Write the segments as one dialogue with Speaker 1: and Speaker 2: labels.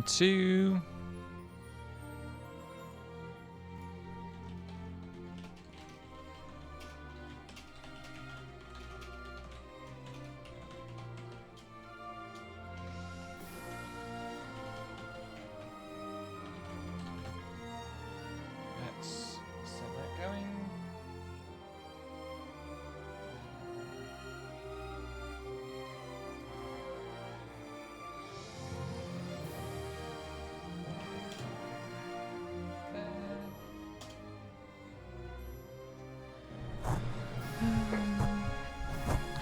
Speaker 1: 1, 2. Let's set that going.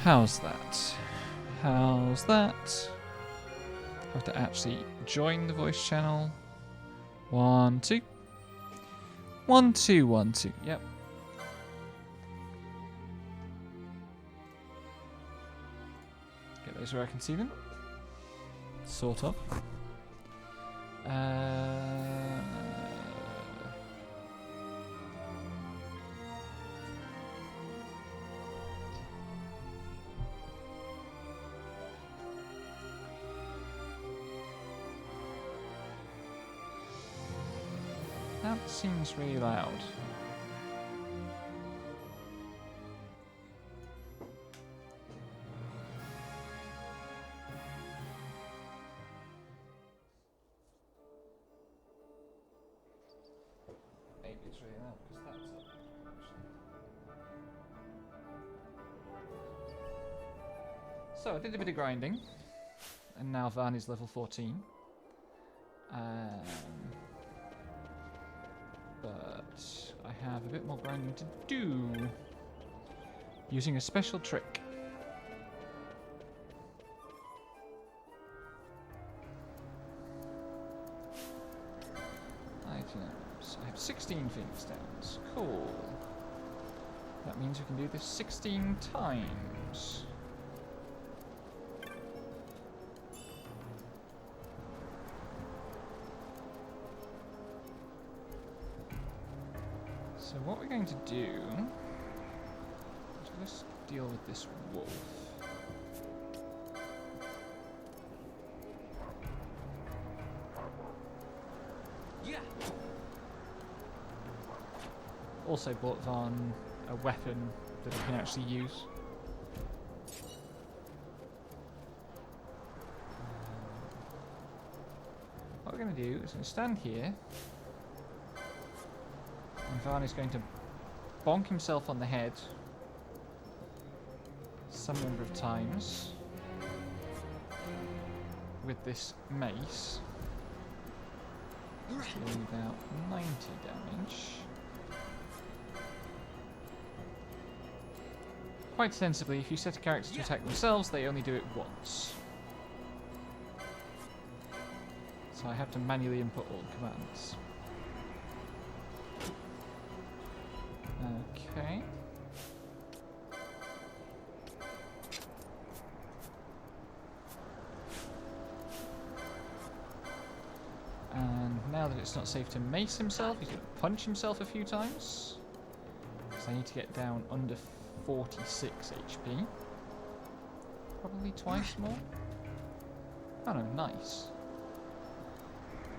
Speaker 1: How's that? How's that? Have to actually join the voice channel. 1, 2. 1, 2, 1, 2. Yep. Get those where I can see them. Sort of. That seems really loud. Maybe it's really loud because that's up. So I did a bit of grinding, and now Van is level 14. But I have a bit more grinding to do using a special trick. Items. I have 16 Phoenix Downs. Cool. That means we can do this 16 times. So what we're going to do is let's deal with this wolf. Yeah. Also bought Van a weapon that he can actually use. What we're going to do is going to stand here. And Van is going to bonk himself on the head some number of times with this mace. Doing about 90 damage. Quite sensibly, if you set a character to attack themselves, they only do it once. So I have to manually input all the commands. Okay. And now that it's not safe to mace himself, he's going to punch himself a few times. Because I need to get down under 46 HP. Probably twice more. Oh no, nice.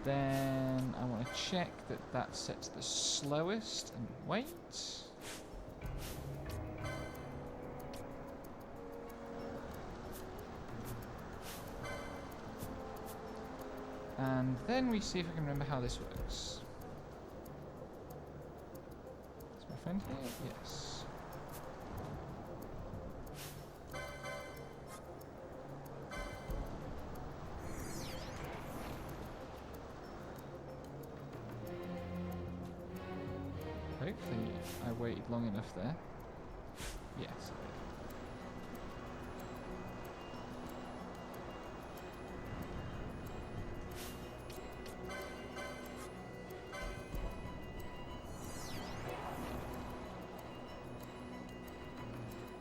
Speaker 1: Then I want to check that that sets the slowest and wait. And then we see if I can remember how this works. Is my friend here? Yes. Hopefully I waited long enough there. Yes.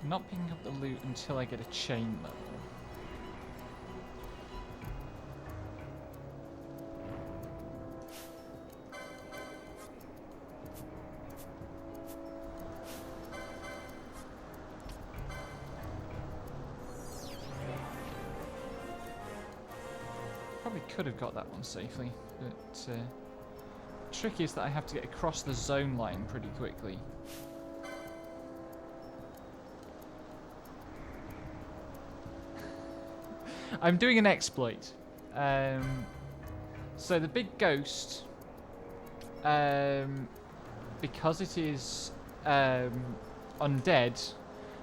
Speaker 1: Not picking up the loot until I get a chain level. Probably could have got that one safely, but trick is that I have to get across the zone line pretty quickly. I'm doing an exploit. So the big ghost, because it is undead,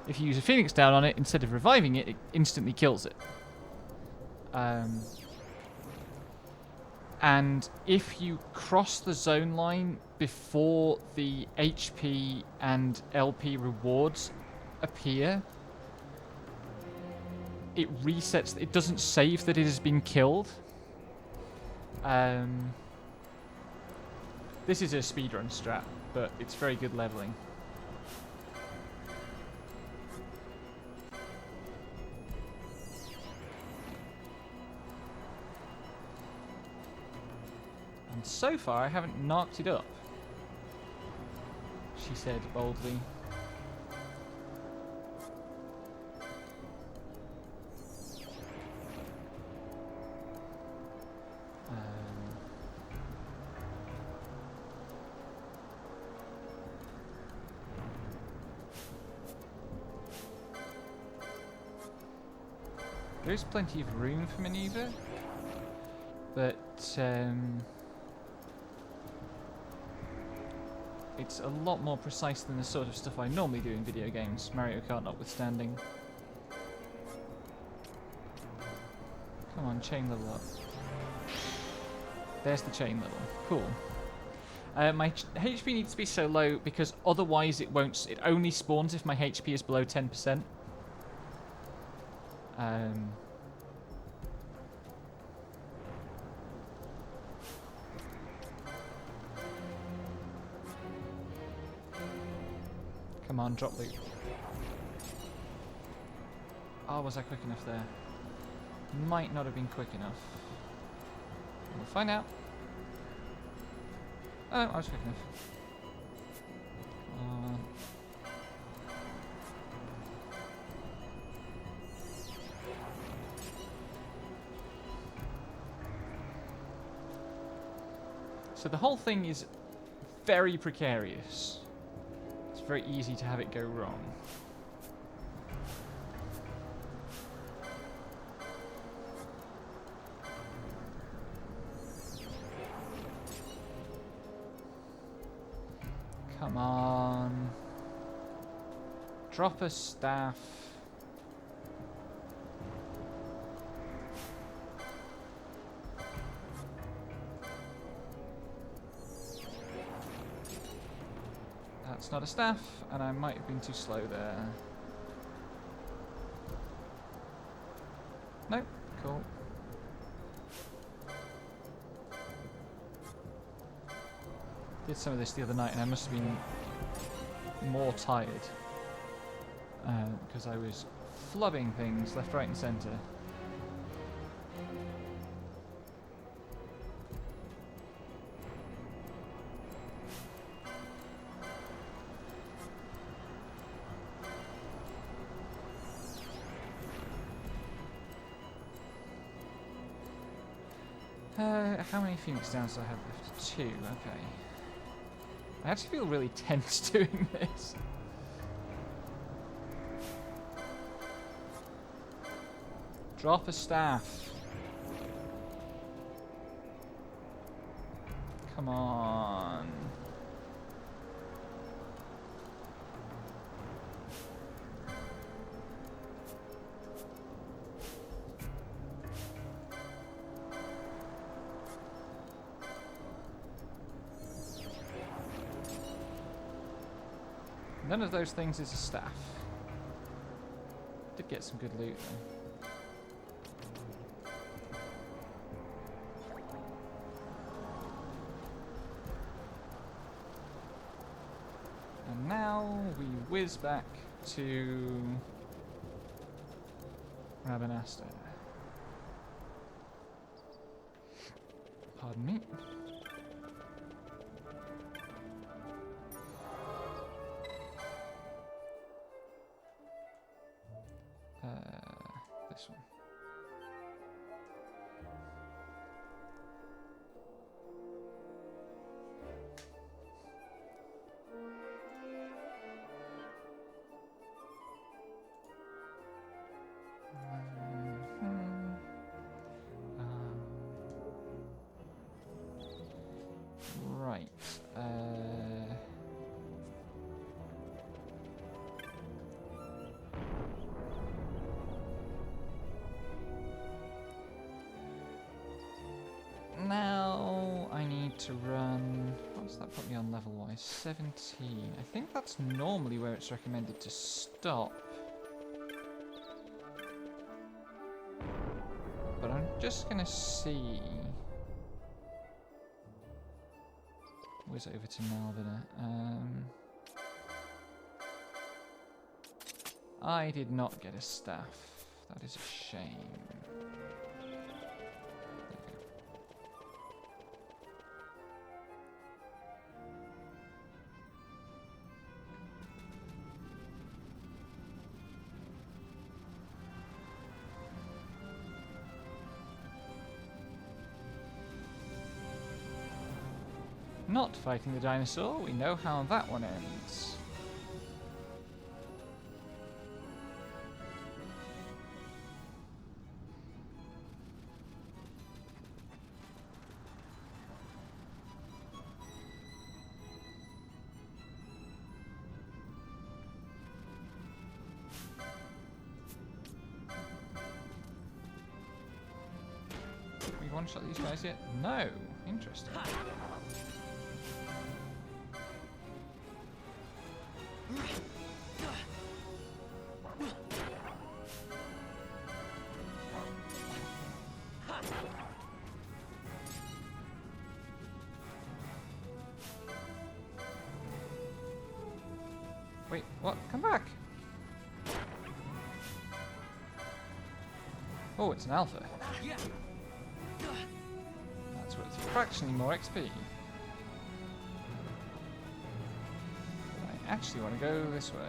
Speaker 1: if you use a Phoenix Down on it, instead of reviving it, it instantly kills it. And if you cross the zone line before the HP and LP rewards appear, it resets. It doesn't save that it has been killed. This is a speedrun strat, but it's very good leveling. And so far, I haven't knocked it up, she said boldly. There's plenty of room for maneuver, but it's a lot more precise than the sort of stuff I normally do in video games, Mario Kart notwithstanding. Come on, chain level up. There's the chain level. Cool. My HP needs to be so low because otherwise it won't. It only spawns if my HP is below 10%. Come on, drop loot. Oh, was I quick enough there? Might not have been quick enough. We'll find out. Oh, I was quick enough. So the whole thing is very precarious. It's very easy to have it go wrong. Come on. Drop a staff. That's not a staff, and I might have been too slow there. Nope, cool. Did some of this the other night, and I must have been more tired because I was flubbing things left, right, and centre. How many Phoenix Downs do I have left? 2, okay. I actually feel really tense doing this. Drop a staff. Come on. None of those things is a staff. Did get some good loot though. And now we whiz back to Rabanastre. Pardon me. This one. Right. Now I need to run. What's that put me on level wise? 17. I think that's normally where it's recommended to stop. But I'm just gonna see. Whiz over to Malvina. I did not get a staff. That is a shame. Not fighting the dinosaur, we know how that one ends. Did we one-shot these guys yet? No! Interesting. Wait, what? Come back! Oh, it's an alpha. That's worth fractionally more XP. But I actually want to go this way.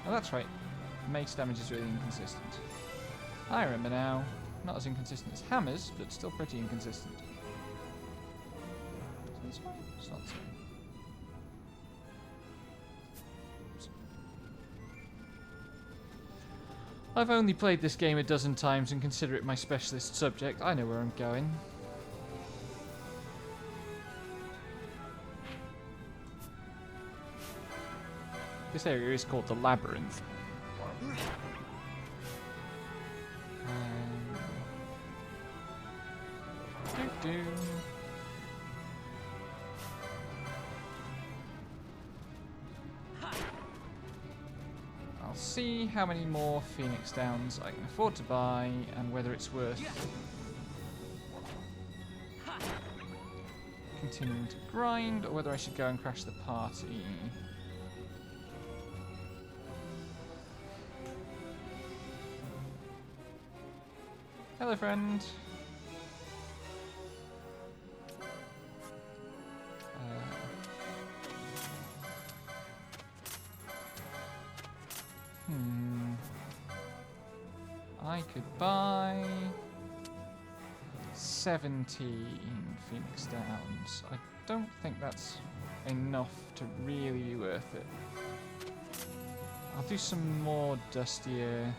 Speaker 1: Oh, that's right. Mace damage is really inconsistent. I remember now. Not as inconsistent as hammers, but still pretty inconsistent. Is it this way? It's not this way. I've only played this game a dozen times and consider it my specialist subject. I know where I'm going. This area is called the Labyrinth. I'll see how many more Phoenix Downs I can afford to buy and whether it's worth continuing to grind or whether I should go and crash the party. Hello, friend. I could buy 17 Phoenix Downs. I don't think that's enough to really be worth it. I'll do some more dustier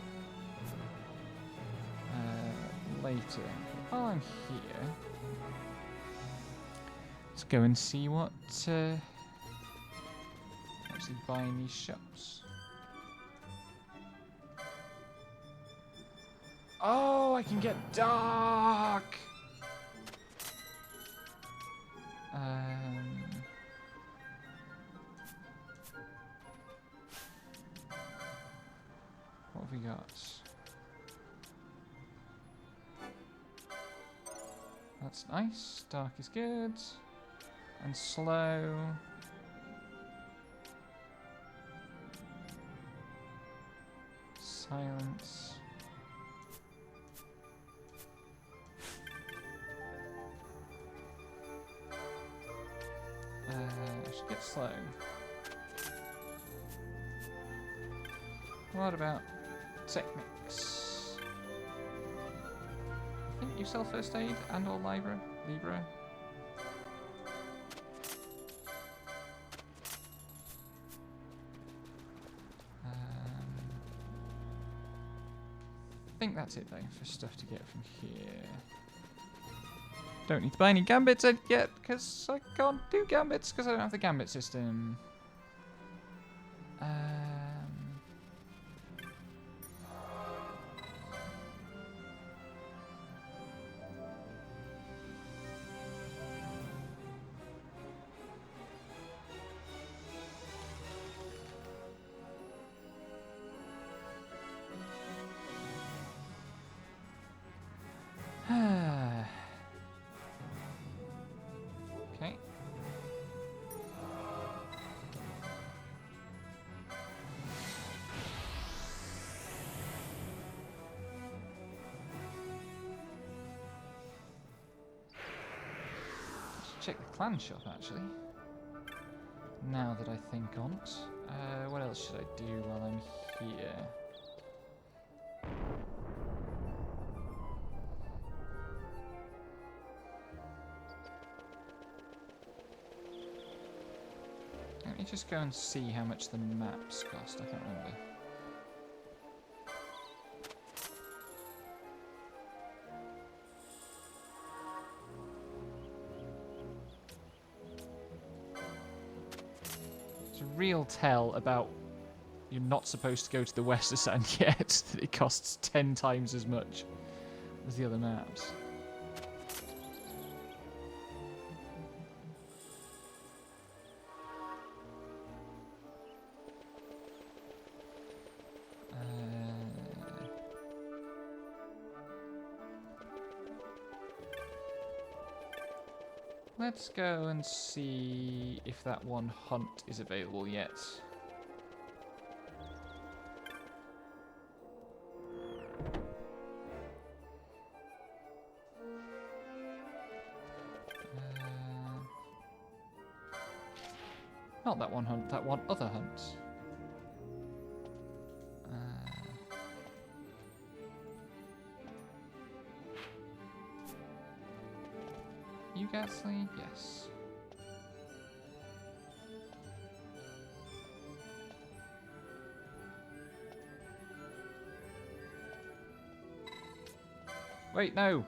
Speaker 1: later. While I'm here, let's go and see what actually buying these shops. Oh, I can get dark. What have we got? That's nice. Dark is good. And slow. Silence. I should get slow. What about Technics? I think you sell first aid and or Libra. think that's it though for stuff to get from here. Don't need to buy any gambits yet because I can't do gambits because I don't have the gambit system. Okay. Let's check the clan shop actually. Now that I think on it. What else should I do while I'm here? Let me just go and see how much the maps cost. I can't remember. It's a real tell about you're not supposed to go to the Westerstand yet. That it costs 10 times as much as the other maps. Let's go and see if that one hunt is available yet. Not that one hunt, that one other hunt. You Ghastly? Yes. Wait, no!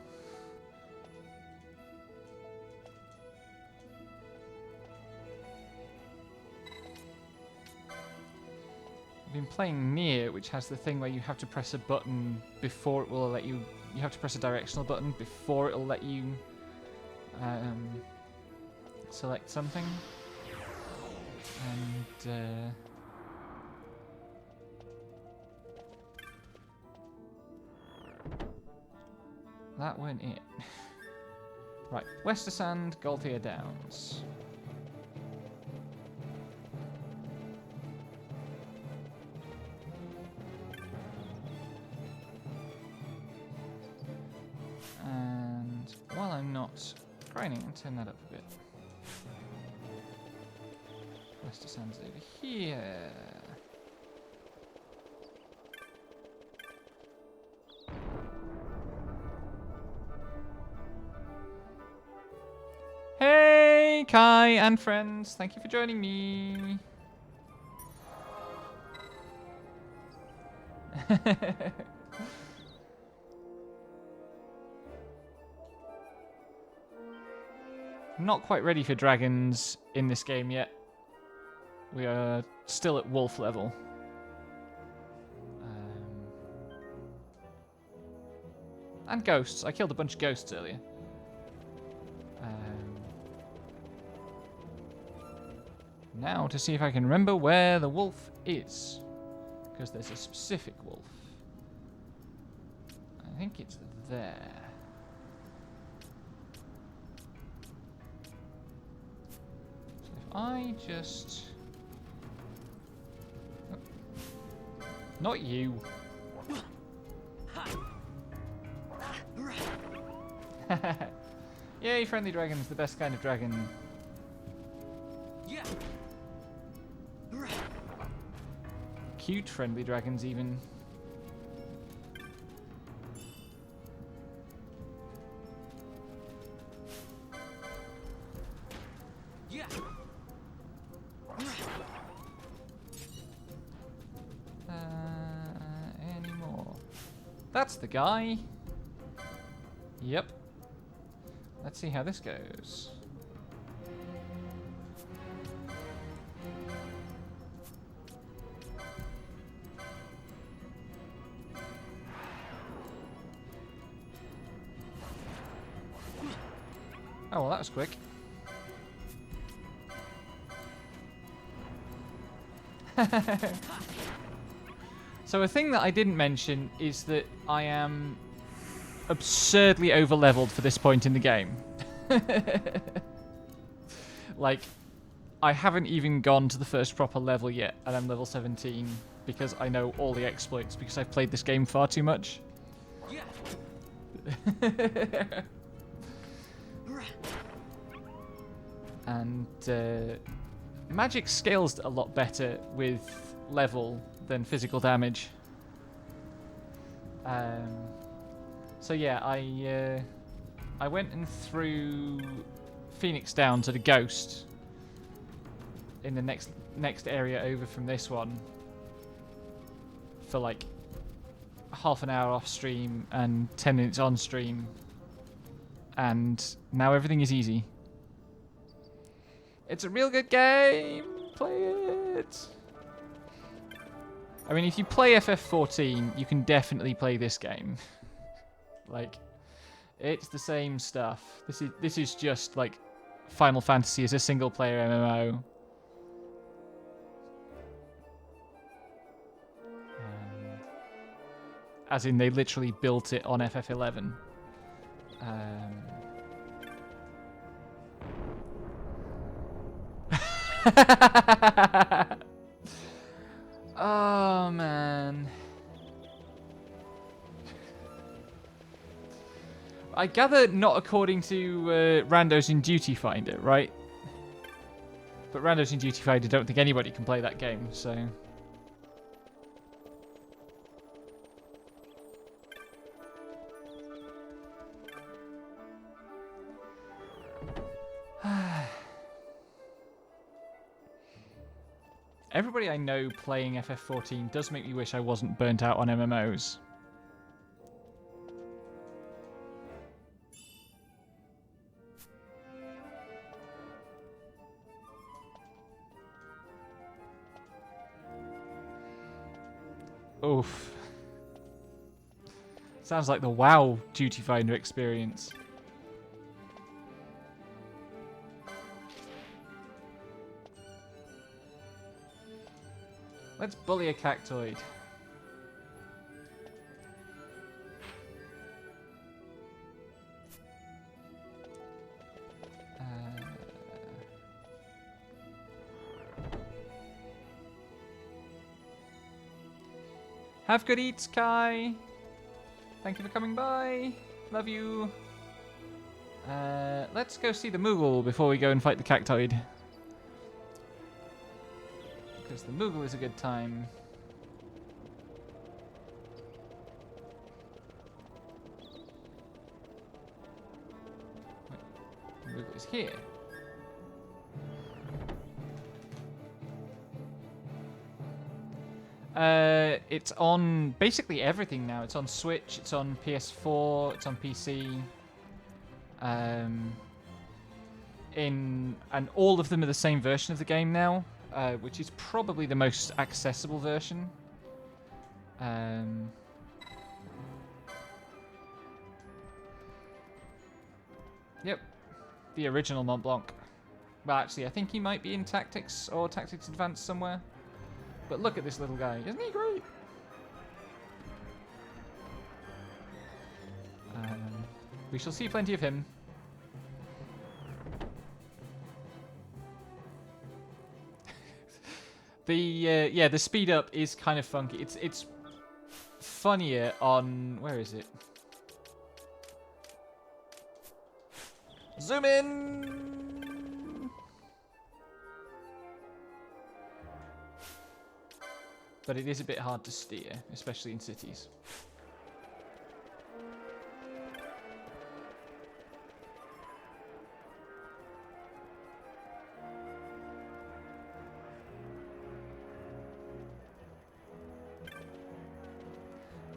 Speaker 1: I've been playing Nier, which has the thing where you have to press a button before it will let you... You have to press a directional button before it will let you select something. And that went it. Right, Westerstand, Galthia Downs. And while I'm not grinding, I'll turn that up a bit. Westerstand's over here. Hey, Kai and friends, thank you for joining me. Not quite ready for dragons in this game yet. We are still at wolf level. And ghosts. I killed a bunch of ghosts earlier. Now to see if I can remember where the wolf is. Because there's a specific wolf. I think it's there. So if I just... Oh. Not you. Yay, friendly dragon's the best kind of dragon. Cute friendly dragons, even. Any more? That's the guy. Yep. Let's see how this goes. Oh, well, that was quick. So a thing that I didn't mention is that I am absurdly over-leveled for this point in the game. Like, I haven't even gone to the first proper level yet, and I'm level 17 because I know all the exploits because I've played this game far too much. And magic scales a lot better with level than physical damage. So yeah, I went and threw Phoenix down to the Ghost in the next area over from this one for like half an hour off stream and 10 minutes on stream, and now everything is easy. It's a real good game. Play it. I mean, if you play FF14, you can definitely play this game. Like, it's the same stuff. This is just like Final Fantasy as a single-player MMO. As in, they literally built it on FF11. Oh, man. I gather not according to randos in Duty Finder, right? But randos in Duty Finder don't think anybody can play that game, so... Everybody I know playing FF14 does make me wish I wasn't burnt out on MMOs. Oof. Sounds like the WoW Duty Finder experience. Let's bully a cactoid. Have good eats, Kai. Thank you for coming by. Love you. Let's go see the Moogle before we go and fight the cactoid. Because the Moogle is a good time. The Moogle is here. It's on basically everything now. It's on Switch, it's on PS4, it's on PC. And all of them are the same version of the game now. Which is probably the most accessible version. Yep, the original Mont Blanc. Well, actually, I think he might be in Tactics or Tactics Advanced somewhere. But look at this little guy. Isn't he great? We shall see plenty of him. The speed up is kind of funky. It's funnier on, where is it? Zoom in. But it is a bit hard to steer, especially in cities.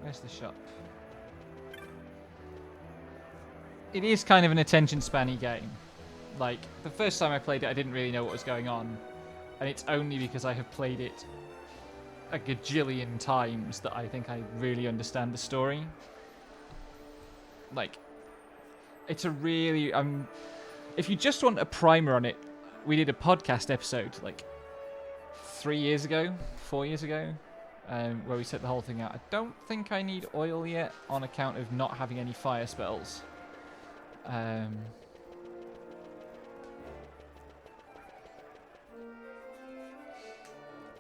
Speaker 1: Where's the shop? it is kind of an attention-spanny game. Like, the first time I played it, I didn't really know what was going on. And it's only because I have played it a gajillion times that I think I really understand the story. Like, it's a really... if you just want a primer on it, we did a podcast episode, like, 4 years ago, where we set the whole thing out. I don't think I need oil yet on account of not having any fire spells.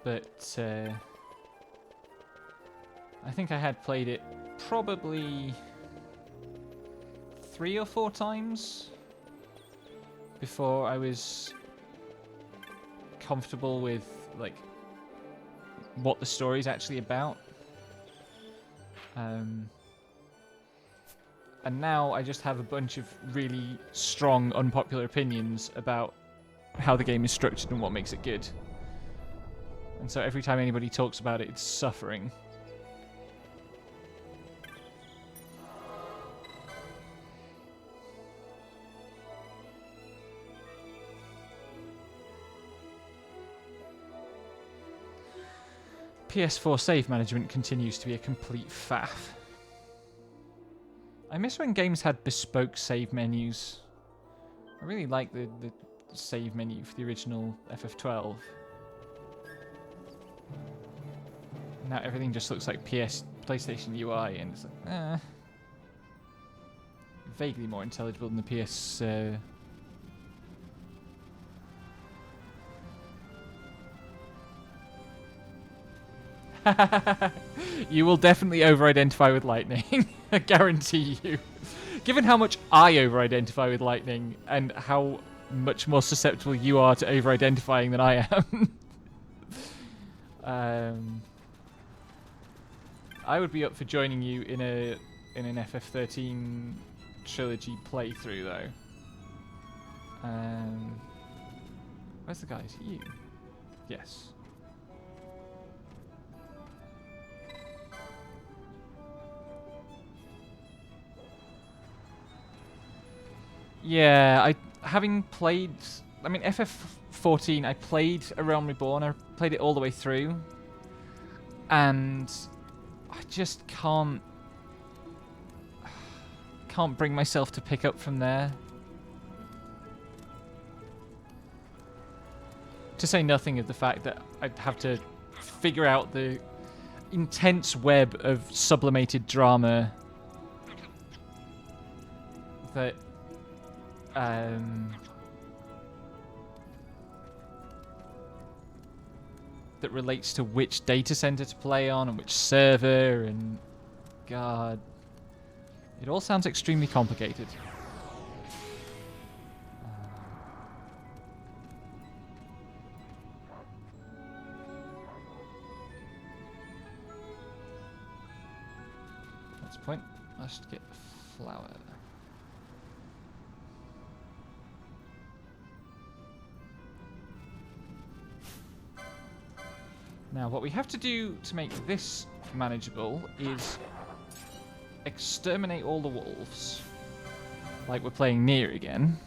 Speaker 1: But I think I had played it probably 3 or 4 times before I was comfortable with like what the story's actually about. And now I just have a bunch of really strong, unpopular opinions about how the game is structured and what makes it good. And so every time anybody talks about it, it's suffering. PS4 save management continues to be a complete faff. I miss when games had bespoke save menus. I really like the save menu for the original FF12. Now everything just looks like PlayStation UI, and it's like, vaguely more intelligible than the PS. You will definitely over-identify with Lightning. I guarantee you. Given how much I over-identify with Lightning, and how much more susceptible you are to over-identifying than I am. I would be up for joining you in an FF13 trilogy playthrough, though. Where's the guy? Is it you? Yes. Yeah, having played... I mean, FF14, I played A Realm Reborn. I played it all the way through. And I just can't bring myself to pick up from there. To say nothing of the fact that I'd have to figure out the intense web of sublimated drama that that relates to which data center to play on and which server, and God, it all sounds extremely complicated. That's the point. I should get the flower. Now, what we have to do to make this manageable is exterminate all the wolves, like we're playing Nier again.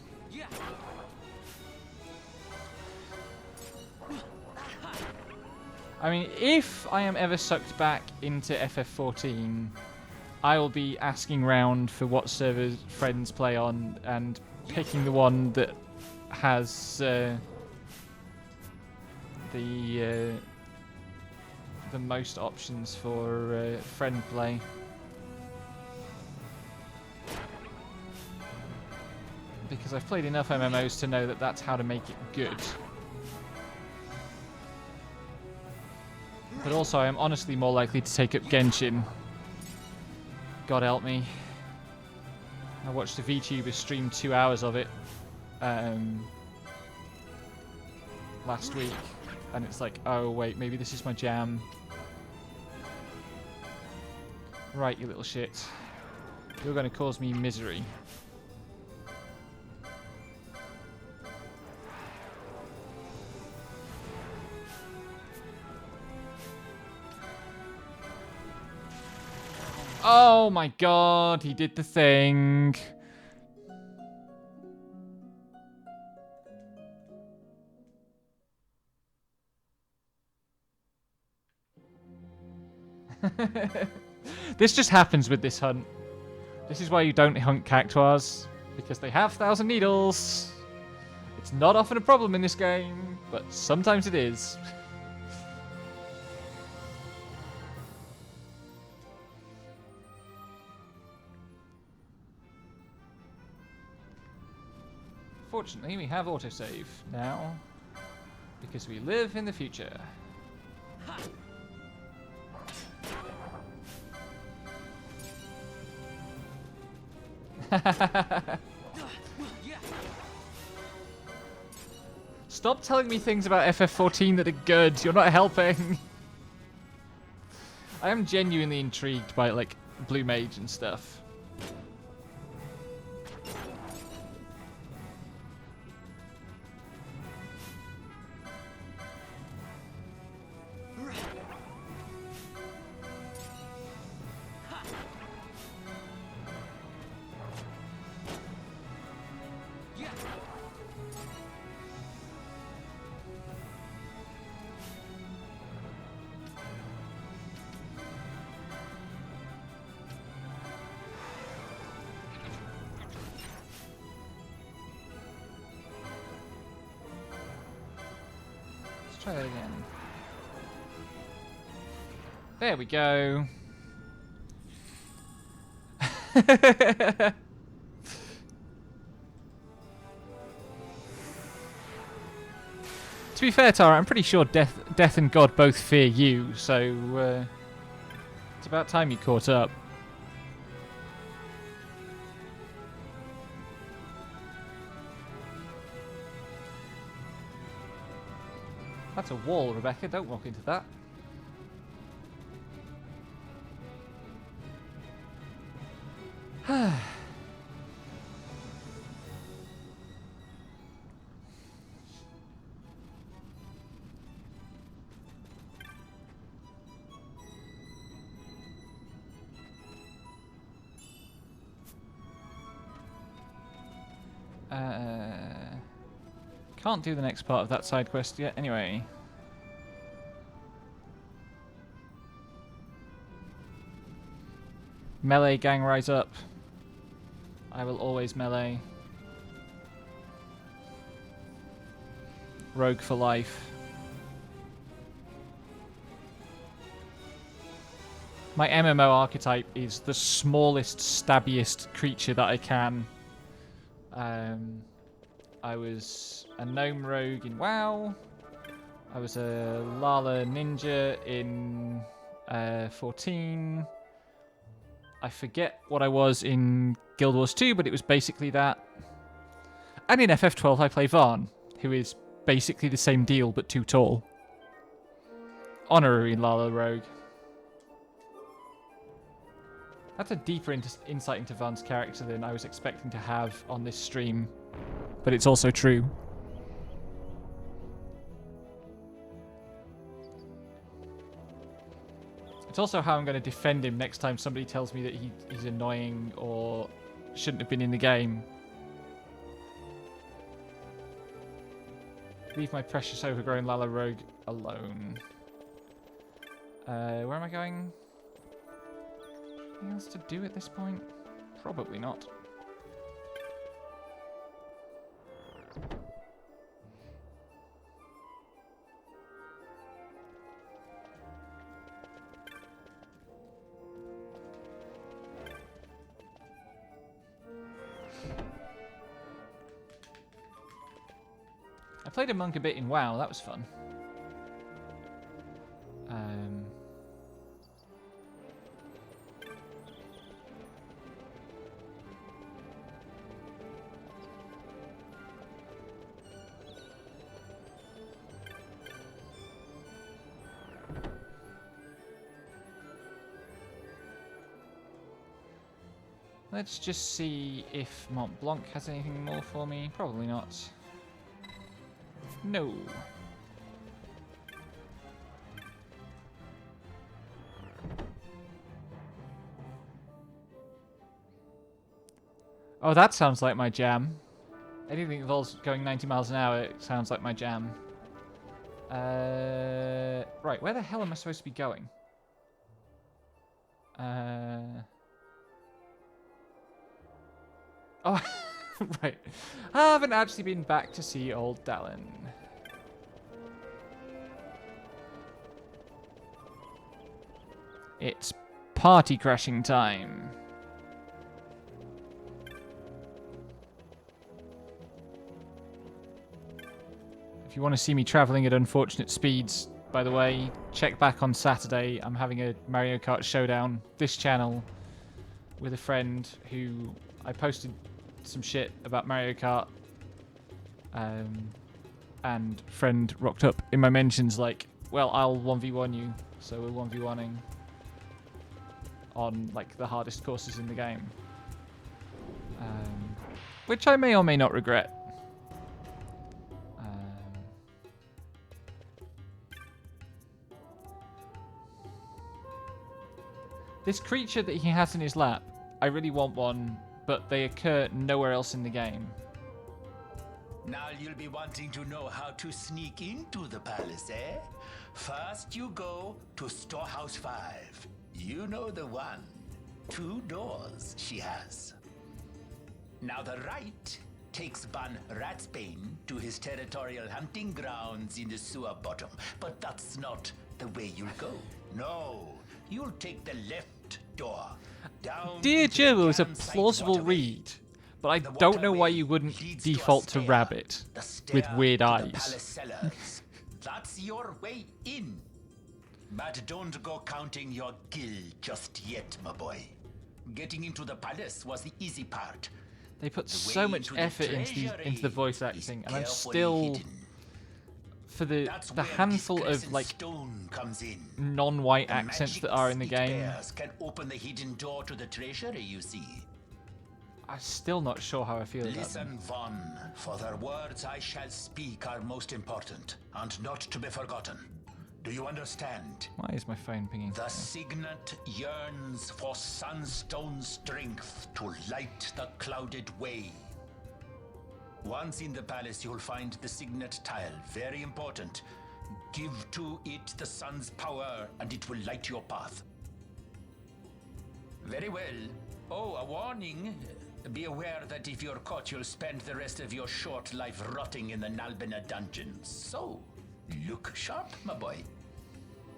Speaker 1: I mean, if I am ever sucked back into FF14, I will be asking round for what servers friends play on and picking the one that has the most options for friend play. Because I've played enough MMOs to know that that's how to make it good. But also, I am honestly more likely to take up Genshin. God help me. I watched a VTuber stream 2 hours of it last week, and it's like, oh wait, maybe this is my jam. Right, you little shit. You're going to cause me misery. Oh my god, he did the thing. This just happens with this hunt. This is why you don't hunt cactuars, because they have 1,000 needles. It's not often a problem in this game, but sometimes it is. Fortunately, we have autosave now, because we live in the future. Stop telling me things about FF14 that are good. You're not helping. I am genuinely intrigued by, like, Blue Mage and stuff. Try that again. There we go. To be fair, Tara, I'm pretty sure Death and God both fear you, so it's about time you caught up. That's a wall, Rebecca. Don't walk into that. Can't do the next part of that side quest yet, anyway. Melee gang, rise up. I will always melee. Rogue for life. My MMO archetype is the smallest, stabbiest creature that I can. I was a gnome rogue in WoW. I was a Lala ninja in 14. I forget what I was in Guild Wars 2, but it was basically that. And in FF12 I play Varn, who is basically the same deal, but too tall. Honorary Lala rogue. That's a deeper insight into Varn's character than I was expecting to have on this stream. But it's also true. It's also how I'm going to defend him next time somebody tells me that he's annoying or shouldn't have been in the game. Leave my precious overgrown Lala rogue alone. Where am I going? Anything else to do at this point? Probably not. I played a monk a bit in WoW, that was fun. Let's just see if Mont Blanc has anything more for me. Probably not. No. Oh, that sounds like my jam. Anything that involves going 90 miles an hour, it sounds like my jam. Right, where the hell am I supposed to be going? Oh, right. I haven't actually been back to see old Dallin. It's party crashing time. If you want to see me traveling at unfortunate speeds, by the way, check back on Saturday. I'm having a Mario Kart showdown this channel with a friend who I posted some shit about Mario Kart, and friend rocked up in my mentions like, well, I'll 1v1 you, so we're 1v1ing on like the hardest courses in the game, which I may or may not regret. This creature that he has in his lap, I really want one, but they occur nowhere else in the game.
Speaker 2: Now you'll be wanting to know how to sneak into the palace, eh? First you go to Storehouse 5. You know the one. 2 doors she has. Now the right takes Ban Ratsbane to his territorial hunting grounds in the sewer bottom. But that's not the way you'll go. No, you'll take the left door. Down
Speaker 1: Dear Gerbil is a plausible read, but I don't know why you wouldn't default to Rabbit with weird eyes.
Speaker 2: That's your way in. But don't go counting your gil just yet, my boy. Getting into the palace was the easy part.
Speaker 1: They put so much effort into the voice acting, and I'm still, for the handful of like non-white accents that are in the game,
Speaker 2: can open the hidden door to the treasury, you see.
Speaker 1: I'm still not sure how I feel about them.
Speaker 2: Listen, Von, for the words I shall speak are most important, and not to be forgotten. Do you understand?
Speaker 1: Why is my phone pinging?
Speaker 2: The Signet yearns for sunstone strength to light the clouded way. Once in the palace, you'll find the Signet tile. Very important. Give to it the sun's power, and it will light your path. Very well. Oh, a warning. Be aware that if you're caught, you'll spend the rest of your short life rotting in the Nalbina dungeons. So, look sharp, my boy.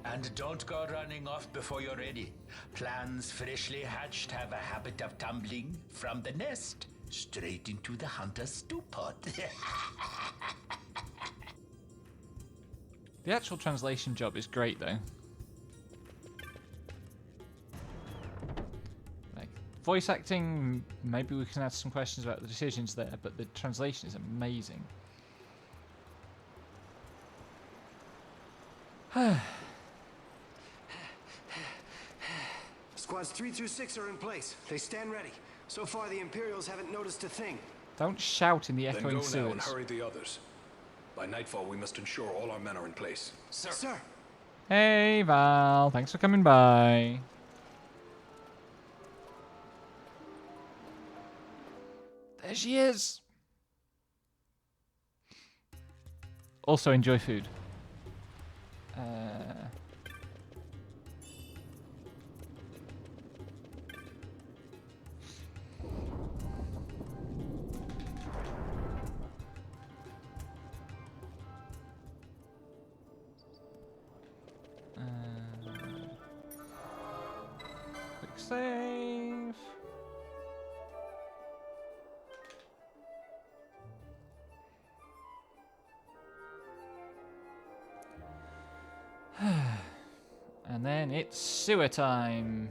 Speaker 2: And don't go running off before you're ready. Plans freshly hatched have a habit of tumbling from the nest straight into the hunter's stew pot.
Speaker 1: The actual translation job is great, though. Like, voice acting, maybe we can ask some questions about the decisions there, but the translation is amazing.
Speaker 3: Squads 3 through 6 are in place. They stand ready. So far, the Imperials haven't noticed a thing.
Speaker 1: Don't shout in the echoing
Speaker 4: Then go now and
Speaker 1: sewers.
Speaker 4: hurry the others. By nightfall, we must ensure all our men are in place.
Speaker 3: Sir. Sir.
Speaker 1: Hey, Val. Thanks for coming by. There she is. Also, enjoy food. Quick save. And then it's sewer time.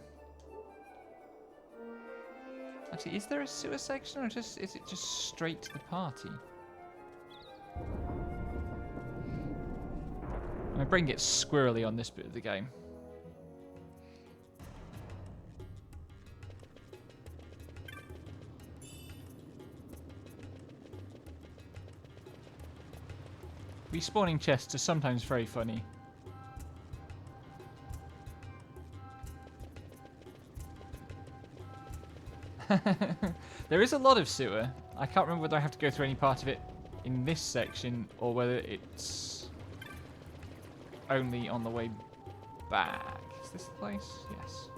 Speaker 1: Actually, is there a sewer section, or is it just straight to the party? My brain gets squirrely on this bit of the game. Respawning chests are sometimes very funny. There is a lot of sewer. I can't remember whether I have to go through any part of it in this section or whether it's only on the way back. Is this the place? Yes.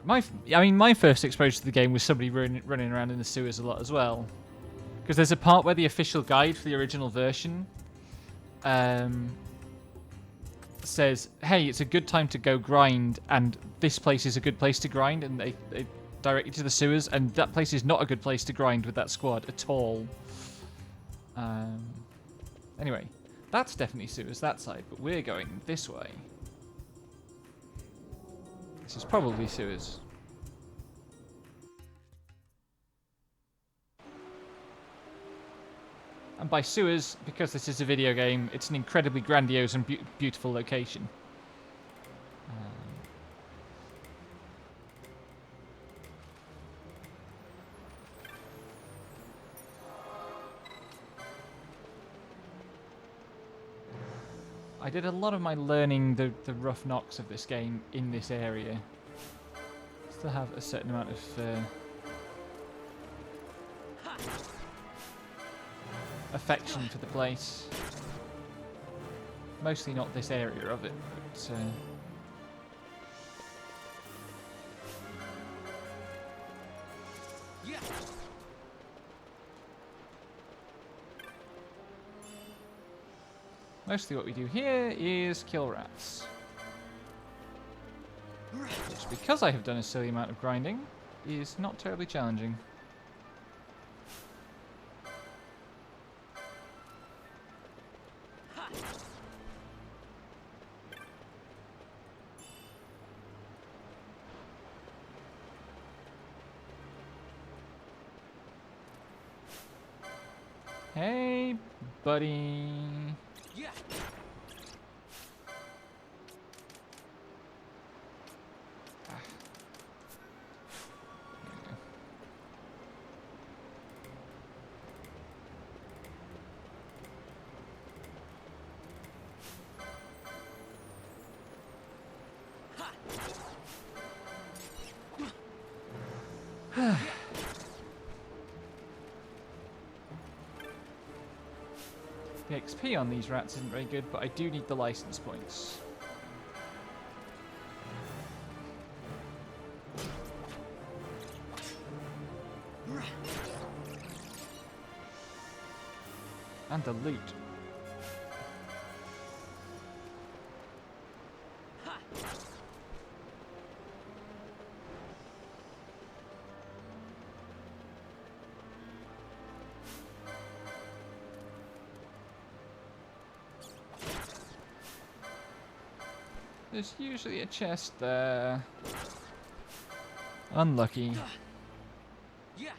Speaker 1: My first exposure to the game was somebody running around in the sewers a lot as well. Because there's a part where the official guide for the original version says, hey, it's a good time to go grind, and this place is a good place to grind, and they direct you to the sewers, and that place is not a good place to grind with that squad at all. Anyway, that's definitely sewers, that side, but we're going this way. This is probably sewers. And by sewers, because this is a video game, it's an incredibly grandiose and beautiful location. I did a lot of my learning the rough knocks of this game in this area. Still have a certain amount of affection for the place. Mostly not this area of it, but mostly what we do here is kill rats. Which, because I have done a silly amount of grinding, is not terribly challenging. Hey, buddy.
Speaker 3: Yeah.
Speaker 1: The XP on these rats isn't very good, but I do need the license points. And the loot. There's usually a chest there. Unlucky.
Speaker 3: Yeah.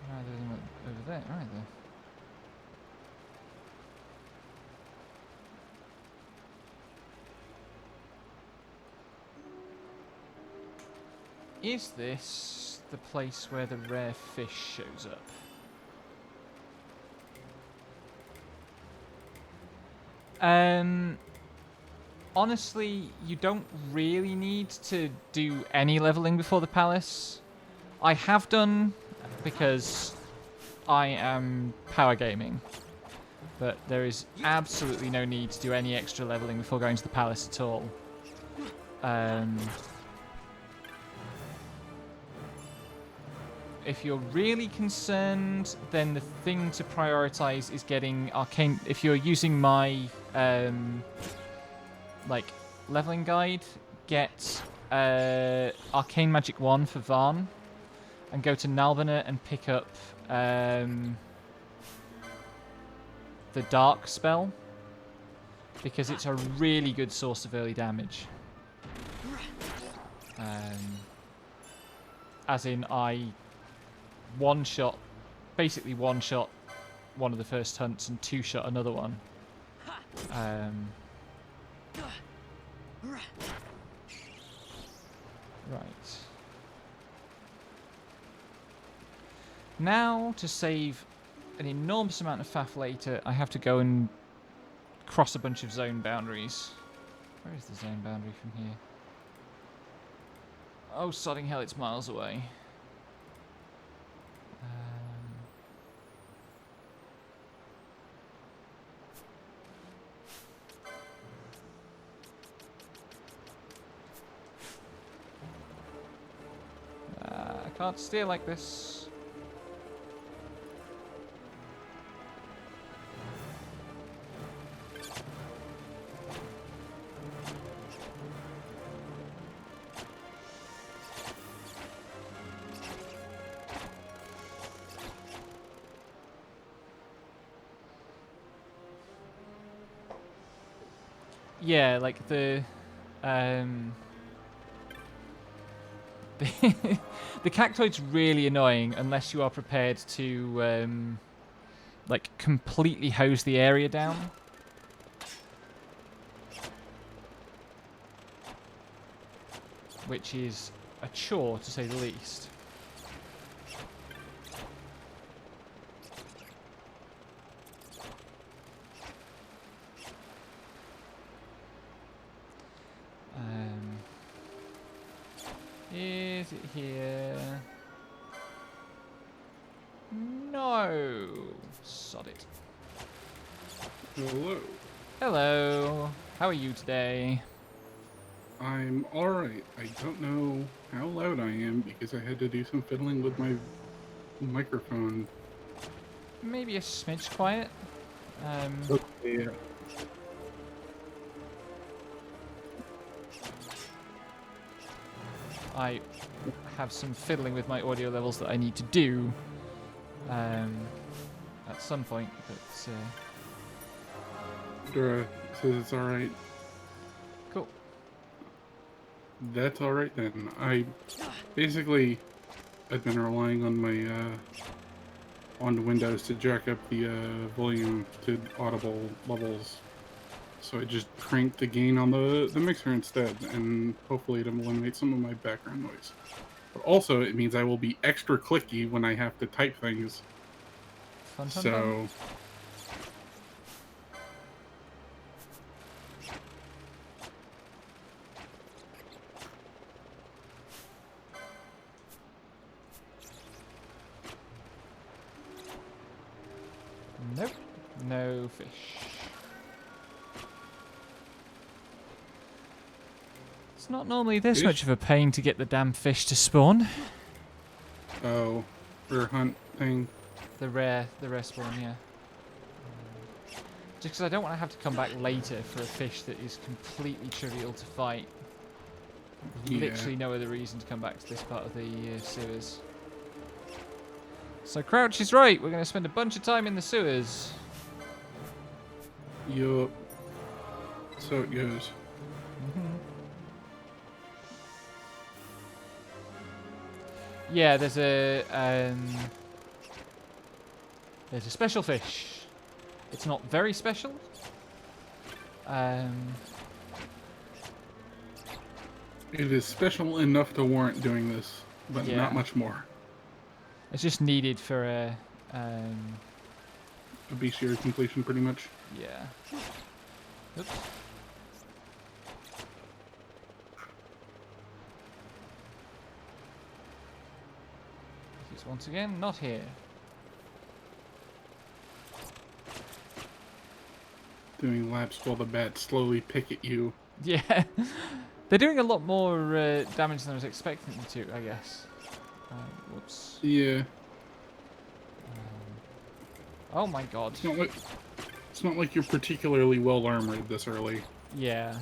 Speaker 1: Ah, there's one over there, right there. Is this the place where the rare fish shows up? Honestly, you don't really need to do any leveling before the palace. I have done, because I am power gaming. But there is absolutely no need to do any extra leveling before going to the palace at all. If you're really concerned, then the thing to prioritize is getting arcane. If you're using my like leveling guide, get Arcane Magic 1 for Varn, and go to Nalbina and pick up the Dark spell, because it's a really good source of early damage. As in, I basically one-shot one of the first hunts and two-shot another one. Right. Now, to save an enormous amount of faff later, I have to go and cross a bunch of zone boundaries. Where is the zone boundary from here? Oh, sodding hell, it's miles away. I can't steer like this. Yeah, like the the cactoid's really annoying unless you are prepared to like completely hose the area down. Which is a chore to say the least. Is it here? No. Sod it.
Speaker 5: Hello.
Speaker 1: Hello. How are you today?
Speaker 5: I'm alright. I don't know how loud I am because I had to do some fiddling with my microphone.
Speaker 1: Maybe a smidge quiet.
Speaker 5: Yeah.
Speaker 1: I have some fiddling with my audio levels that I need to do at some point, but
Speaker 5: Dura says it's alright.
Speaker 1: cool.
Speaker 5: That's alright then. I've been relying on my on Windows to jack up the volume to audible levels. So I just cranked the gain on the mixer instead, and hopefully it'll eliminate some of my background noise. But also, it means I will be extra clicky when I have to type things.
Speaker 1: Fun, fun,
Speaker 5: So,
Speaker 1: fun. Nope. No fish. It's not normally this
Speaker 5: Fish?
Speaker 1: much of a pain to get the damn fish to spawn.
Speaker 5: oh, rare hunt thing.
Speaker 1: The rare spawn, yeah. Just because I don't want to have to come back later for a fish that is completely trivial to fight.
Speaker 5: Yeah.
Speaker 1: Literally no other reason to come back to this part of the sewers. So Crouch is right. We're going to spend a bunch of time in the sewers.
Speaker 5: Yup. So it goes.
Speaker 1: Yeah, there's a special fish. It's not very special.
Speaker 5: It is special enough to warrant doing this, but
Speaker 1: Yeah.
Speaker 5: not much more.
Speaker 1: It's just needed for a
Speaker 5: A bestiary completion, pretty much.
Speaker 1: yeah. Oops. This is once again not here.
Speaker 5: Doing laps while the bats slowly pick at you.
Speaker 1: Yeah. They're doing a lot more damage than I was expecting them to, I guess. Whoops.
Speaker 5: Yeah.
Speaker 1: Oh my god.
Speaker 5: It's not like you're particularly well armored this early.
Speaker 1: Yeah.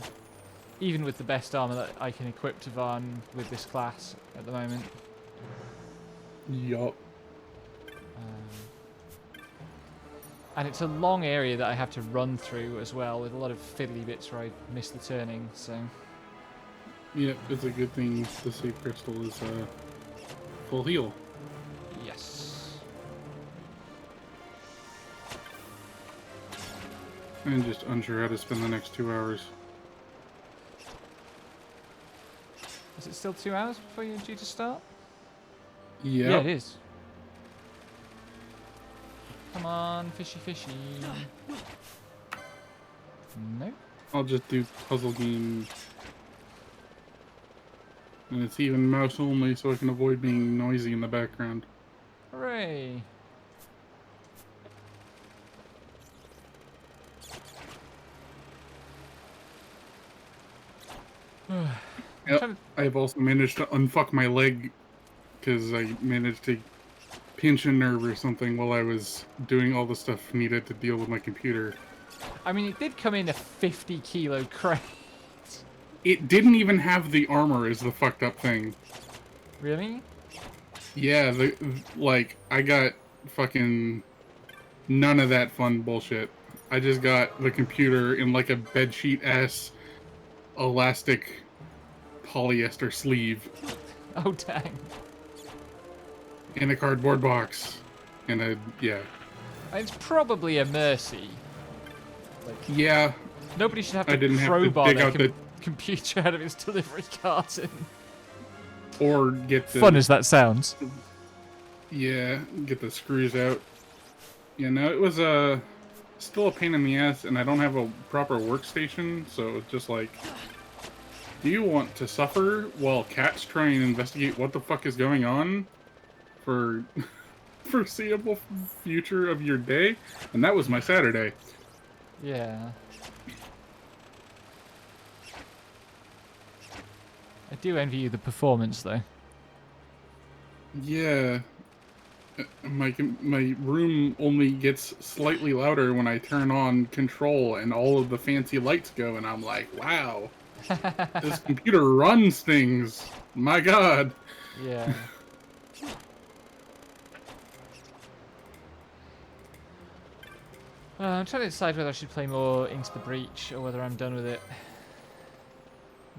Speaker 1: Even with the best armor that I can equip to Varn with this class at the moment.
Speaker 5: Yup.
Speaker 1: And it's a long area that I have to run through as well, with a lot of fiddly bits where I miss the turning, so...
Speaker 5: Yep, it's a good thing the save crystal is full heal.
Speaker 1: Yes.
Speaker 5: I'm just unsure how to spend the next 2 hours.
Speaker 1: Is it still 2 hours before you're due to start?
Speaker 5: Yep.
Speaker 1: Yeah, it is. Come on, fishy fishy. No.
Speaker 5: I'll just do puzzle game. And it's even mouse only, so I can avoid being noisy in the background.
Speaker 1: Hooray!
Speaker 5: Yep. I've also managed to unfuck my leg because I managed to pinch a nerve or something while I was doing all the stuff needed to deal with my computer.
Speaker 1: I mean, it did come in a 50-kilo crate.
Speaker 5: It didn't even have the armor is the fucked up thing.
Speaker 1: Really?
Speaker 5: Yeah, like, I got fucking none of that fun bullshit. I just got the computer in like a bedsheet-ass elastic polyester sleeve.
Speaker 1: Oh, dang.
Speaker 5: In a cardboard box. And yeah.
Speaker 1: It's probably a mercy. Like,
Speaker 5: Yeah.
Speaker 1: nobody should have
Speaker 5: I
Speaker 1: to
Speaker 5: didn't have to
Speaker 1: crowbar
Speaker 5: dig
Speaker 1: their
Speaker 5: out the...
Speaker 1: computer out of its delivery carton.
Speaker 5: Or get the...
Speaker 1: Fun as that sounds.
Speaker 5: Yeah, get the screws out. Yeah, no, it was still a pain in the ass, and I don't have a proper workstation, so it's just like... Do you want to suffer while cats try and investigate what the fuck is going on for foreseeable future of your day? And that was my Saturday.
Speaker 1: Yeah. I do envy you the performance, though.
Speaker 5: Yeah. My room only gets slightly louder when I turn on control and all of the fancy lights go, and I'm like, wow. This computer runs things. My god.
Speaker 1: Yeah. I'm trying to decide whether I should play more Into the Breach or whether I'm done with it.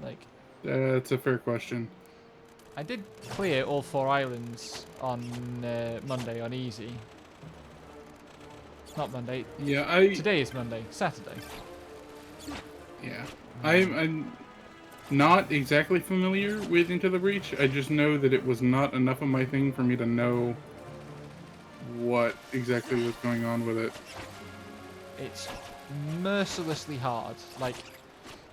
Speaker 1: Like,
Speaker 5: That's a fair question.
Speaker 1: I did clear all 4 islands on Monday on easy. Not Monday.
Speaker 5: Yeah,
Speaker 1: Today is Monday. Saturday.
Speaker 5: Yeah. I'm not exactly familiar with Into the Breach. I just know that it was not enough of my thing for me to know what exactly was going on with it.
Speaker 1: It's mercilessly hard. Like,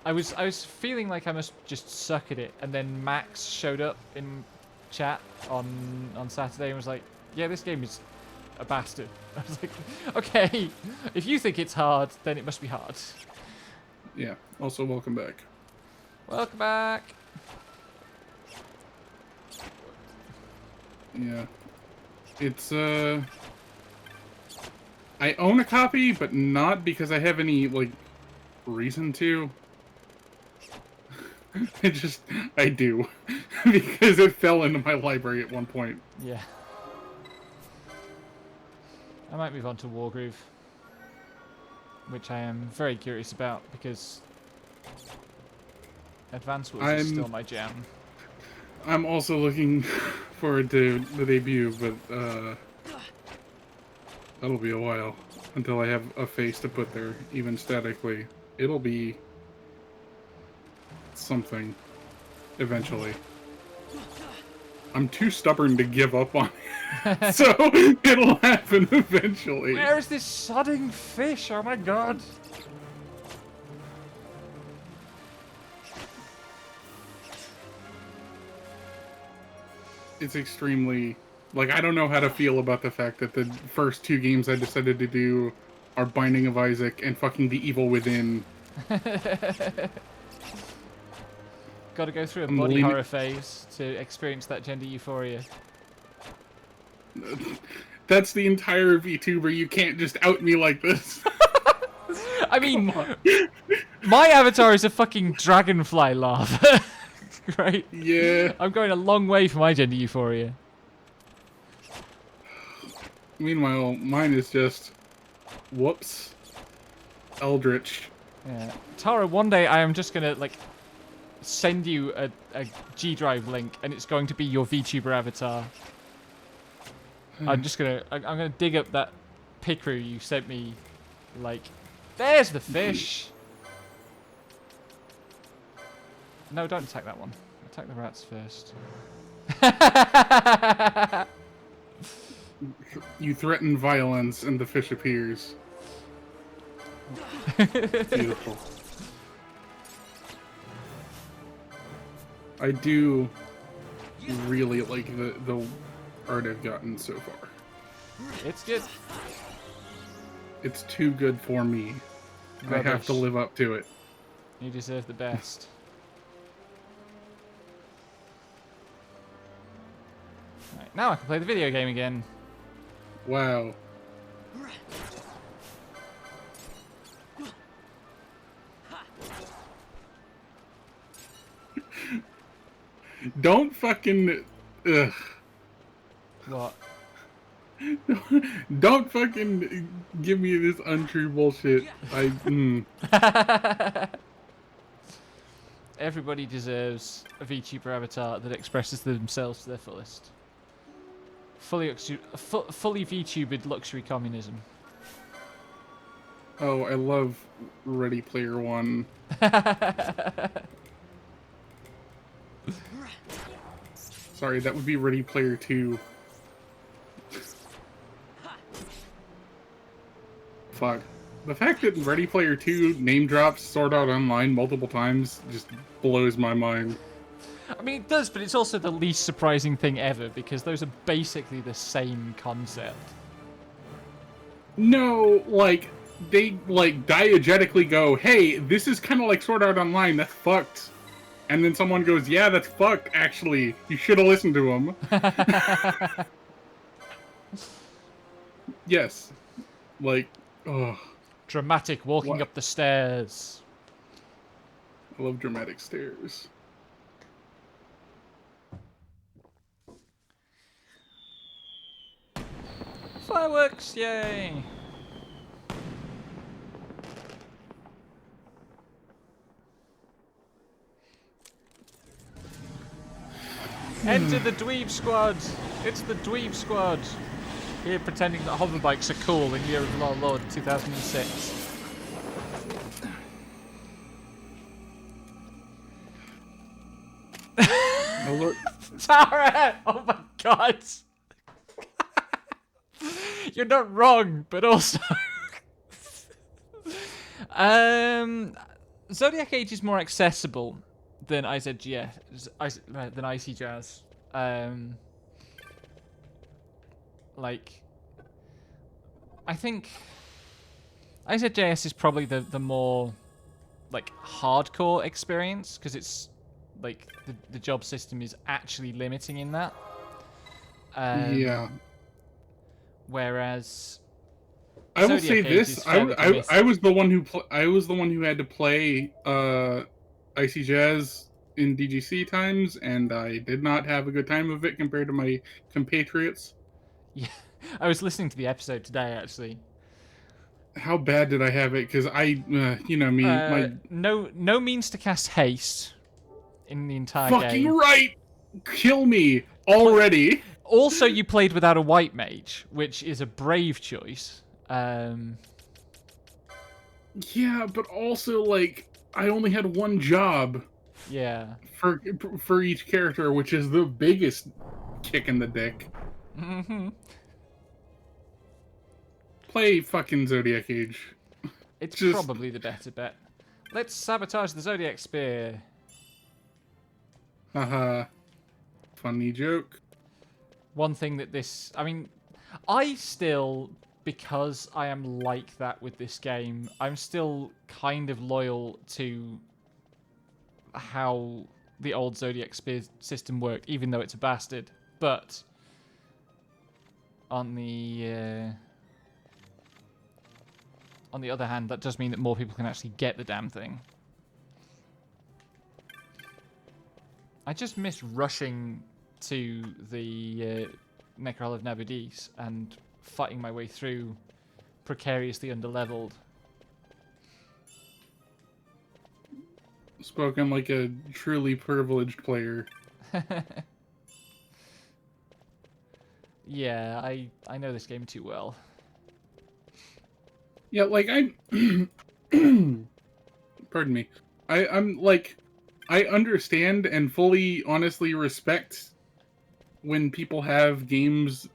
Speaker 1: I was feeling like I must just suck at it, and then Max showed up in chat on Saturday and was like, "Yeah, this game is a bastard." I was like, "Okay, if you think it's hard, then it must be hard."
Speaker 5: Yeah. Also, welcome back.
Speaker 1: Welcome back.
Speaker 5: Yeah. It's I own a copy, but not because I have any like reason to. I do because it fell into my library at one point.
Speaker 1: Yeah. I might move on to Wargroove, which I am very curious about because Advance Wars is still my jam.
Speaker 5: I'm also looking forward to the debut, but that'll be a while until I have a face to put there, even statically. It'll be something eventually. I'm too stubborn to give up on it, so it'll happen eventually.
Speaker 1: Where is this sodding fish? Oh my god!
Speaker 5: It's extremely... Like, I don't know how to feel about the fact that the first 2 games I decided to do are Binding of Isaac and fucking The Evil Within.
Speaker 1: Gotta go through a body horror phase to experience that gender euphoria.
Speaker 5: That's the entire VTuber. You can't just out me like this.
Speaker 1: I mean, my avatar is a fucking dragonfly larva, right?
Speaker 5: Yeah.
Speaker 1: I'm going a long way for my gender euphoria.
Speaker 5: Meanwhile, mine is just, whoops, Eldritch.
Speaker 1: Yeah. Tara, one day I am just gonna, like, send you a G Drive link, and it's going to be your VTuber avatar. I'm gonna dig up that picture you sent me, like, there's the fish! No, don't attack that one. Attack the rats first.
Speaker 5: You threaten violence, and the fish appears. Beautiful. I do really like the art I've gotten so far.
Speaker 1: It's good.
Speaker 5: It's too good for me. I have to
Speaker 1: Rubbish.
Speaker 5: live up to it.
Speaker 1: You deserve the best. Right, now I can play the video game again.
Speaker 5: Wow. Don't fucking... Ugh.
Speaker 1: What?
Speaker 5: Don't fucking give me this untrue bullshit.
Speaker 1: Everybody deserves a VTuber avatar that expresses themselves to their fullest. Fully VTubered luxury communism.
Speaker 5: Oh, I love Ready Player One. Sorry, that would be Ready Player Two. Fuck. The fact that Ready Player 2 name drops Sword Art Online multiple times just blows my mind.
Speaker 1: I mean, it does, but it's also the least surprising thing ever because those are basically the same concept.
Speaker 5: No, like, they, like, diegetically go, hey, this is kind of like Sword Art Online, that's fucked. And then someone goes, yeah, that's fucked, actually. You should have listened to him. Yes. Like, oh.
Speaker 1: Dramatic walking
Speaker 5: What?
Speaker 1: up the stairs.
Speaker 5: I love dramatic stairs.
Speaker 1: Fireworks, yay! Enter the Dweeb Squad! It's the Dweeb Squad! Here pretending that hoverbikes are cool in Year of Our Lord 2006.
Speaker 5: Oh, look.
Speaker 1: Tara! Oh my god! You're not wrong, but also... Zodiac Age is more accessible than IZGS, than Icy Jazz. Like, I think IZJS is probably the more like hardcore experience because it's like the job system is actually limiting in that.
Speaker 5: Yeah.
Speaker 1: Whereas
Speaker 5: I will
Speaker 1: Zodiac
Speaker 5: say
Speaker 1: Age
Speaker 5: this:
Speaker 1: is fairly
Speaker 5: I
Speaker 1: committed.
Speaker 5: was the one who I was the one who had to play Icy Jazz in DGC times, and I did not have a good time of it compared to my compatriots.
Speaker 1: Yeah, I was listening to the episode today actually.
Speaker 5: How bad did I have it? Because you know me, my
Speaker 1: No means to cast haste in the entire
Speaker 5: fucking
Speaker 1: game.
Speaker 5: right, kill me already.
Speaker 1: Also, you played without a white mage, which is a brave choice.
Speaker 5: Yeah, but also like I only had one job
Speaker 1: Yeah.
Speaker 5: for each character, which is the biggest kick in the dick.
Speaker 1: Mm-hmm.
Speaker 5: Play fucking Zodiac Age.
Speaker 1: It's
Speaker 5: Just-
Speaker 1: probably the better bet. Let's sabotage the Zodiac Spear.
Speaker 5: Haha. Funny joke.
Speaker 1: One thing that this... I mean, I still, because I am like that with this game, I'm still kind of loyal to how the old Zodiac Spear system worked, even though it's a bastard. But on the other hand, that does mean that more people can actually get the damn thing. I just miss rushing to the Necrol of Nabudis and fighting my way through precariously underleveled.
Speaker 5: Spoken like a truly privileged player.
Speaker 1: Yeah, I know this game too well.
Speaker 5: Yeah, like pardon me. I'm like I understand and fully honestly respect when people have games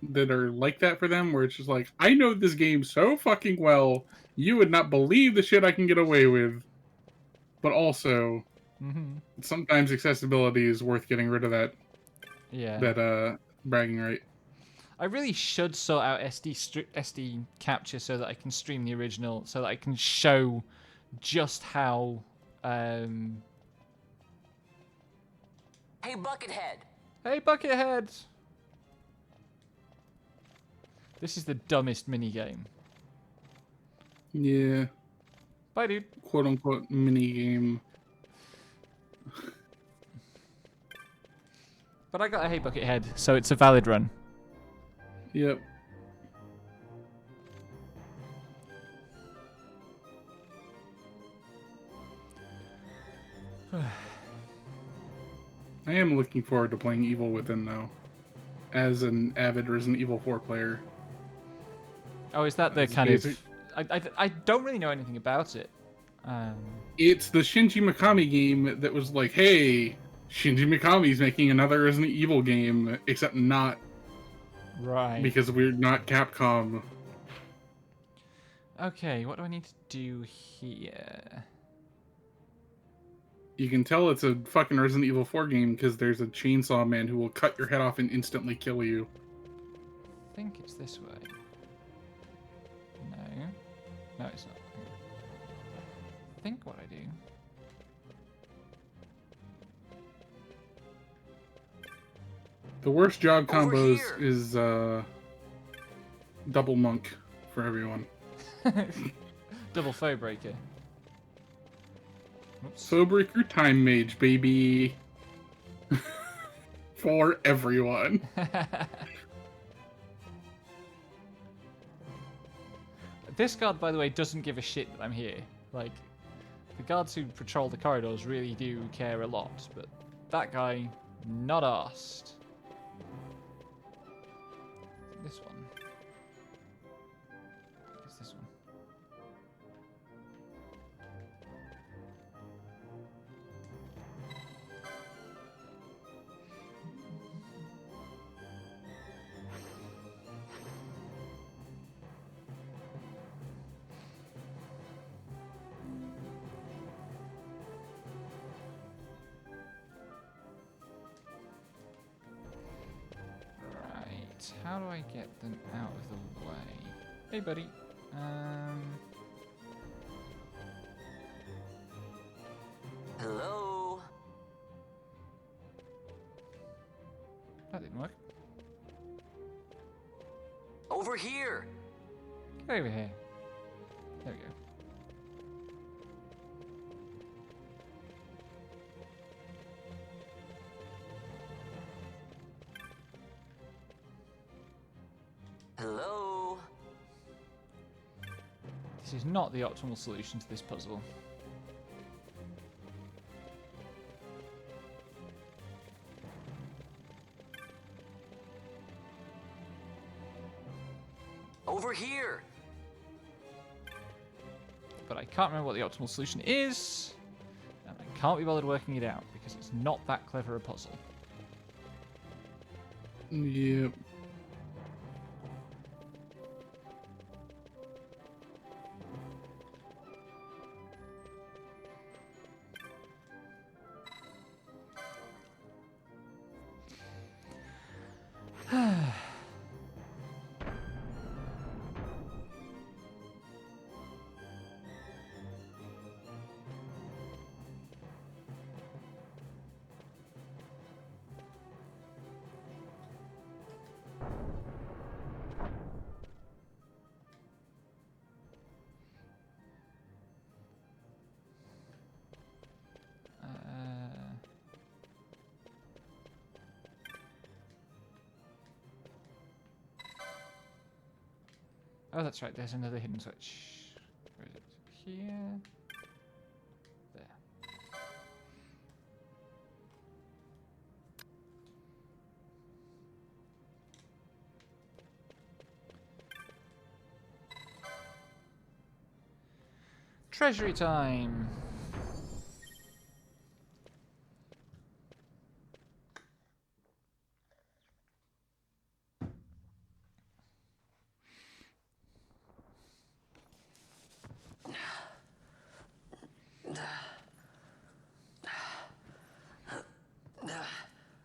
Speaker 5: that are like that for them, where it's just like, I know this game so fucking well, you would not believe the shit I can get away with. But also,
Speaker 1: Mm-hmm.
Speaker 5: sometimes accessibility is worth getting rid of that
Speaker 1: Yeah.
Speaker 5: that bragging right.
Speaker 1: I really should sort out SD capture so that I can stream the original, so that I can show just how.
Speaker 6: Hey, Buckethead.
Speaker 1: Hey, Buckethead! This is the dumbest minigame.
Speaker 5: Yeah,
Speaker 1: Bye, dude.
Speaker 5: quote unquote mini game.
Speaker 1: But I got a Hey Buckethead, so it's a valid run.
Speaker 5: Yep. I am looking forward to playing Evil Within, though, as an avid Resident Evil 4 player.
Speaker 1: Oh, is that the
Speaker 5: It's
Speaker 1: kind of...
Speaker 5: basic-
Speaker 1: I don't really know anything about it.
Speaker 5: It's the Shinji Mikami game that was like, hey, Shinji Mikami's making another Resident Evil game, except not
Speaker 1: Right.
Speaker 5: because we're not Capcom.
Speaker 1: Okay, what do I need to do here?
Speaker 5: You can tell it's a fucking Resident Evil 4 game because there's a chainsaw man who will cut your head off and instantly kill you.
Speaker 1: I think it's this way. No. No, it's not. I think what I do...
Speaker 5: The worst job
Speaker 6: Over
Speaker 5: combos
Speaker 6: here.
Speaker 5: is double monk for everyone.
Speaker 1: Double foe breaker. Oops.
Speaker 5: Soulbreaker Time Mage, baby. For everyone.
Speaker 1: This guard, by the way, doesn't give a shit that I'm here. Like, the guards who patrol the corridors really do care a lot, but that guy, not asked. This one. It's this one. Right, how do I get them out of the way? Hey, buddy.
Speaker 6: Hello.
Speaker 1: That didn't work.
Speaker 6: Over here.
Speaker 1: Get over here. There we go.
Speaker 6: Hello.
Speaker 1: This is not the optimal solution to this puzzle.
Speaker 6: Over here.
Speaker 1: But I can't remember what the optimal solution is, and I can't be bothered working it out because it's not that clever a puzzle.
Speaker 5: Yep.
Speaker 1: Oh, that's right. There's another hidden switch. Where is it? Here. There. Treasury time.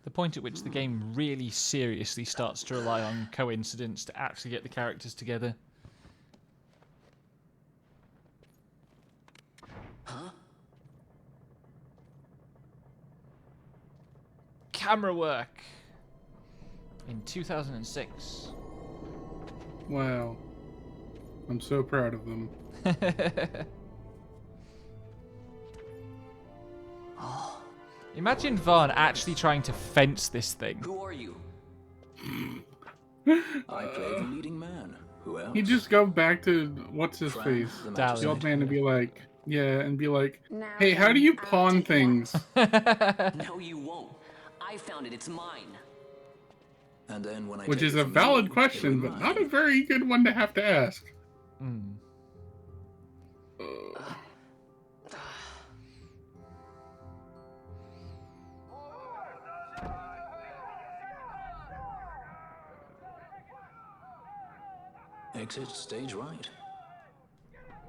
Speaker 1: The point at which the game really seriously starts to rely on coincidence to actually get the characters together.
Speaker 6: Huh?
Speaker 1: Camera work in 2006.
Speaker 5: Wow. I'm so proud of them.
Speaker 1: Imagine Vaughn actually trying to fence this thing.
Speaker 6: Who are you?
Speaker 7: I play the leading man. Who else?
Speaker 5: He'd just go back to what's his
Speaker 7: Fran,
Speaker 5: face,
Speaker 7: the
Speaker 1: Dally.
Speaker 5: the old man, and be like, yeah, and be like,
Speaker 8: Now
Speaker 5: hey, how do
Speaker 8: then,
Speaker 5: you
Speaker 8: I'll
Speaker 5: pawn
Speaker 8: take
Speaker 5: things?
Speaker 6: No, you won't. I found it. It's mine.
Speaker 7: And then when I
Speaker 5: Which
Speaker 7: take
Speaker 5: is
Speaker 7: it
Speaker 5: a
Speaker 7: from
Speaker 5: valid
Speaker 7: you,
Speaker 5: question,
Speaker 7: it'll
Speaker 5: but
Speaker 7: be
Speaker 5: not a
Speaker 7: mine.
Speaker 5: very good one to have to ask.
Speaker 1: Mm.
Speaker 7: Exit stage right.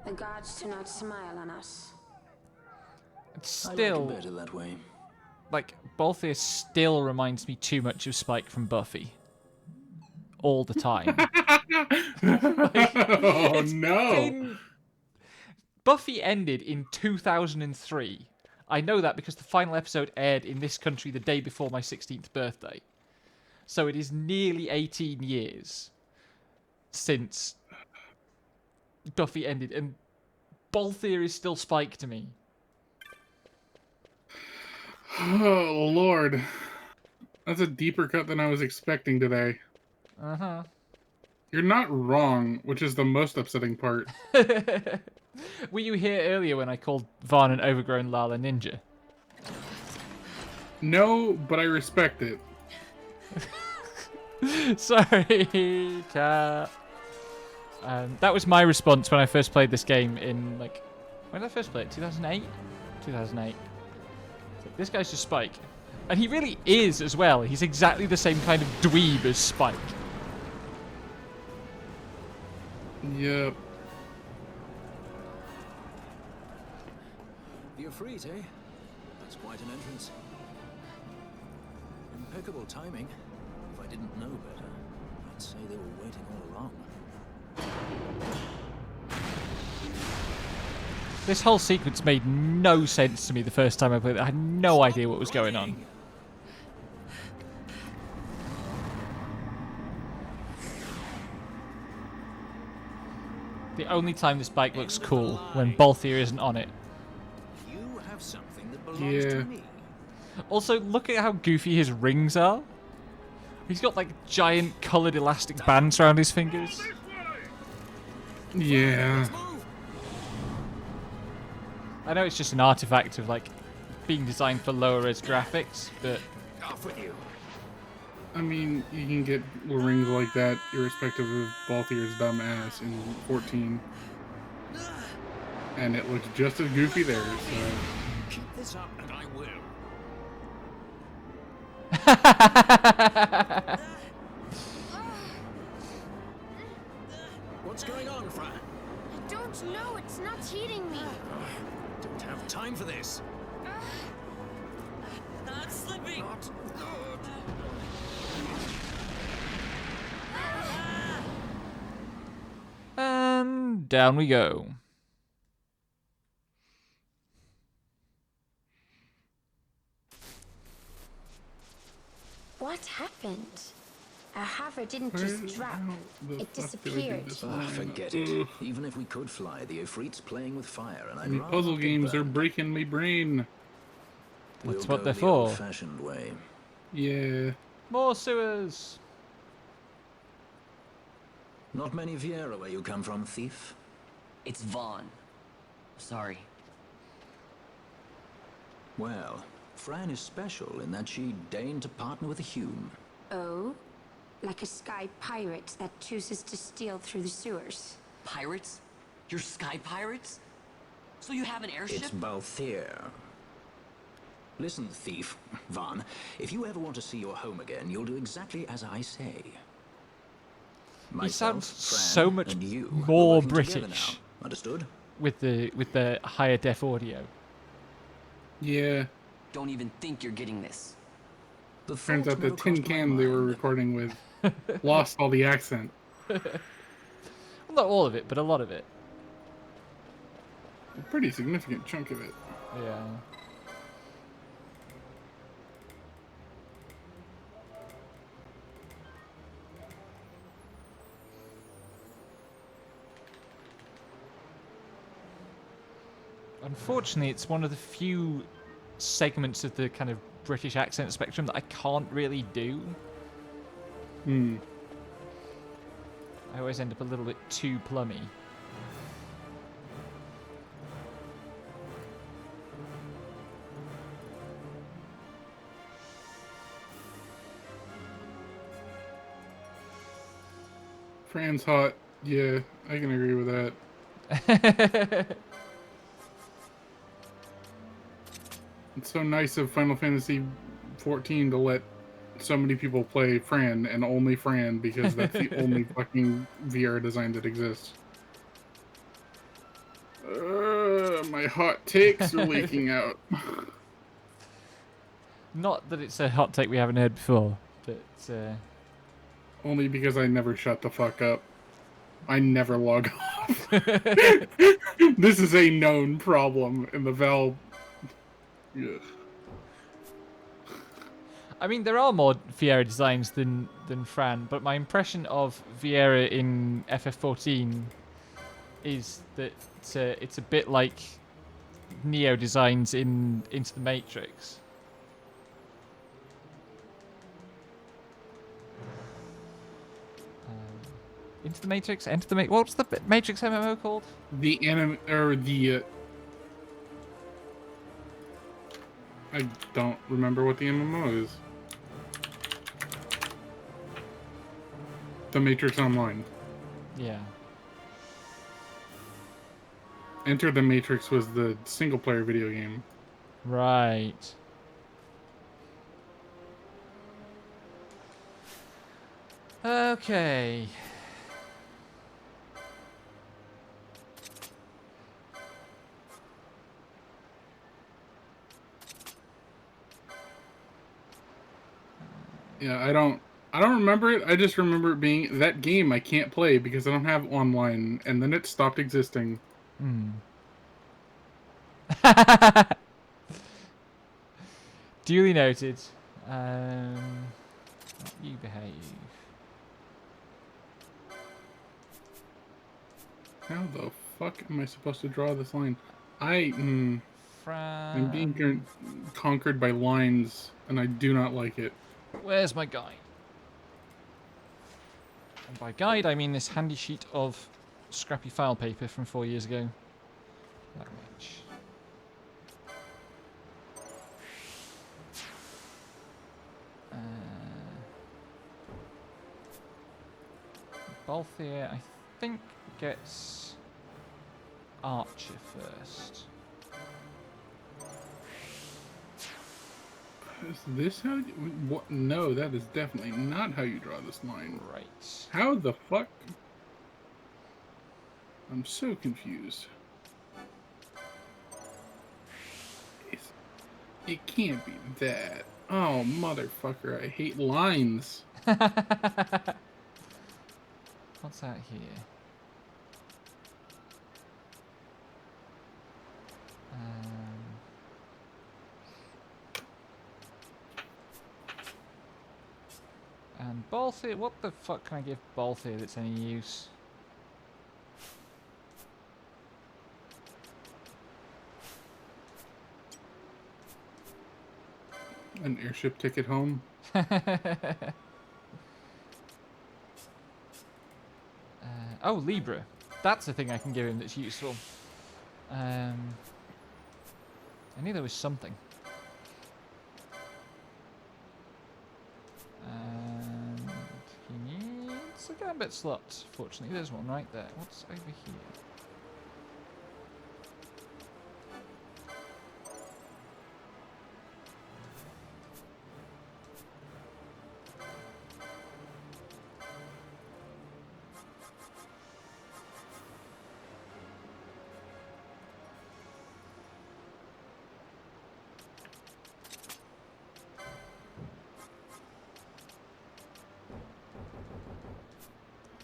Speaker 8: The gods do not smile on us.
Speaker 1: It's
Speaker 7: I like
Speaker 1: still,
Speaker 7: it better that way.
Speaker 1: like, Balthier still reminds me too much of Spike from Buffy. All the time.
Speaker 5: Oh no!
Speaker 1: been- Buffy ended in 2003. I know that because the final episode aired in this country the day before my 16th birthday. So it is nearly 18 years since Buffy ended, and Balthier is still Spike to me.
Speaker 5: Oh Lord, that's a deeper cut than I was expecting today.
Speaker 1: Uh-huh.
Speaker 5: You're not wrong, which is the most upsetting part.
Speaker 1: Were you here earlier when I called Vaughn an overgrown Lala Ninja?
Speaker 5: No, but I respect it.
Speaker 1: Sorry, cat. That was my response when I first played this game in, like... When did I first play it? 2008? 2008. This guy's just Spike. And he really is as well. He's exactly the same kind of dweeb as Spike.
Speaker 5: Yep.
Speaker 7: The Efreet, eh? That's quite an entrance. Impeccable timing. If I didn't know better, I'd say they were waiting all along.
Speaker 1: This whole sequence made no sense to me the first time I played it. I had no idea what was going on. The only time this bike looks cool, when Balthier isn't on it.
Speaker 7: You have something that belongs
Speaker 5: Yeah.
Speaker 7: to me.
Speaker 1: Also, look at how goofy his rings are. He's got like giant coloured elastic bands around his fingers.
Speaker 5: Yeah.
Speaker 1: I know it's just an artifact of like being designed for lower res graphics, but
Speaker 7: Off with you.
Speaker 5: I mean, you can get rings like that irrespective of Balthier's dumb ass in 14. And it looks just as goofy there, so...
Speaker 7: Keep this up and I will. What's going on, Fran?
Speaker 8: I don't know, it's not heating me.
Speaker 7: Don't have time for this.
Speaker 6: Not slipping.
Speaker 7: Not good.
Speaker 1: and down we go.
Speaker 8: What happened? Our hover didn't just drop. It disappeared.
Speaker 7: Forget it. Even if we could fly, the Efreet's playing with fire, and I'd
Speaker 5: And
Speaker 7: rather
Speaker 5: puzzle
Speaker 7: not get
Speaker 5: games are
Speaker 7: burned.
Speaker 5: breaking my brain.
Speaker 1: That's
Speaker 7: We'll
Speaker 1: what
Speaker 7: go
Speaker 1: they're
Speaker 7: the
Speaker 1: for.
Speaker 7: old-fashioned way.
Speaker 5: Yeah.
Speaker 1: More sewers.
Speaker 7: Not many Viera where you come from, thief.
Speaker 6: It's Vaughn. Sorry.
Speaker 7: Well, Fran is special in that she deigned to partner with a Hume.
Speaker 8: Oh? Like a sky pirate that chooses to steal through the sewers.
Speaker 6: Pirates? You're sky pirates? So you have an airship?
Speaker 7: It's Balthier. Listen, thief, Vaughn, if you ever want to see your home again, you'll do exactly as I say.
Speaker 1: sounds
Speaker 7: Fran,
Speaker 1: so much
Speaker 7: and you are
Speaker 1: more
Speaker 7: working together
Speaker 1: British.
Speaker 7: now. Understood?
Speaker 1: With the higher def audio.
Speaker 5: Yeah.
Speaker 6: Don't even think you're getting this.
Speaker 7: The
Speaker 5: Turns
Speaker 7: thought
Speaker 5: out the
Speaker 7: never
Speaker 5: tin
Speaker 7: crossed my
Speaker 5: can they were
Speaker 7: mind.
Speaker 5: recording with lost all the accent.
Speaker 1: Well, not all of it, but a lot of it.
Speaker 5: A pretty significant chunk of it.
Speaker 1: Yeah. Unfortunately, it's one of the few segments of the kind of British accent spectrum that I can't really do.
Speaker 5: Hmm.
Speaker 1: I always end up a little bit too plummy.
Speaker 5: Fran's hot. Yeah, I can agree with that. It's so nice of Final Fantasy 14 to let so many people play Fran and only Fran because that's the only fucking VR design that exists. My hot takes are leaking out.
Speaker 1: Not that it's a hot take we haven't heard before, but
Speaker 5: Only because I never shut the fuck up. I never log off. This is a known problem in the Valve. Ugh.
Speaker 1: I mean, there are more Vieira designs than Fran, but my impression of Vieira in FF14 is that it's a bit like Neo designs in Into the Matrix. Into the Matrix? Enter the Matrix? What's the Matrix MMO called?
Speaker 5: The anime or the I don't remember what the MMO is. The Matrix Online.
Speaker 1: Yeah.
Speaker 5: Enter the Matrix was the single player video game.
Speaker 1: Right. Okay.
Speaker 5: Yeah, I don't remember it. I just remember it being that game I can't play because I don't have online, and then it stopped existing.
Speaker 1: Duly noted. You behave.
Speaker 5: How the fuck am I supposed to draw this line? I'm being conquered by lines, and I do not like it.
Speaker 1: Where's my guide? And by guide, I mean this handy sheet of scrappy file paper from 4 years ago. That much. Balthier, I think, gets Archer first.
Speaker 5: Is this how you... What? No, that is definitely not how you draw this line.
Speaker 1: Right.
Speaker 5: How the fuck? I'm so confused. It can't be that. Oh, motherfucker, I hate lines.
Speaker 1: What's that here? And Balthier, what the fuck can I give Balthier that's any use?
Speaker 5: An airship ticket home.
Speaker 1: Oh, Libra. That's a thing I can give him that's useful. I knew there was something. And he needs a gambit slot. Fortunately, there's one right there. What's over here?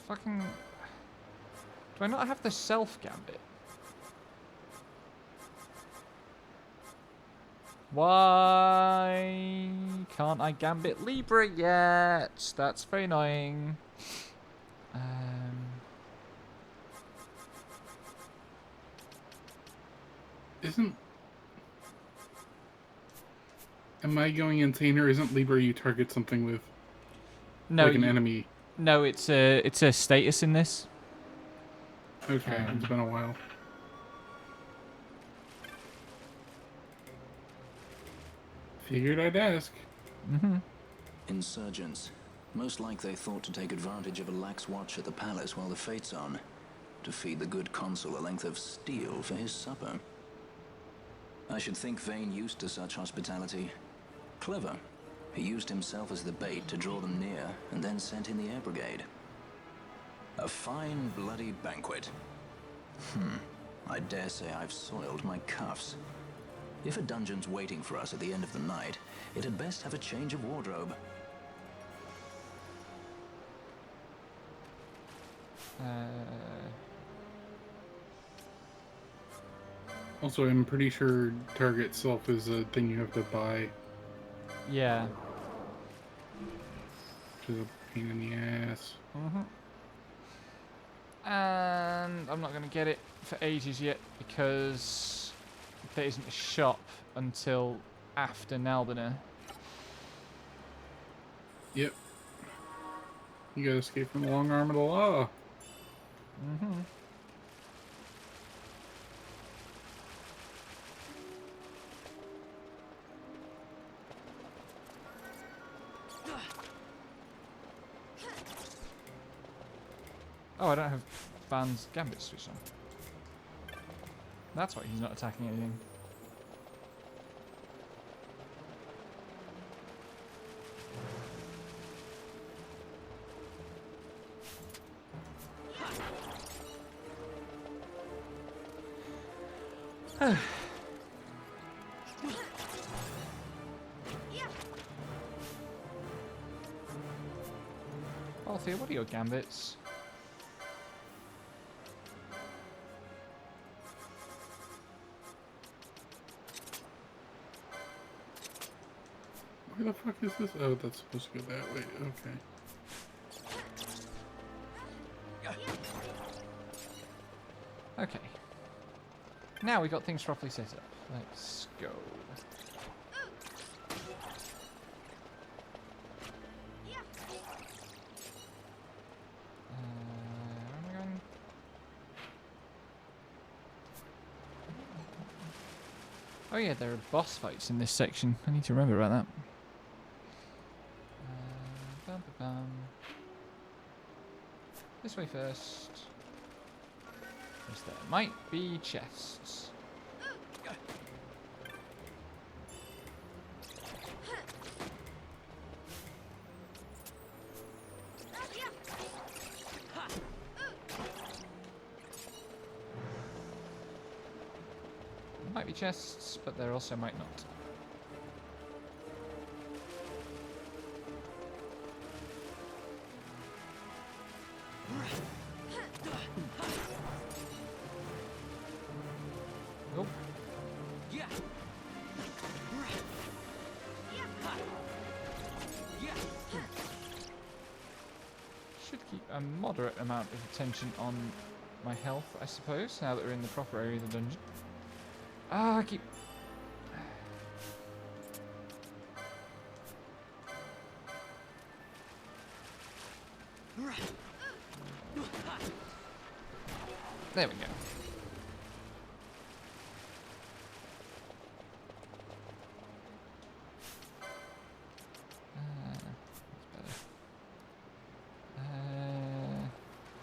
Speaker 1: Fucking... Do I not have the self gambit? Why can't I gambit Libra yet? That's very annoying.
Speaker 5: Am I going insane, or isn't Libra you target something with
Speaker 1: No,
Speaker 5: like an enemy?
Speaker 1: No, it's a status in this.
Speaker 5: Okay, it's been a while. Figured I'd ask.
Speaker 7: Insurgents. Most like they thought to take advantage of a lax watch at the palace while the fate's on. To feed the good consul a length of steel for his supper. I should think Vane used to such hospitality. Clever. He used himself as the bait to draw them near, and then sent in the air brigade. A fine, bloody banquet. I dare say I've soiled my cuffs. If a dungeon's waiting for us at the end of the night, it had best have a change of wardrobe.
Speaker 5: Also, I'm pretty sure target self is a thing you have to buy,
Speaker 1: Yeah.
Speaker 5: which is a pain in the ass.
Speaker 1: And I'm not going to get it for ages yet because there isn't a shop until after Nalbina.
Speaker 5: Yep. You gotta escape from the long arm of the law.
Speaker 1: Oh, I don't have Van's Gambit switch on. That's why he's not attacking anything. Althea, what are your Gambits?
Speaker 5: Where the fuck is this? Oh, that's supposed to go that way. Okay.
Speaker 1: Okay. Now we got things properly set up. Let's go. Where am I going? Oh yeah, there are boss fights in this section. I need to remember about that. Bum, bum, bum. This way first. Yes, there might be chests. Might be chests, but there also might not. Oh. Should keep a moderate amount of attention on my health, I suppose, now that we're in the proper area of the dungeon. Ah, I keep... There we go. That's better.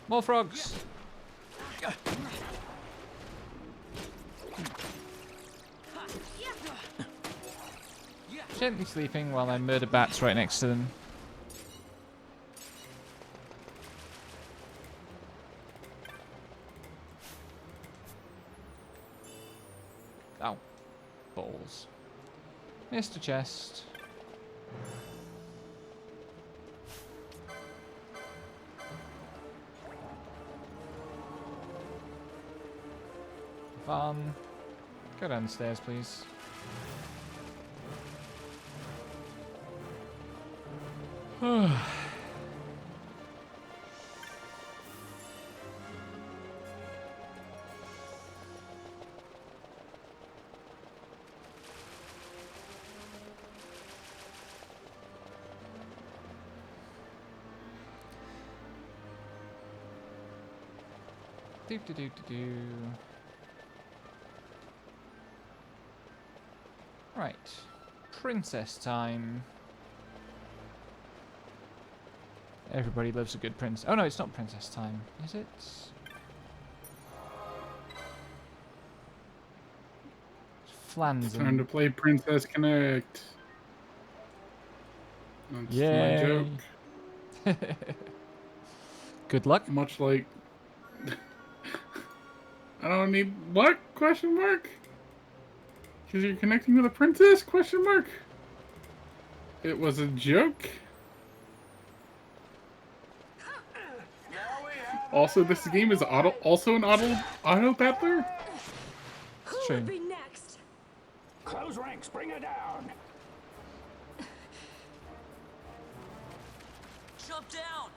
Speaker 1: More frogs! Gently sleeping while I murder bats right next to them. Ow. Balls. Missed a chest. Varn, go downstairs, please. Do do do do do. Right, princess time. Everybody loves a good prince. Oh no, it's not princess time, is it?
Speaker 5: Time to
Speaker 1: Flanzen.
Speaker 5: play Princess Connect. That's my
Speaker 1: Yay.
Speaker 5: joke.
Speaker 1: Good luck.
Speaker 5: Much like... I don't need luck? Question mark? Because you're connecting with a princess? Question mark? It was a joke. Also, this game is also an auto battler.
Speaker 1: It's true.
Speaker 8: Be next.
Speaker 4: Close ranks, bring her down.
Speaker 6: Jump down!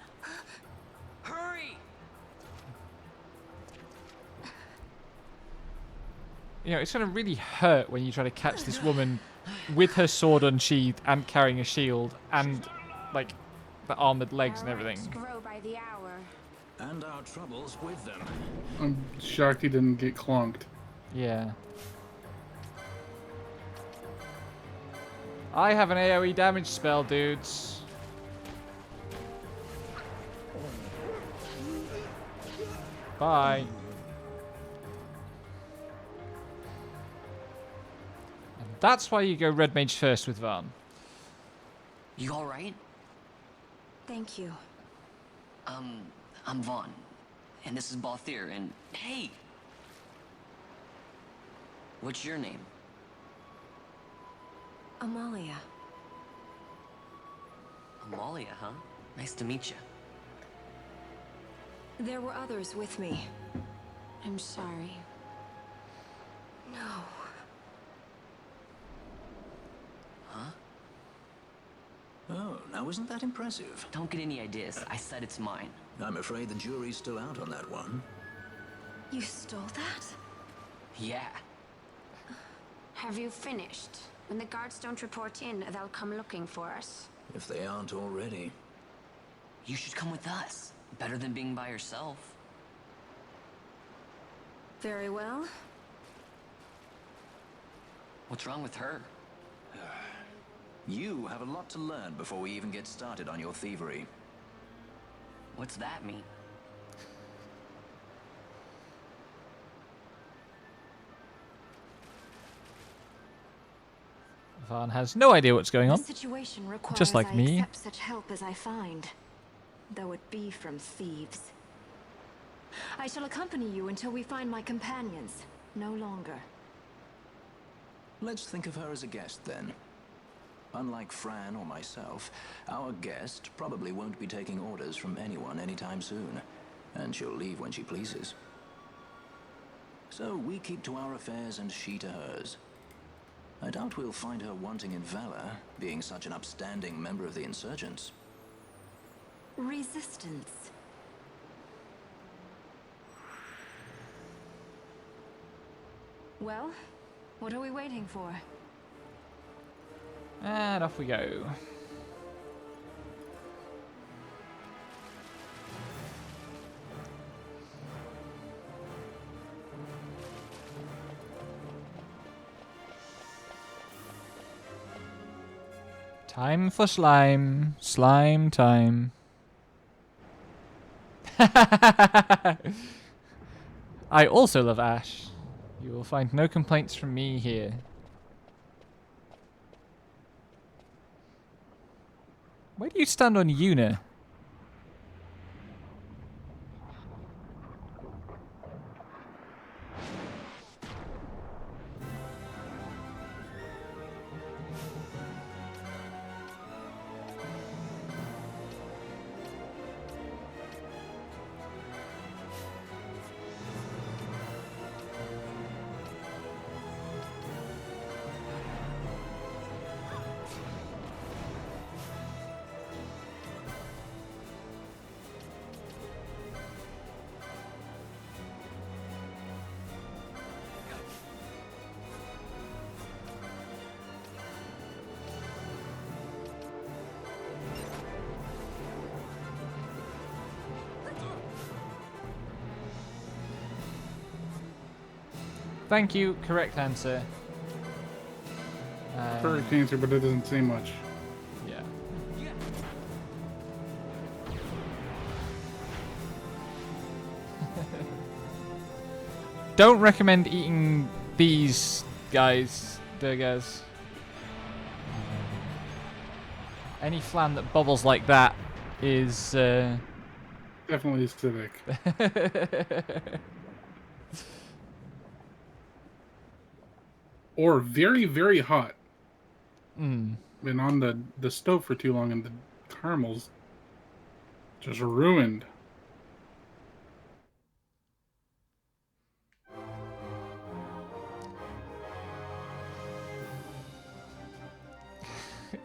Speaker 6: Hurry!
Speaker 1: You know, it's going to really hurt when you try to catch this woman with her sword unsheathed and carrying a shield and, like, the armored legs and
Speaker 8: Our ranks
Speaker 1: everything.
Speaker 8: grow by the hour.
Speaker 7: And our troubles with them.
Speaker 5: I'm shocked he didn't get clonked.
Speaker 1: Yeah. I have an AoE damage spell, dudes. Bye. And that's why you go Red Mage first with Varn.
Speaker 6: You alright?
Speaker 8: Thank you.
Speaker 6: I'm Vaughn. And this is Balthier, and hey! What's your name?
Speaker 8: Amalia.
Speaker 6: Amalia, huh? Nice to meet you.
Speaker 8: There were others with me. I'm sorry. No.
Speaker 6: Huh?
Speaker 7: Oh, now isn't that impressive?
Speaker 6: Don't get any ideas. I said it's mine.
Speaker 7: I'm afraid the jury's still out on that one.
Speaker 8: You stole that?
Speaker 6: Yeah.
Speaker 8: Have you finished? When the guards don't report in, they'll come looking for us.
Speaker 7: If they aren't already.
Speaker 6: You should come with us. Better than being by yourself.
Speaker 8: Very well.
Speaker 6: What's wrong with her?
Speaker 7: You have a lot to learn before we even get started on your thievery.
Speaker 6: What's that mean?
Speaker 1: Varn has no idea what's going
Speaker 9: The
Speaker 1: on.
Speaker 9: situation requires
Speaker 1: Just like
Speaker 9: I
Speaker 1: me.
Speaker 9: accept such help as I find, though it be from thieves. I shall accompany you until we find my companions, no longer.
Speaker 7: Let's think of her as a guest then. Unlike Fran or myself, our guest probably won't be taking orders from anyone anytime soon, and she'll leave when she pleases. So we keep to our affairs and she to hers. I doubt we'll find her wanting in valor, being such an upstanding member of the insurgents.
Speaker 9: Resistance. Well, what are we waiting for?
Speaker 1: And off we go. Time for slime. Slime time. I also love Ash. You will find no complaints from me here. Where do you stand on Yuna? Thank you. Correct answer.
Speaker 5: Correct answer, but it doesn't say much.
Speaker 1: Yeah. Don't recommend eating these guys, Durgaz. Any flan that bubbles like that is
Speaker 5: Definitely acidic. Or very, very hot. Been on the stove for too long and the caramel's just ruined.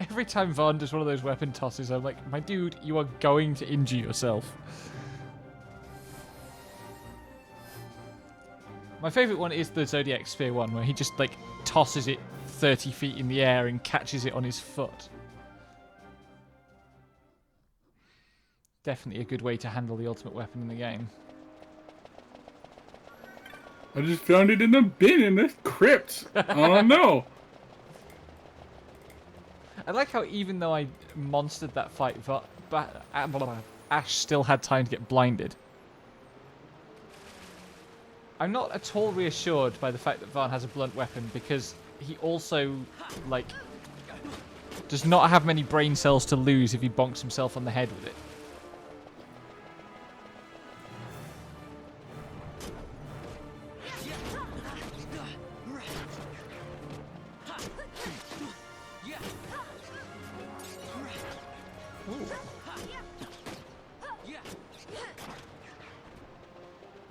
Speaker 1: Every time Vaughn does one of those weapon tosses, I'm like, my dude, you are going to injure yourself. My favourite one is the Zodiac Sphere one, where he just, like, tosses it 30 feet in the air and catches it on his foot. Definitely a good way to handle the ultimate weapon in the game.
Speaker 5: I just found it in a bin in the crypt. Oh no.
Speaker 1: I like how even though I monstered that fight, Ash still had time to get blinded. I'm not at all reassured by the fact that Vaughn has a blunt weapon, because he also, like, does not have many brain cells to lose if he bonks himself on the head with it.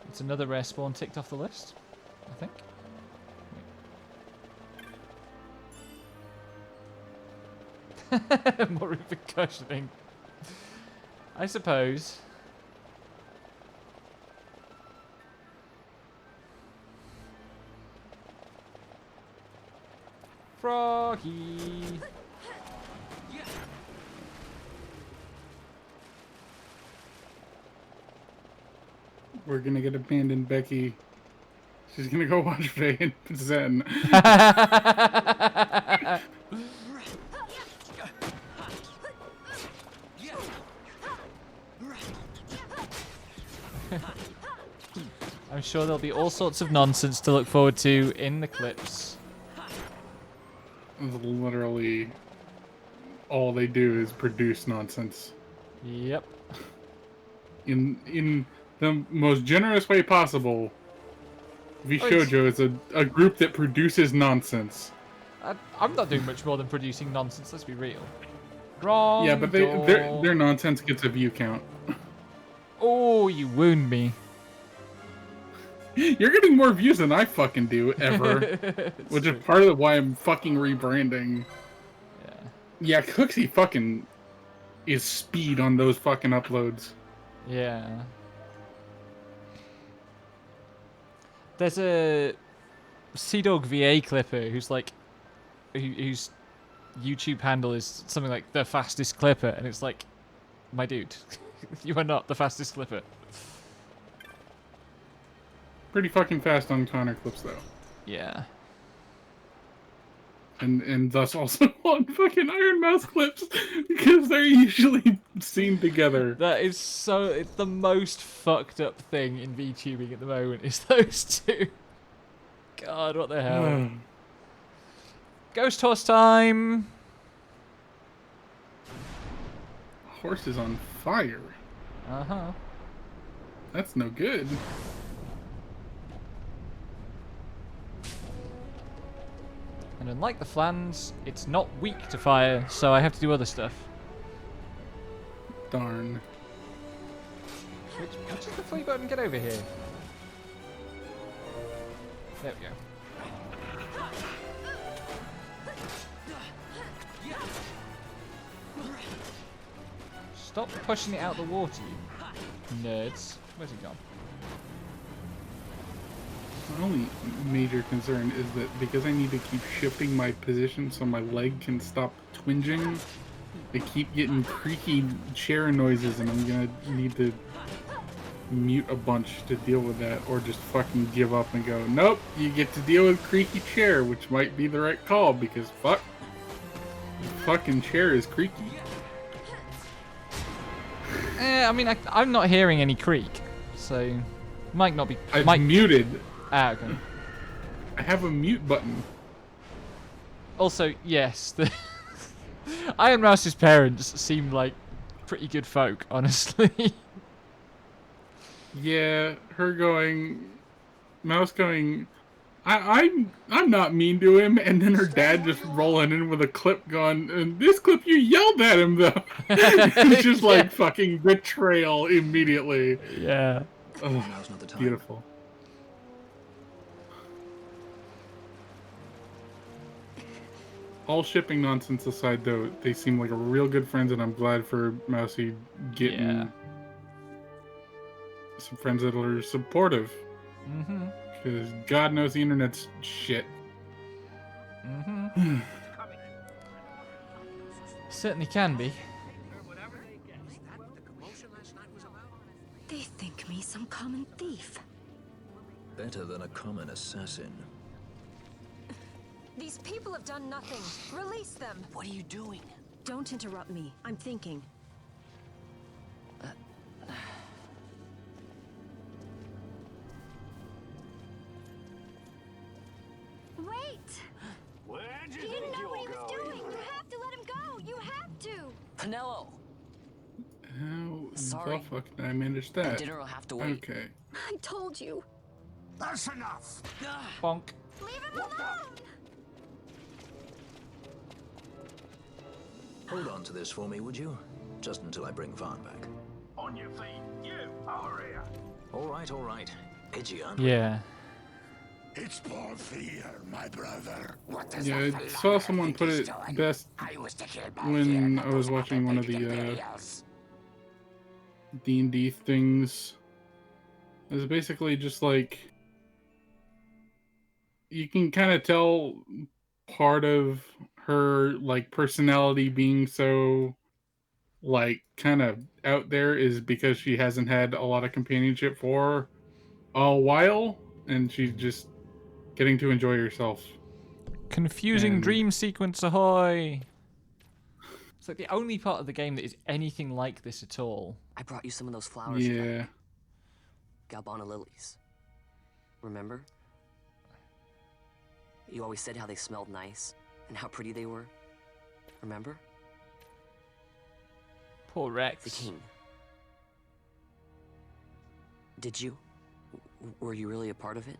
Speaker 1: It's another rare spawn ticked off the list, I think. More repercussioning. I suppose. Froggy.
Speaker 5: We're gonna get abandoned, Becky. She's gonna go watch Faye and Zen.
Speaker 1: I'm sure there'll be all sorts of nonsense to look forward to in the clips.
Speaker 5: Literally, all they do is produce nonsense.
Speaker 1: Yep.
Speaker 5: In the most generous way possible, VShojo is a group that produces nonsense.
Speaker 1: I'm not doing much more than producing nonsense, let's be real. Wrong.
Speaker 5: Yeah, but their nonsense gets a view count.
Speaker 1: Oh, you wound me.
Speaker 5: You're getting more views than I fucking do, ever. Which is part of why I'm fucking rebranding.
Speaker 1: Yeah.
Speaker 5: Yeah, Cooksy fucking is speed on those fucking uploads.
Speaker 1: Yeah. There's a Seadog VA clipper who's like, whose YouTube handle is something like the fastest clipper, and it's like, my dude, you are not the fastest clipper.
Speaker 5: Pretty fucking fast on Connor clips though.
Speaker 1: Yeah.
Speaker 5: And thus also on fucking Iron Mouse clips, because they're usually seen together.
Speaker 1: That is so, it's the most fucked up thing in VTubing at the moment, is those two. God, what the hell. Ghost horse time!
Speaker 5: Horse is on fire.
Speaker 1: Uh-huh.
Speaker 5: That's no good.
Speaker 1: And unlike the flans, it's not weak to fire, so I have to do other stuff.
Speaker 5: Darn.
Speaker 1: Which is the flea button? Get over here. There we go. Stop pushing it out the water, you nerds. Where's he gone?
Speaker 5: My only major concern is that because I need to keep shifting my position so my leg can stop twinging, I keep getting creaky chair noises, and I'm gonna need to mute a bunch to deal with that, or just fucking give up and go, nope, you get to deal with creaky chair, which might be the right call, because fuck, the fucking chair is creaky.
Speaker 1: I mean, I'm not hearing any creak, so might not be.
Speaker 5: I've
Speaker 1: might...
Speaker 5: muted.
Speaker 1: Okay.
Speaker 5: I have a mute button.
Speaker 1: Also, yes, the Iron Mouse's parents seem like pretty good folk, honestly.
Speaker 5: Yeah, her going, Mouse going, I'm not mean to him, and then her dad just rolling in with a clip going, and this clip you yelled at him though. It's just like fucking betrayal immediately.
Speaker 1: Yeah.
Speaker 5: Oh,
Speaker 7: Now's not the time.
Speaker 5: beautiful. All shipping nonsense aside, though, they seem like a real good friends, and I'm glad for Mousy getting some friends that are supportive.
Speaker 1: Mm-hmm.
Speaker 5: Because God knows the internet's shit.
Speaker 1: Mm-hmm. Certainly can be.
Speaker 9: They think me some common thief.
Speaker 7: Better than a common assassin.
Speaker 9: These people have done nothing. Release them.
Speaker 6: What are you doing?
Speaker 9: Don't interrupt me. I'm thinking. Wait!
Speaker 3: Where'd
Speaker 9: He didn't know what he was doing. You have to let him go. You have to.
Speaker 6: Penelope!
Speaker 5: How
Speaker 6: Sorry.
Speaker 5: the fuck did I manage that?
Speaker 6: Dinner will have to wait.
Speaker 5: Okay.
Speaker 9: I told you.
Speaker 3: That's enough.
Speaker 1: Bonk.
Speaker 9: Leave him alone!
Speaker 7: Hold on to this for me, would you? Just until I bring Vaughn back.
Speaker 3: On your feet, you over here.
Speaker 7: All right. Edgy, aren't we?
Speaker 1: Yeah.
Speaker 2: It's Paul Fear, my brother. What does
Speaker 5: Yeah,
Speaker 2: that
Speaker 5: I
Speaker 2: fella
Speaker 5: saw someone
Speaker 2: think
Speaker 5: put
Speaker 2: he's
Speaker 5: it
Speaker 2: doing?
Speaker 5: best
Speaker 2: I was to kill Paul
Speaker 5: when
Speaker 2: Fear, not
Speaker 5: I was
Speaker 2: those
Speaker 5: watching one of
Speaker 2: apoplectic
Speaker 5: the
Speaker 2: Imperials.
Speaker 5: D&D things. It was basically just like, you can kind of tell part of her like personality being so like kind of out there is because she hasn't had a lot of companionship for a while, and she's just getting to enjoy herself.
Speaker 1: Confusing
Speaker 5: And-
Speaker 1: dream sequence ahoy! It's like the only part of the game that is anything like this at all.
Speaker 6: I brought you some of those flowers.
Speaker 5: Yeah.
Speaker 6: Galbana lilies. Remember? You always said how they smelled nice and how pretty they were. Remember?
Speaker 1: Poor
Speaker 6: The
Speaker 1: Rex.
Speaker 6: king. Did you? Were you really a part of it?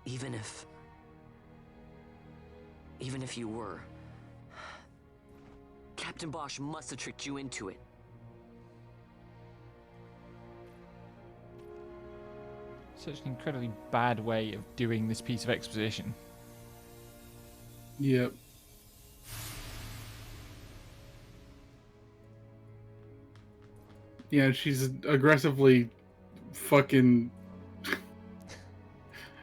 Speaker 6: Even if you were, Captain Bosch must have tricked you into it.
Speaker 1: Such an incredibly bad way of doing this piece of exposition.
Speaker 5: Yep. Yeah, she's aggressively fucking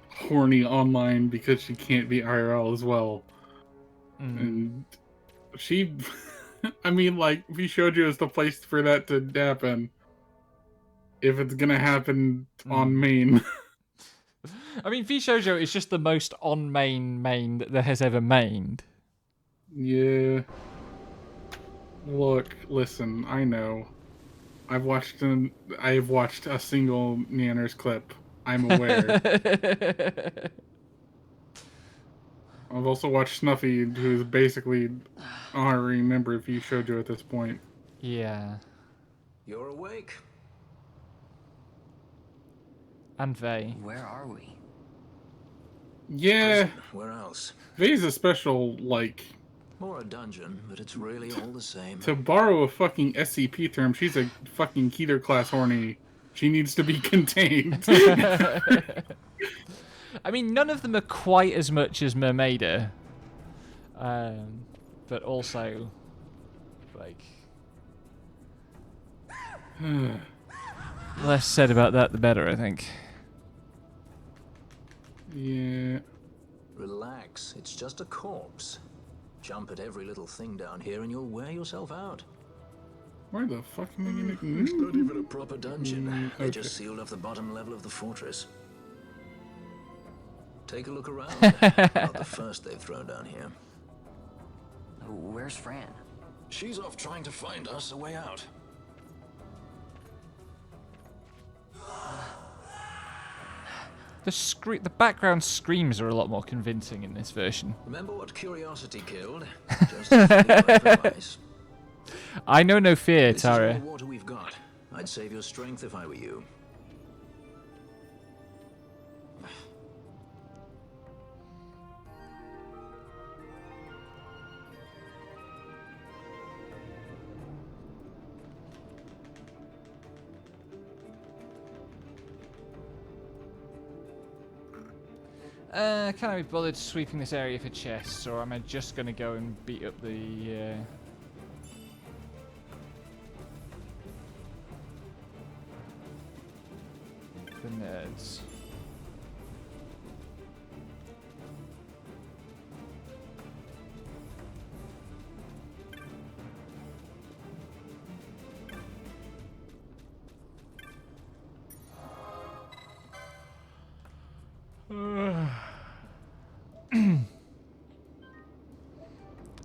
Speaker 5: horny online because she can't be IRL as well. And she, I mean, like, Vishojo is the place for that to happen. If it's gonna happen on main.
Speaker 1: I mean, Vishojo is just the most on main that there has ever mained.
Speaker 5: Yeah. Look, listen, I know. I've watched a single Nanners clip. I'm aware. I've also watched Snuffy, who's basically an honorary member of Vishojo at this point.
Speaker 1: Yeah.
Speaker 7: You're awake.
Speaker 1: And Vey.
Speaker 6: Where are we?
Speaker 5: Yeah,
Speaker 7: Where else?
Speaker 5: Vey's a special, like,
Speaker 7: More a dungeon, but it's really all the same.
Speaker 5: to borrow a fucking SCP term, she's a fucking Keter class horny. She needs to be contained.
Speaker 1: I mean, none of them are quite as much as Mermaida. But also, like... less said about that, the better, I think.
Speaker 5: Yeah.
Speaker 7: Relax, it's just a corpse. Jump at every little thing down here and you'll wear yourself out.
Speaker 5: Where the fuck am I gonna...
Speaker 7: It's not even a proper dungeon. They
Speaker 5: okay.
Speaker 7: just sealed off the bottom level of the fortress. Take a look around. Not the first they've thrown down here.
Speaker 6: Where's Fran?
Speaker 7: She's off trying to find us a way out.
Speaker 1: The background screams are a lot more convincing in this version.
Speaker 7: Remember what curiosity killed? Just as advice.
Speaker 1: I know no fear,
Speaker 7: This is all
Speaker 1: Tara.
Speaker 7: the water we've got. I'd save your strength if I were you.
Speaker 1: Can I be bothered sweeping this area for chests, or am I just gonna go and beat up the nerds?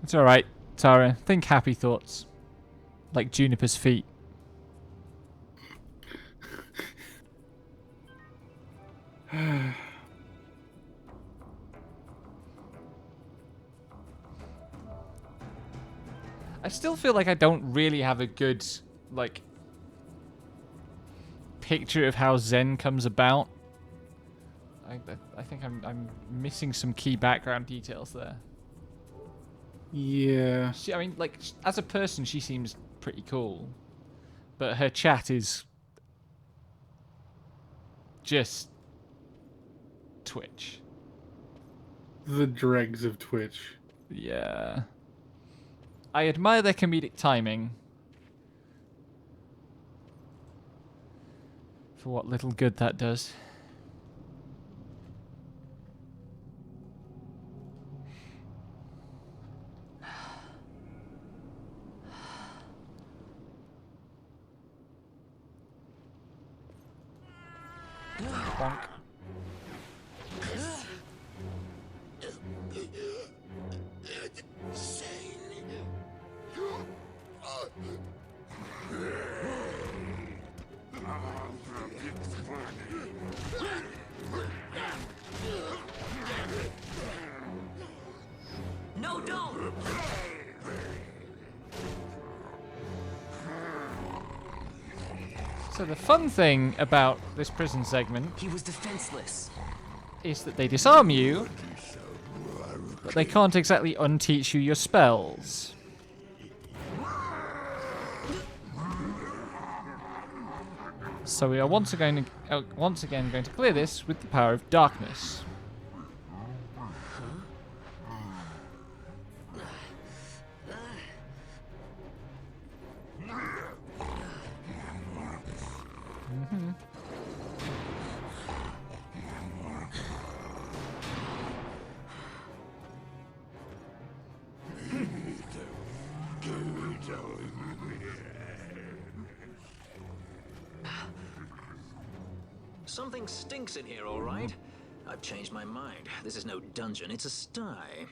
Speaker 1: It's alright, Tara. Think happy thoughts. Like Juniper's feet. I still feel like I don't really have a good, like, picture of how Zen comes about. I think I'm missing some key background details there.
Speaker 5: Yeah.
Speaker 1: I mean, like, as a person, she seems pretty cool. But her chat is just Twitch.
Speaker 5: The dregs of Twitch.
Speaker 1: Yeah. I admire their comedic timing. For what little good that does. Bonk.
Speaker 6: No, don't!
Speaker 1: So the fun thing about this prison segment
Speaker 6: He was defenseless.
Speaker 1: is that they disarm you, but they can't exactly unteach you your spells. So we are once again going to clear this with the power of darkness.
Speaker 7: Something stinks in here, all right? I've changed my mind. This is no dungeon, it's a sty.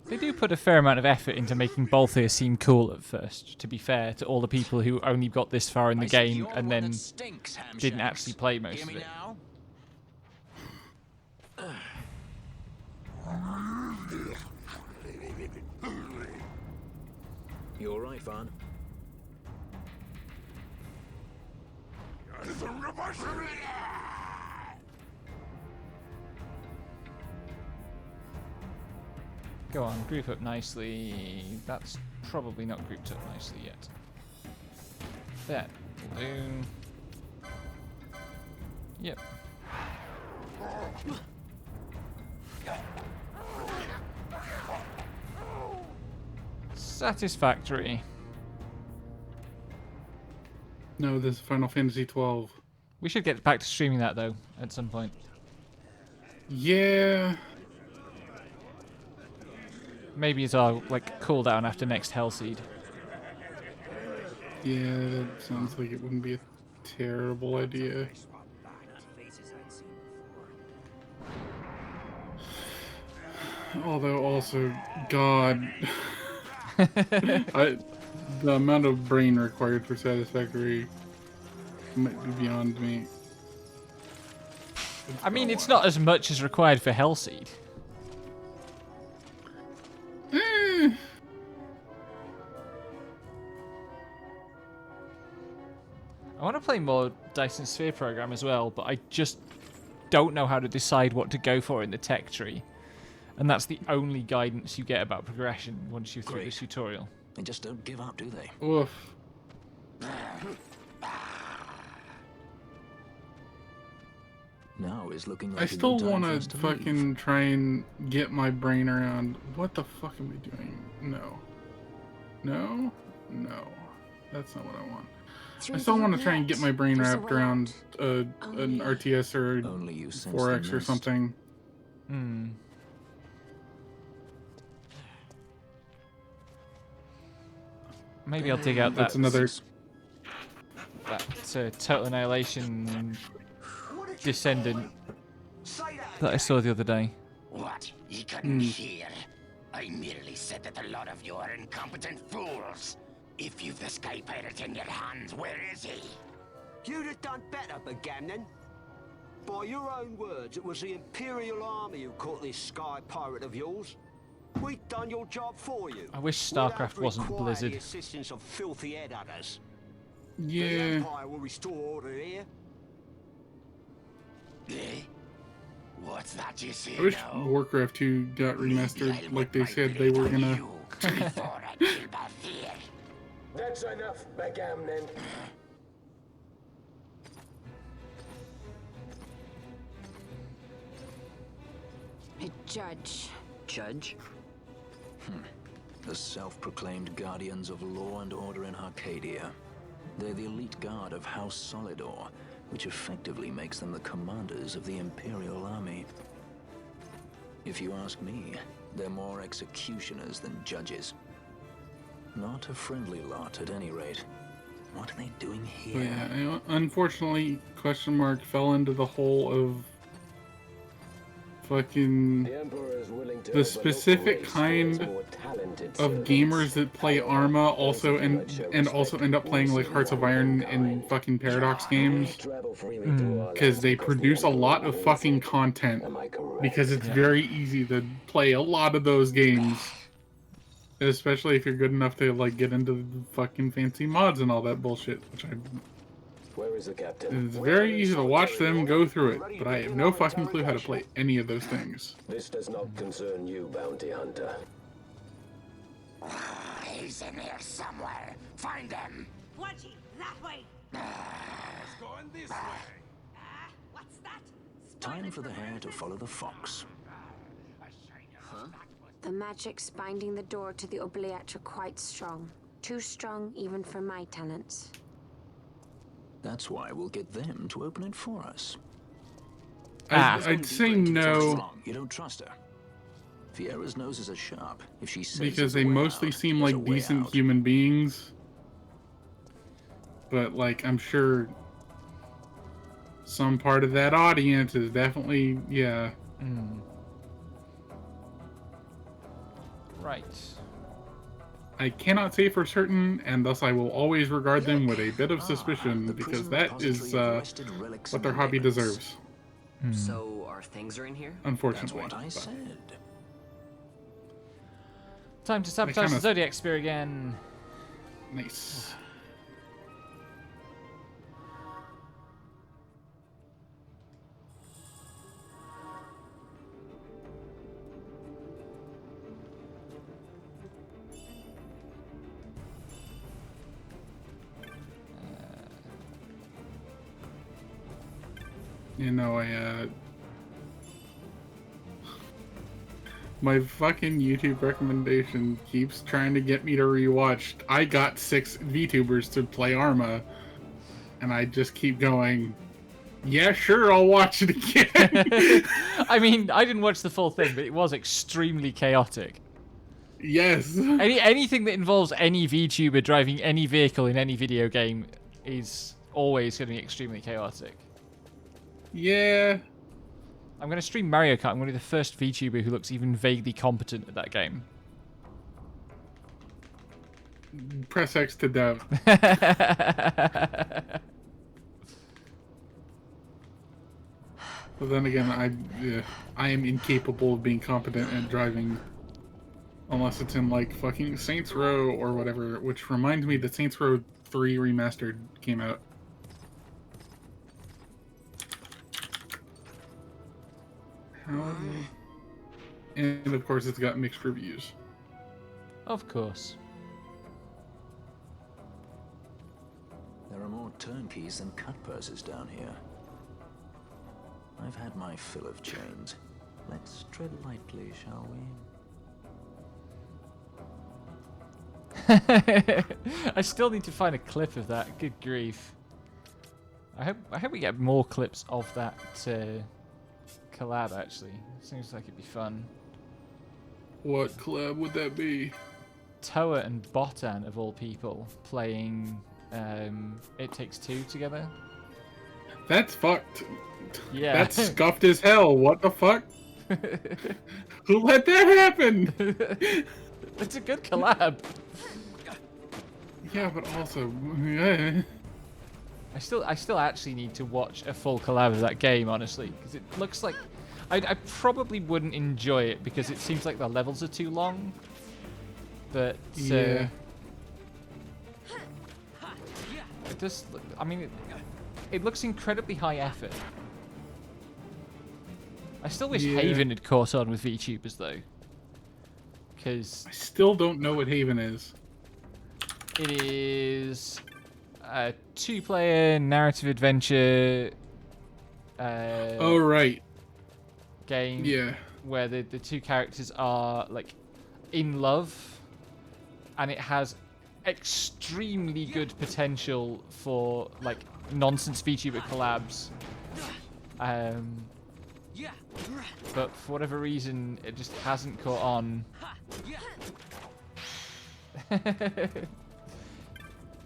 Speaker 1: They do put a fair amount of effort into making Balthier seem cool at first, to be fair to all the people who only got this far in the game and then didn't actually play most of it.
Speaker 7: You all right, Vaughn?
Speaker 1: Go on, group up nicely. That's probably not grouped up nicely yet. That will do. Yep. Satisfactory.
Speaker 5: No, this is Final Fantasy 12.
Speaker 1: We should get back to streaming that though at some point.
Speaker 5: Yeah.
Speaker 1: Maybe as our like cooldown after next Hellseed.
Speaker 5: Yeah, that sounds like it wouldn't be a terrible idea. Although also, God, the amount of brain required for Satisfactory might be beyond me.
Speaker 1: I mean, it's not as much as required for Hellseed. I want to play more Dyson Sphere Program as well, but I just don't know how to decide what to go for in the tech tree. And that's the only guidance you get about progression once you're through this tutorial.
Speaker 7: They just don't give up, do they?
Speaker 5: Oof.
Speaker 7: Now is looking like
Speaker 5: I
Speaker 7: a
Speaker 5: still
Speaker 7: good time
Speaker 5: want
Speaker 7: for us
Speaker 5: to
Speaker 7: to
Speaker 5: fucking
Speaker 7: leave.
Speaker 5: try and get my brain around. What the fuck am I doing? No. No? No. That's not what I want. I still want to try and get my brain wrapped around an RTS or
Speaker 7: Only you sense
Speaker 5: 4X
Speaker 7: the
Speaker 5: or
Speaker 7: mist.
Speaker 5: something.
Speaker 1: Hmm. Maybe I'll dig out that,
Speaker 5: That's another.
Speaker 1: Total Annihilation Descendant that I saw the other day.
Speaker 2: What? You couldn't hear? I merely said that a lot of you are incompetent fools. If you've the Sky Pirate in your hands, where is he?
Speaker 3: You'd have done better, Bagamnon. By your own words, it was the Imperial Army who caught this Sky Pirate of yours. We've done your job for you.
Speaker 1: I wish
Speaker 3: We don't
Speaker 1: StarCraft wasn't
Speaker 3: require
Speaker 1: Blizzard.
Speaker 3: the assistance of filthy headhunters. The
Speaker 5: Yeah.
Speaker 3: Empire will restore order here.
Speaker 2: Eh? What's that you say
Speaker 5: I wish
Speaker 2: now?
Speaker 5: Warcraft 2 got remastered like they said they were gonna.
Speaker 3: That's enough, Bagamnon.
Speaker 8: A judge.
Speaker 6: Judge?
Speaker 7: The self-proclaimed guardians of law and order in Arcadia. They're the elite guard of House Solidor, which effectively makes them the commanders of the Imperial Army. If you ask me, they're more executioners than judges. Not a friendly lot, at any rate. What are they doing
Speaker 5: But
Speaker 7: here?
Speaker 5: yeah, unfortunately, question mark fell into the hole of fucking the specific kind of gamers that play Arma also and also end up playing like Hearts of Iron and fucking Paradox games because they produce a lot of fucking content because it's very easy to play a lot of those games, especially if you're good enough to like get into the fucking fancy mods and all that bullshit, which I.
Speaker 3: Where is the captain?
Speaker 5: It's very easy to watch them go through it, but I have no fucking clue how to play any of those things.
Speaker 3: This does not concern you, bounty hunter.
Speaker 2: He's in here somewhere. Find him.
Speaker 10: Watchy, that way.
Speaker 4: Going this way.
Speaker 10: What's that?
Speaker 7: Time for the hare to follow the fox.
Speaker 8: The magic's binding the door to the oubliette are quite strong. Too strong even for my talents.
Speaker 7: That's why we'll get them to open it for us.
Speaker 5: I'd say no,
Speaker 7: You don't trust her. Fiera's noses are sharp. If she says
Speaker 5: because
Speaker 7: there's a
Speaker 5: they
Speaker 7: way
Speaker 5: mostly
Speaker 7: out,
Speaker 5: seem
Speaker 7: there's a
Speaker 5: like
Speaker 7: way
Speaker 5: decent
Speaker 7: out.
Speaker 5: human beings. But like, I'm sure some part of that audience is definitely, yeah.
Speaker 1: Right.
Speaker 5: I cannot say for certain, and thus I will always regard them with a bit of suspicion,
Speaker 7: The
Speaker 5: because
Speaker 7: prison
Speaker 5: that is
Speaker 7: repository of arrested relics
Speaker 5: what their
Speaker 7: and
Speaker 5: hobby
Speaker 7: relics.
Speaker 5: deserves,
Speaker 6: So our things are in here?
Speaker 7: That's
Speaker 5: unfortunately.
Speaker 7: what I
Speaker 5: But
Speaker 7: said.
Speaker 1: Time to sabotage
Speaker 5: kinda-
Speaker 1: the Zodiac Spear again.
Speaker 5: nice. You know, my fucking YouTube recommendation keeps trying to get me to rewatch. I got 6 VTubers to play Arma, and I just keep going, yeah, sure, I'll watch it again.
Speaker 1: I mean, I didn't watch the full thing, but it was extremely chaotic.
Speaker 5: Yes.
Speaker 1: Anything that involves any VTuber driving any vehicle in any video game is always going to be extremely chaotic.
Speaker 5: Yeah.
Speaker 1: I'm going to stream Mario Kart. I'm going to be the first VTuber who looks even vaguely competent at that game.
Speaker 5: Press X to doubt. But then again, I am incapable of being competent at driving unless it's in like fucking Saints Row or whatever, which reminds me that Saints Row 3 Remastered came out. And of course it's got mixed reviews.
Speaker 1: Of course.
Speaker 7: There are more turnkeys than cut purses down here. I've had my fill of chains. Let's tread lightly, shall we?
Speaker 1: I still need to find a clip of that. Good grief. I hope we get more clips of that collab, actually. Seems like it'd be fun.
Speaker 5: What collab would that be?
Speaker 1: Toa and Botan, of all people, playing It Takes Two together.
Speaker 5: That's fucked.
Speaker 1: Yeah.
Speaker 5: That's scuffed as hell. What the fuck? Who let that happen?
Speaker 1: It's a good collab.
Speaker 5: Yeah, but also...
Speaker 1: I still actually need to watch a full collab of that game, honestly, because it looks like... I probably wouldn't enjoy it because it seems like the levels are too long. But...
Speaker 5: yeah.
Speaker 1: It does... I mean, it looks incredibly high effort. I still wish Haven had caught on with VTubers, though. Because...
Speaker 5: I still don't know what Haven is.
Speaker 1: It is a 2-player narrative adventure
Speaker 5: oh, right.
Speaker 1: game.
Speaker 5: Yeah.
Speaker 1: Where the two characters are, like, in love. And it has extremely good potential for, like, nonsense VTuber collabs. But for whatever reason, it just hasn't caught on.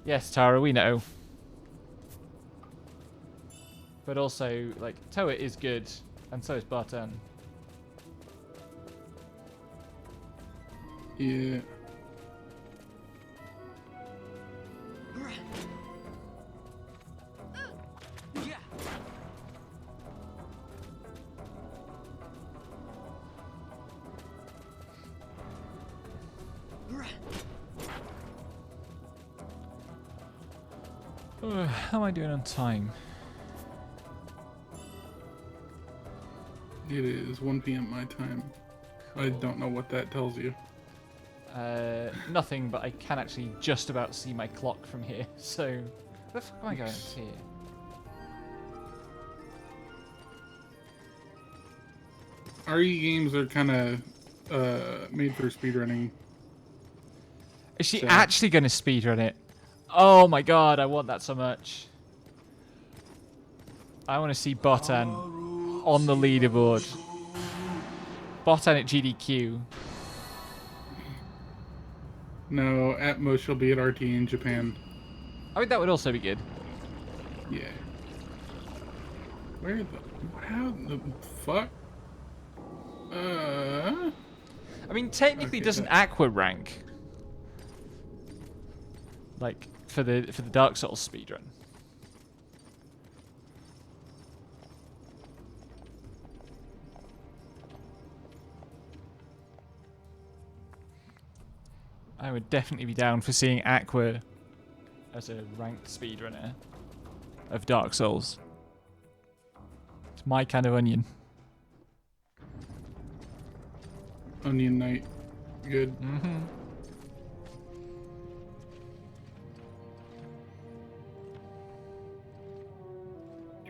Speaker 1: Yes, Tara, we know. But also, like, Toa is good, and so is Bartan.
Speaker 5: Yeah.
Speaker 1: How am I doing on time?
Speaker 5: It is 1 p.m. my time. Cool. I don't know what that tells you.
Speaker 1: Nothing, but I can actually just about see my clock from here. So, where the fuck am I going? It's here.
Speaker 5: RE games are kind of made for speedrunning.
Speaker 1: Is she actually going to speedrun it? Oh my god, I want that so much. I want to see Botan on the leaderboard. Botan at GDQ.
Speaker 5: No, at most she'll be at RT in Japan.
Speaker 1: I mean, that would also be good.
Speaker 5: Yeah. Where the... How the fuck?
Speaker 1: I mean, technically, doesn't Aqua rank? Like, for the Dark Souls speedrun. I would definitely be down for seeing Aqua as a ranked speedrunner of Dark Souls. It's my kind of onion.
Speaker 5: Onion Knight. Good.
Speaker 1: Mm-hmm.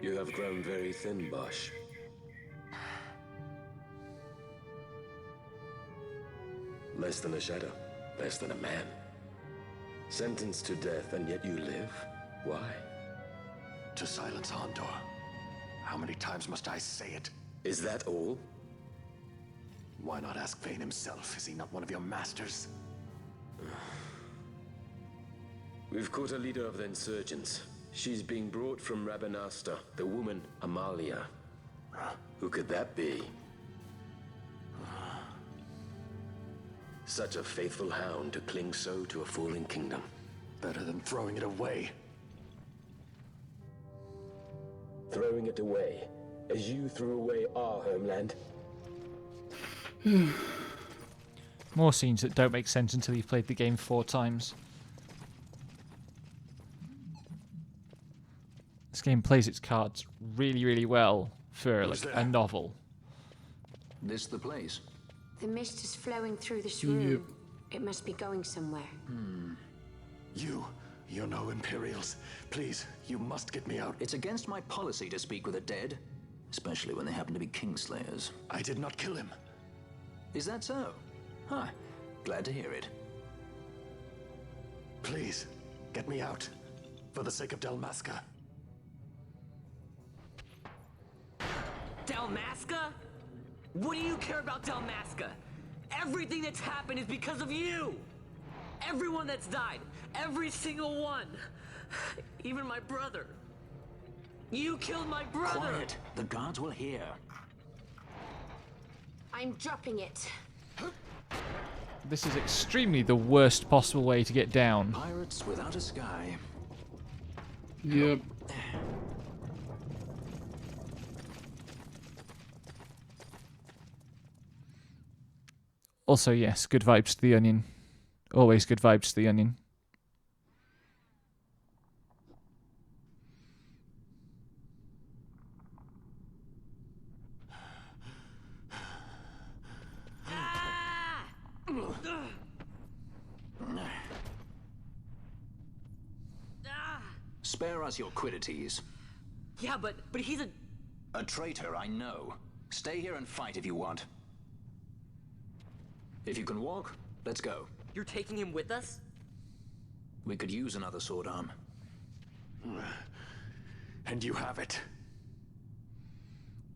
Speaker 11: You have grown very thin, Bosch. Less than a shadow, less than a man. Sentenced to death, and yet you live? Why?
Speaker 12: To silence Ondor. How many times must I say it?
Speaker 11: Is that all?
Speaker 12: Why not ask Vayne himself? Is he not one of your masters?
Speaker 11: We've caught a leader of the insurgents. She's being brought from Rabanasta, the woman Amalia. Who could that be? Such a faithful hound to cling so to a fallen kingdom.
Speaker 12: Better than throwing it away.
Speaker 11: Throwing it away, as you threw away our homeland.
Speaker 1: More scenes that don't make sense until you've played the game 4 times. This game plays its cards really, really well for like a novel.
Speaker 7: This the place?
Speaker 8: The mist is flowing through this room. It must be going somewhere.
Speaker 12: You're no Imperials. Please, you must get me out.
Speaker 7: It's against my policy to speak with the dead, especially when they happen to be Kingslayers.
Speaker 12: I did not kill him.
Speaker 7: Is that so? Huh. Glad to hear it.
Speaker 12: Please, get me out. For the sake of Dalmasca.
Speaker 6: Dalmasca? What do you care about Dalmasca? Everything that's happened is because of you! Everyone that's died, every single one. Even my brother. You killed my brother!
Speaker 7: Quiet! The guards will hear.
Speaker 8: I'm dropping it.
Speaker 1: This is extremely the worst possible way to get down.
Speaker 7: Pirates without a sky.
Speaker 5: Yep.
Speaker 1: Also, yes, good vibes to the Onion. Always good vibes to the Onion.
Speaker 7: Spare us your quiddities.
Speaker 6: Yeah, but he's
Speaker 7: a traitor, I know. Stay here and fight if you want. If you can walk, let's go.
Speaker 6: You're taking him with us?
Speaker 7: We could use another sword arm.
Speaker 12: And you have it.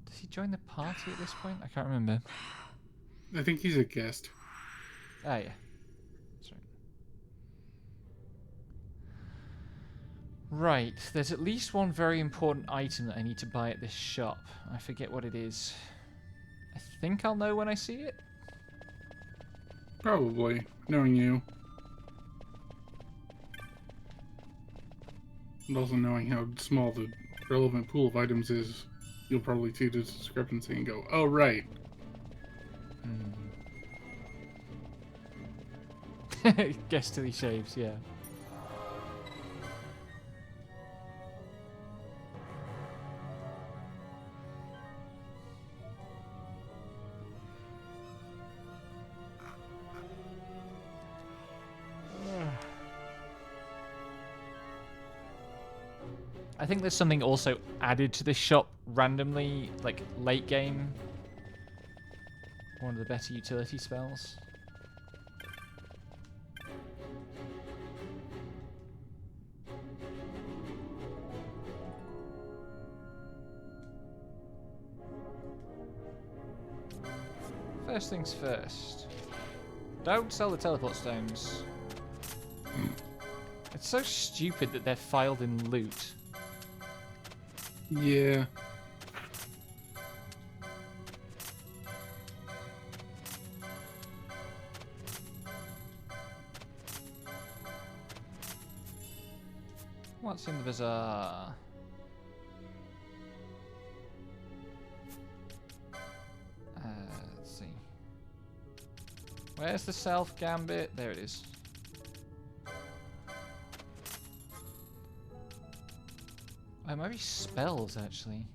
Speaker 1: Does he join the party at this point? I can't remember.
Speaker 5: I think he's a guest.
Speaker 1: Ah, yeah. That's right. Right, there's at least one very important item that I need to buy at this shop. I forget what it is. I think I'll know when I see it.
Speaker 5: Probably, knowing you. And also knowing how small the relevant pool of items is, you'll probably see the discrepancy and go, oh, right.
Speaker 1: Guess till he shaves, yeah. I think there's something also added to this shop randomly, like late game. One of the better utility spells. First things first. Don't sell the teleport stones. It's so stupid that they're filed in loot.
Speaker 5: Yeah.
Speaker 1: What's in the bazaar? Let's see. Where's the Self Gambit? There it is. Oh, maybe spells, actually.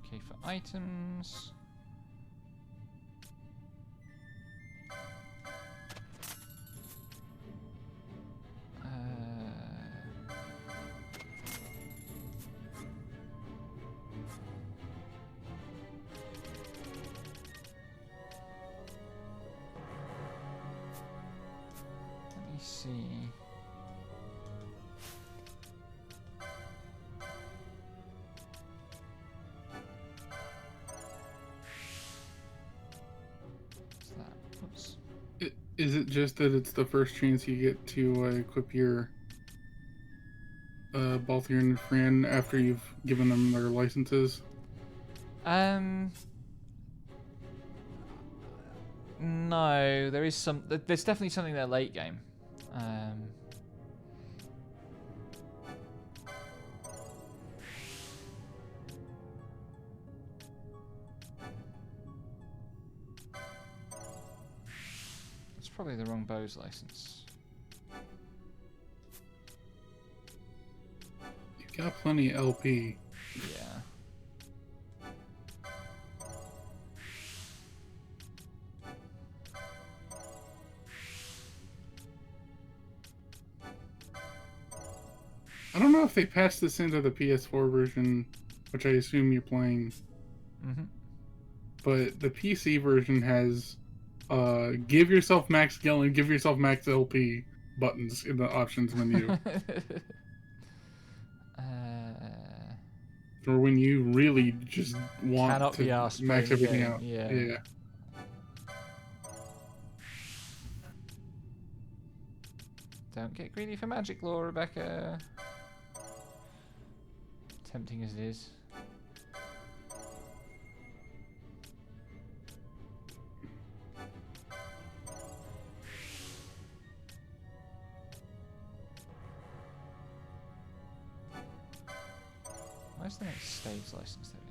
Speaker 1: Okay, for items... see. What's that? Oops.
Speaker 5: Is it just that it's the first chance you get to equip your Balthier and Fran after you've given them their licenses?
Speaker 1: No, there is some. There's definitely something there late game. It's probably the wrong Bose license.
Speaker 5: You've got plenty of LP.
Speaker 1: Yeah.
Speaker 5: I don't know if they patched this into the PS4 version, which I assume you're playing.
Speaker 1: Mm-hmm.
Speaker 5: But the PC version has give yourself max skill and give yourself max LP buttons in the options menu. For when you really just want
Speaker 1: Cannot
Speaker 5: to
Speaker 1: be asked
Speaker 5: max
Speaker 1: playing the
Speaker 5: everything
Speaker 1: game,
Speaker 5: out.
Speaker 1: yeah. Don't get greedy for magic lore, Rebecca. Tempting as it is. Where's the next staves license? There it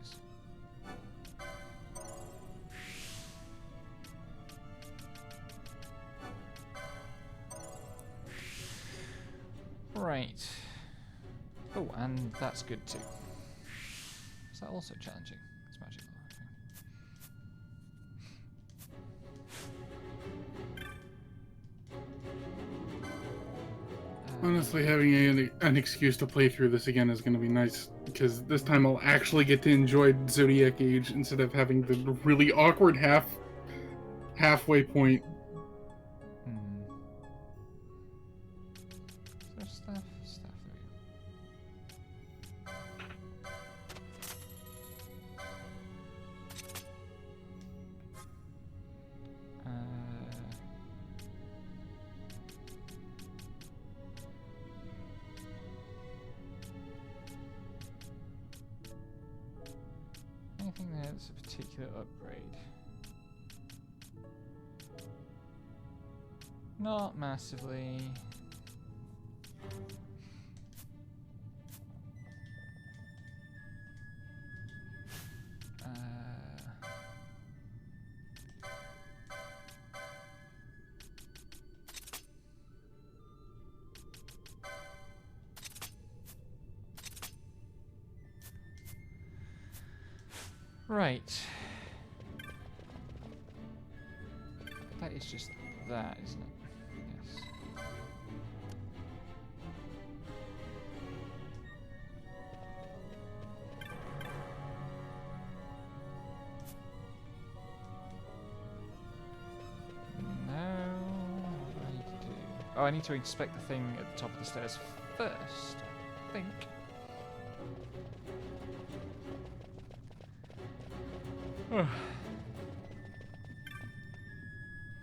Speaker 1: is. Right. Oh, and that's good too. Is that also challenging? It's magic.
Speaker 5: Honestly, having an excuse to play through this again is going to be nice, because this time I'll actually get to enjoy Zodiac Age instead of having the really awkward halfway point.
Speaker 1: Is there stuff? There we go. Anything there that's a particular upgrade? Not massively. Right. That is just that, isn't it? Yes. No. What do I need to do? Oh, I need to inspect the thing at the top of the stairs first, I think.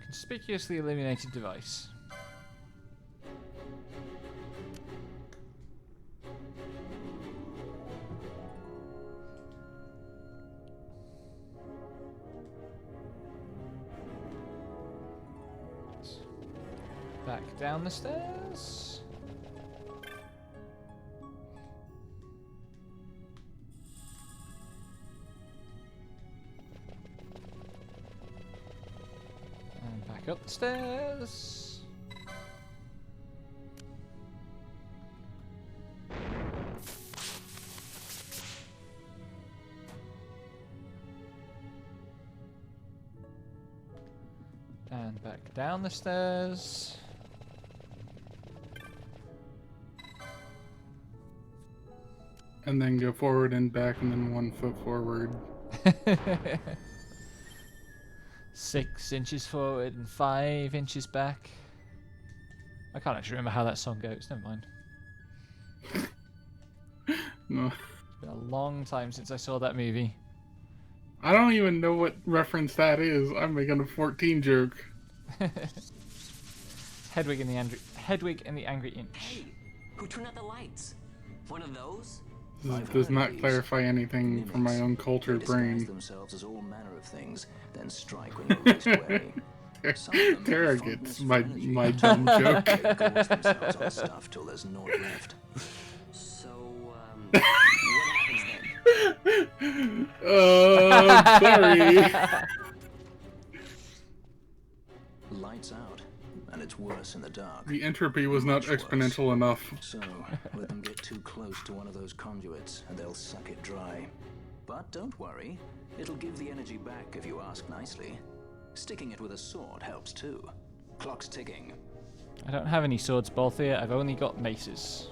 Speaker 1: Conspicuously illuminated device. Back down the stairs. Back up the stairs. And back down the stairs.
Speaker 5: And then go forward and back and then 1 foot forward.
Speaker 1: 6 inches forward and 5 inches back. I can't actually remember how that song goes. Never mind.
Speaker 5: No.
Speaker 1: It's been a long time since I saw that movie.
Speaker 5: I don't even know what reference that is. I'm making a 14 joke.
Speaker 1: Hedwig and the Angry Inch.
Speaker 6: Hey, who turned out the lights? One of those?
Speaker 5: This does not clarify anything from my uncultured brain.
Speaker 7: themselves as all manner of things, then strike when you're least wary.
Speaker 5: Tara gets my dumb joke.
Speaker 7: They gorge themselves on stuff till there's naught left.
Speaker 6: So, what happens then?
Speaker 5: Sorry.
Speaker 7: Lights out, and it's worse in the dark.
Speaker 5: The entropy was not exponential enough.
Speaker 7: So, let them get too close to one of those conduits, and they'll suck it dry. But don't worry, it'll give the energy back if you ask nicely. Sticking it with a sword helps too. Clock's ticking.
Speaker 1: I don't have any swords, Balthier. I've only got maces.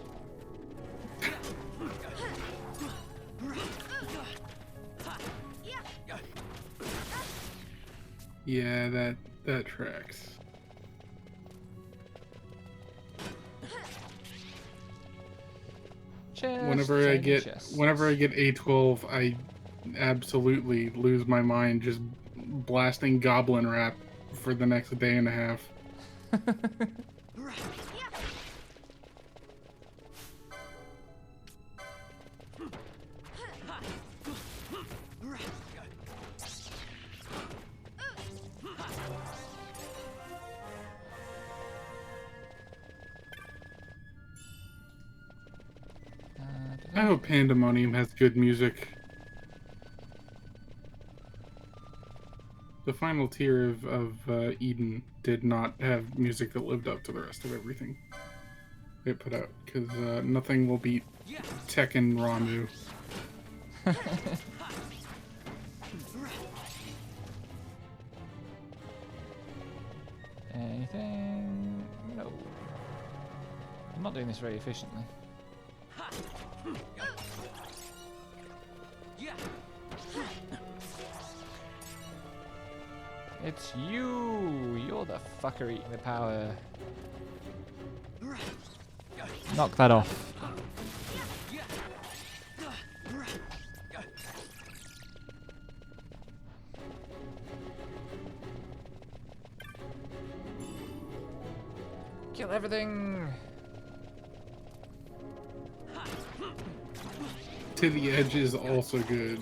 Speaker 5: Yeah, that tracks. Whenever I get A12, I absolutely lose my mind just blasting goblin rap for the next day and a half. I hope Pandemonium has good music. The final tier of Eden did not have music that lived up to the rest of everything it put out, because nothing will beat Tekken Ramu.
Speaker 1: Anything? No. I'm not doing this very efficiently. It's you! You're the fucker eating the power. Knock that off. Kill everything!
Speaker 5: To the Edge is also good.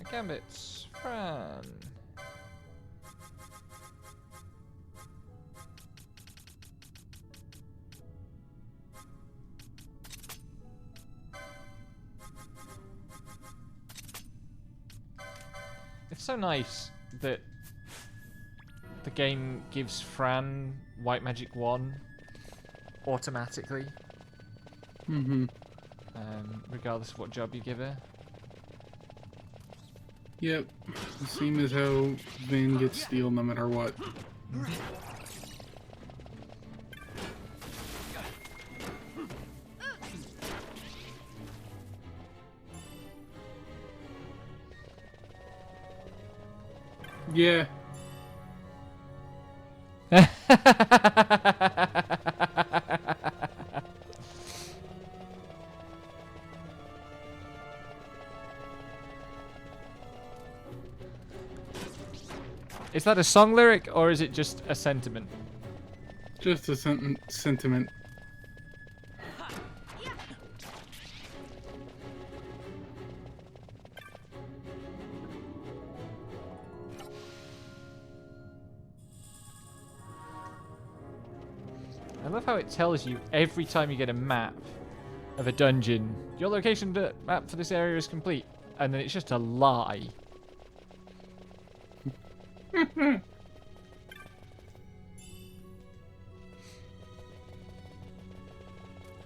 Speaker 1: Gambits, Fran. It's so nice that the game gives Fran White Magic 1 automatically. Regardless of what job you give her.
Speaker 5: Yep. Same as how Vayne gets steel no matter what. Yeah.
Speaker 1: Is that a song lyric or is it just a sentiment?
Speaker 5: Just a sentiment.
Speaker 1: I love how it tells you every time you get a map of a dungeon, your location map for this area is complete, and then it's just a lie.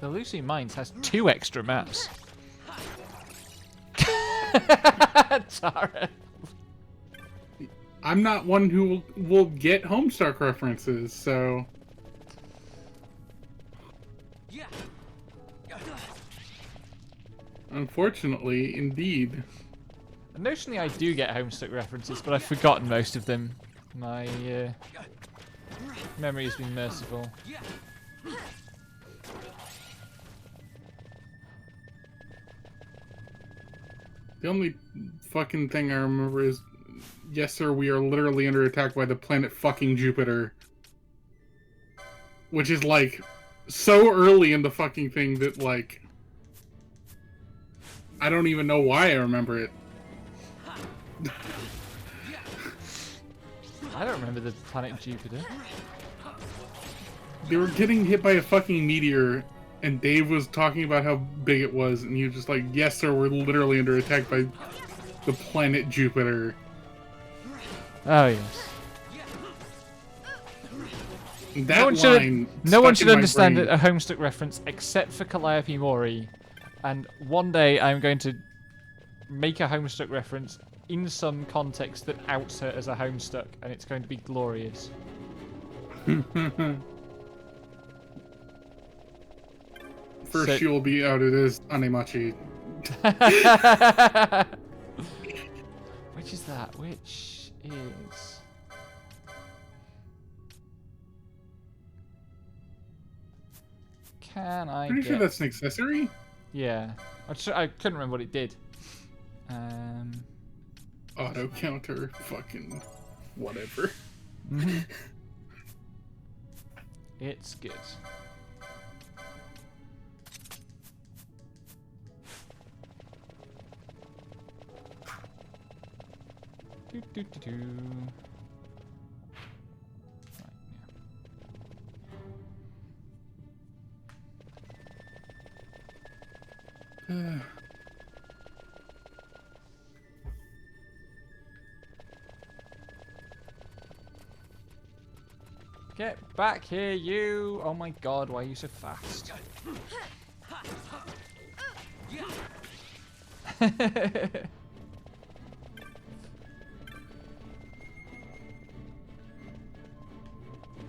Speaker 1: The Lucy Mines has 2 extra maps. Tara.
Speaker 5: I'm not one who will get Homestuck references, so... Unfortunately, indeed.
Speaker 1: Notionally, I do get Homestuck references, but I've forgotten most of them. My memory has been merciful.
Speaker 5: The only fucking thing I remember is, yes sir, we are literally under attack by the planet fucking Jupiter. Which is like, so early in the fucking thing that like, I don't even know why I remember it.
Speaker 1: I don't remember the planet Jupiter.
Speaker 5: They were getting hit by a fucking meteor, and Dave was talking about how big it was, and he was just like, yes sir, we're literally under attack by the planet Jupiter.
Speaker 1: Oh yes.
Speaker 5: That
Speaker 1: no one should understand
Speaker 5: brain.
Speaker 1: a Homestuck reference except for Calliope Mori. And one day I'm going to make a Homestuck reference in some context that outs her as a Homestuck, and it's going to be glorious.
Speaker 5: First, she will be outed as Anemachi.
Speaker 1: Which is that? Which is... Can I
Speaker 5: Pretty
Speaker 1: get...
Speaker 5: sure that's an accessory?
Speaker 1: Yeah. I couldn't remember what it did.
Speaker 5: Auto counter, fucking whatever.
Speaker 1: It's good. Do, do, do, do. Right, Get back here, you! Oh my god, why are you so fast?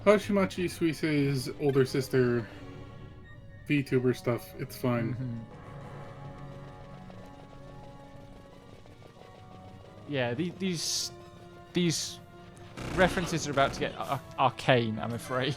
Speaker 5: Hoshimachi Suise's older sister, VTuber stuff, it's fine.
Speaker 1: Yeah, these references are about to get arcane, I'm afraid.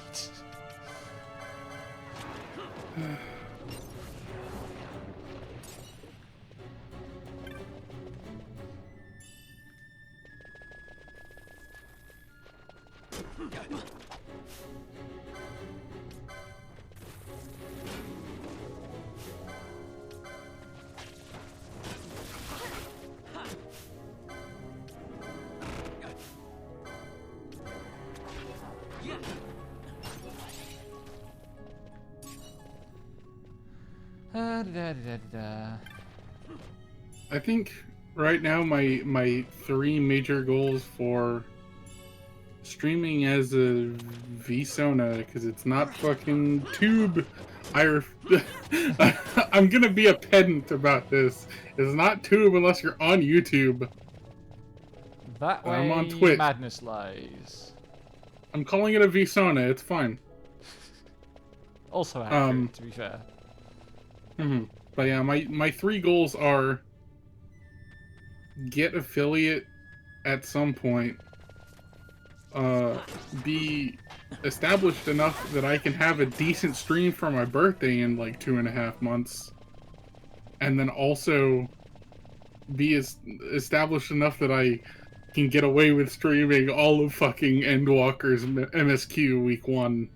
Speaker 5: I think right now my three major goals for streaming as a VSona, because it's not fucking Tube. I'm gonna be a pedant about this. It's not Tube unless you're on YouTube.
Speaker 1: That way
Speaker 5: I'm on Twitch.
Speaker 1: Madness lies.
Speaker 5: I'm calling it a VSona, it's fine.
Speaker 1: Also accurate, to be fair.
Speaker 5: But yeah, my three goals are get affiliate at some point, be established enough that I can have a decent stream for my birthday in like 2.5 months, and then also be established enough that I can get away with streaming all of fucking Endwalker's MSQ week 1.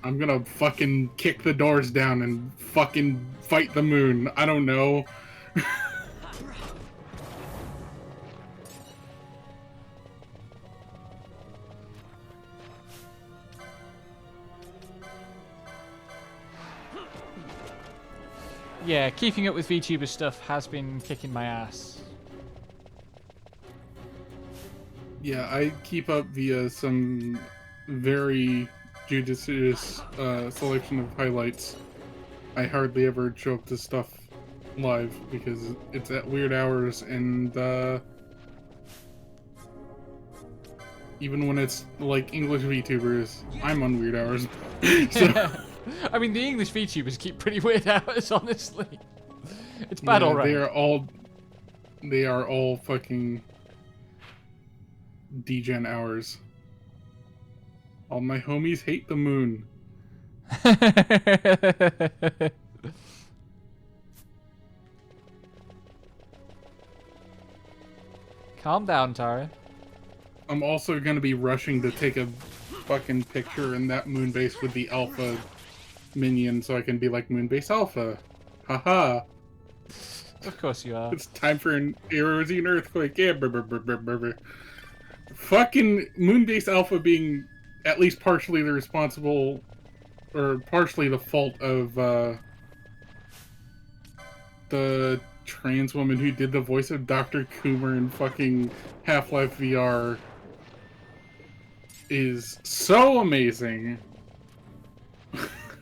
Speaker 5: I'm gonna fucking kick the doors down and fucking fight the moon. I don't know.
Speaker 1: Yeah, keeping up with VTuber stuff has been kicking my ass.
Speaker 5: Yeah, I keep up via some very judicious selection of highlights. I hardly ever show up to stuff live because it's at weird hours, and even when it's like English VTubers, I'm on weird hours. So,
Speaker 1: I mean, the English VTubers keep pretty weird hours, honestly. It's bad
Speaker 5: yeah,
Speaker 1: already.
Speaker 5: they are all fucking degen hours. All my homies hate the moon.
Speaker 1: Calm down, Tara.
Speaker 5: I'm also gonna be rushing to take a fucking picture in that moon base with the alpha minion so I can be like Moonbase Alpha. Haha.
Speaker 1: Of course you are.
Speaker 5: It's time for an Erosion earthquake. Yeah, brr, brr, brr, brr, brr, brr. Fucking Moonbase Alpha being at least partially the responsible, or partially the fault of the trans woman who did the voice of Dr. Coomer in fucking Half-Life VR is so amazing.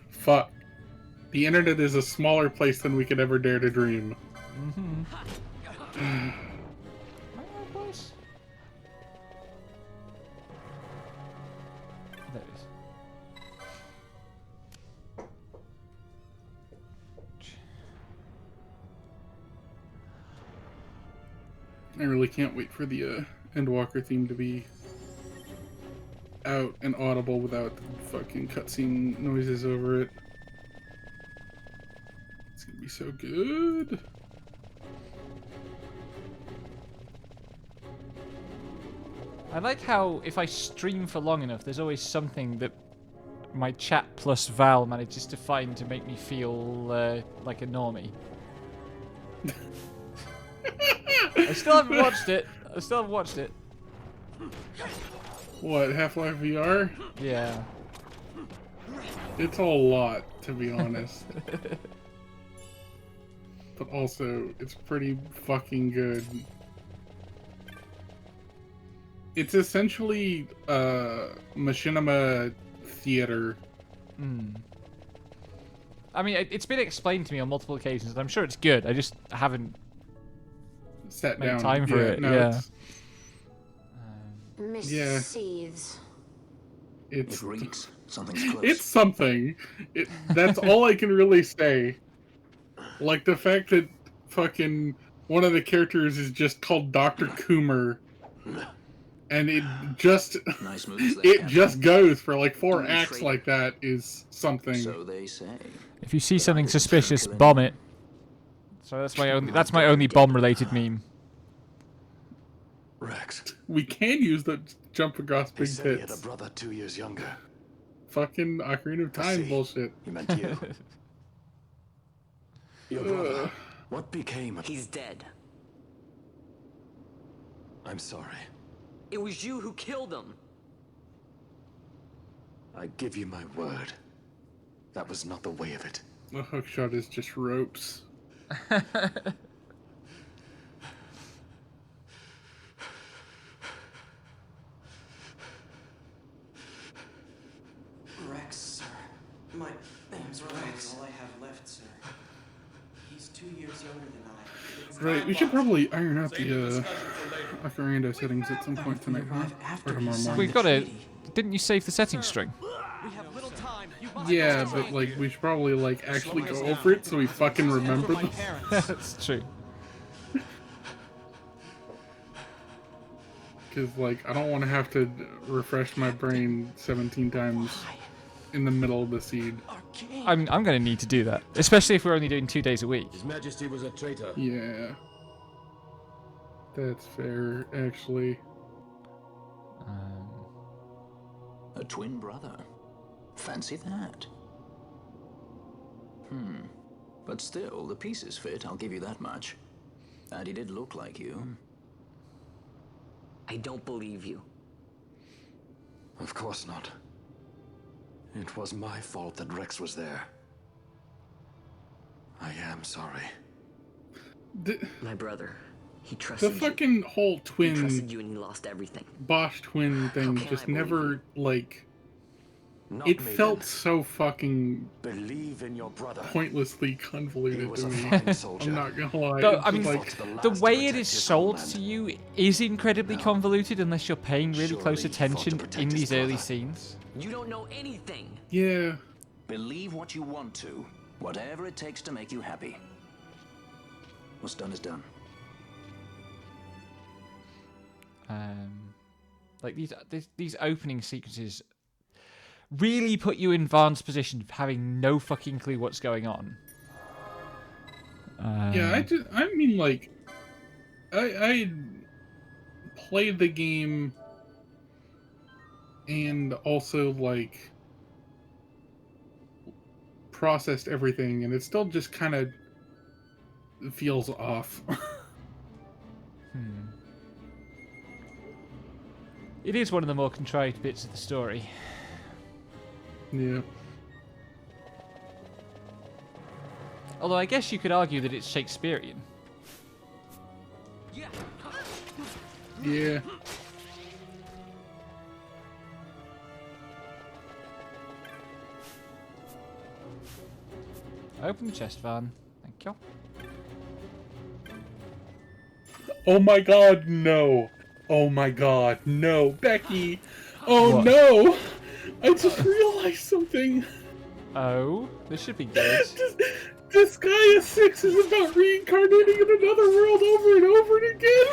Speaker 5: Fuck. The internet is a smaller place than we could ever dare to dream.
Speaker 1: Mm-hmm. Boys. There it is.
Speaker 5: I really can't wait for the Endwalker theme to be out and audible without the fucking cutscene noises over it. It's gonna be so good.
Speaker 1: I like how if I stream for long enough, there's always something that my chat plus Val manages to find to make me feel like a normie. I still haven't watched it.
Speaker 5: What, Half-Life VR?
Speaker 1: Yeah.
Speaker 5: It's a lot, to be honest. But also, it's pretty fucking good. It's essentially machinima theater.
Speaker 1: I mean, it's been explained to me on multiple occasions, and I'm sure it's good. I just haven't
Speaker 5: sat
Speaker 1: made
Speaker 5: down
Speaker 1: time for it.
Speaker 5: No,
Speaker 1: Yeah.
Speaker 8: Miss
Speaker 5: Yeah.
Speaker 8: Seethes.
Speaker 5: It's
Speaker 7: It reeks. Something's close.
Speaker 5: it's something. That's all I can really say. Like the fact that fucking one of the characters is just called Dr. Coomer, and it just
Speaker 7: Nice moves there,
Speaker 5: it
Speaker 7: Captain.
Speaker 5: just goes for like 4
Speaker 7: Only
Speaker 5: acts
Speaker 7: traitor.
Speaker 5: like that is something.
Speaker 7: So they say.
Speaker 1: If you see something suspicious, bomb it. So that's my only bomb related meme.
Speaker 12: Rex.
Speaker 5: We can use the jump across
Speaker 12: He
Speaker 5: big
Speaker 12: said he had a
Speaker 5: tits.
Speaker 12: brother 2 years younger.
Speaker 5: Fucking Ocarina of Time
Speaker 12: see.
Speaker 5: bullshit.
Speaker 12: He meant you. Your brother. What became of...
Speaker 6: He's dead.
Speaker 12: I'm sorry.
Speaker 6: It was you who killed him.
Speaker 12: I give you my word. That was not the way of it.
Speaker 5: The hookshot is just ropes.
Speaker 13: Rex, sir. My name's Rex. All I have left, sir. He's 2 years younger than I.
Speaker 5: Right, we should probably iron out the Ocarina settings at some point tonight, huh? Or tomorrow morning.
Speaker 1: We've got to. Didn't you save the settings string?
Speaker 5: Yeah, but like we should probably like actually go over it so we fucking remember them.
Speaker 1: That's true.
Speaker 5: Because like I don't want to have to refresh my brain 17 times in the middle of the seed.
Speaker 1: I'm gonna need to do that, especially if we're only doing 2 days a week.
Speaker 11: His Majesty was a traitor.
Speaker 5: Yeah, that's fair actually.
Speaker 7: A twin brother. Fancy that. But still, the pieces fit, I'll give you that much. And he did look like you.
Speaker 6: I don't believe you.
Speaker 12: Of course not. It was my fault that Rex was there. I am sorry.
Speaker 6: My brother. He trusted
Speaker 5: The
Speaker 6: you.
Speaker 5: fucking whole
Speaker 6: He trusted
Speaker 5: twin
Speaker 6: you and he lost everything.
Speaker 5: Bosch twin thing
Speaker 6: can
Speaker 5: just
Speaker 6: I believe
Speaker 5: never like
Speaker 12: Not
Speaker 5: It
Speaker 12: me,
Speaker 5: felt
Speaker 12: then.
Speaker 5: so fucking
Speaker 12: Believe in your brother.
Speaker 5: pointlessly convoluted
Speaker 12: He was
Speaker 5: to
Speaker 12: a
Speaker 5: me.
Speaker 12: fine soldier.
Speaker 5: I'm not gonna lie.
Speaker 1: No,
Speaker 5: It's
Speaker 1: I
Speaker 5: just
Speaker 1: mean,
Speaker 5: like,
Speaker 1: the way it is sold to you is incredibly convoluted unless you're paying really close
Speaker 7: Surely he fought to
Speaker 1: attention
Speaker 7: protect
Speaker 1: in
Speaker 7: his
Speaker 1: these early
Speaker 7: brother.
Speaker 1: scenes.
Speaker 6: You don't know anything.
Speaker 5: yeah.
Speaker 7: Believe what you want to, whatever it takes to make you happy. What's done is done.
Speaker 1: Like these opening sequences really put you in Vaughn's position of having no fucking clue what's going on.
Speaker 5: Yeah, I mean, like, I played the game and also, like, processed everything, and it still just kind of feels off.
Speaker 1: It is one of the more contrived bits of the story.
Speaker 5: Yeah.
Speaker 1: Although I guess you could argue that it's Shakespearean.
Speaker 5: Yeah.
Speaker 1: Open the chest, Vaughn. Thank you.
Speaker 5: Oh my god, no. Oh my god, no. Becky! Oh
Speaker 1: What?
Speaker 5: no! I just realized something.
Speaker 1: Oh, this should be good.
Speaker 5: Disgaea 6 is about reincarnating in another world over and over again.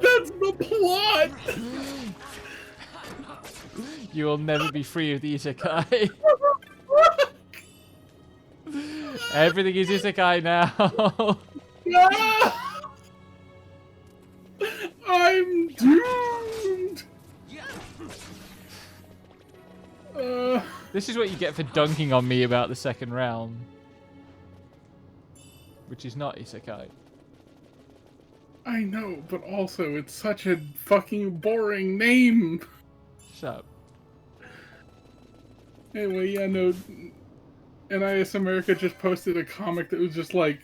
Speaker 5: That's the plot.
Speaker 1: You will never be free of the isekai. Everything is isekai now.
Speaker 5: I'm doomed.
Speaker 1: This is what you get for dunking on me about the second realm. Which is not isekai.
Speaker 5: I know, but also it's such a fucking boring name.
Speaker 1: Shut up.
Speaker 5: Anyway, yeah, no. NIS America just posted a comic that was just like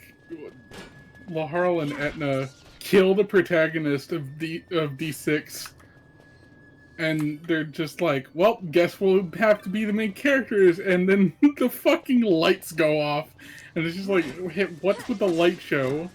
Speaker 5: Laharl and Etna kill the protagonist of D6. And they're just like, well, guess we'll have to be the main characters. And then the fucking lights go off. And it's just like, what's with the light show?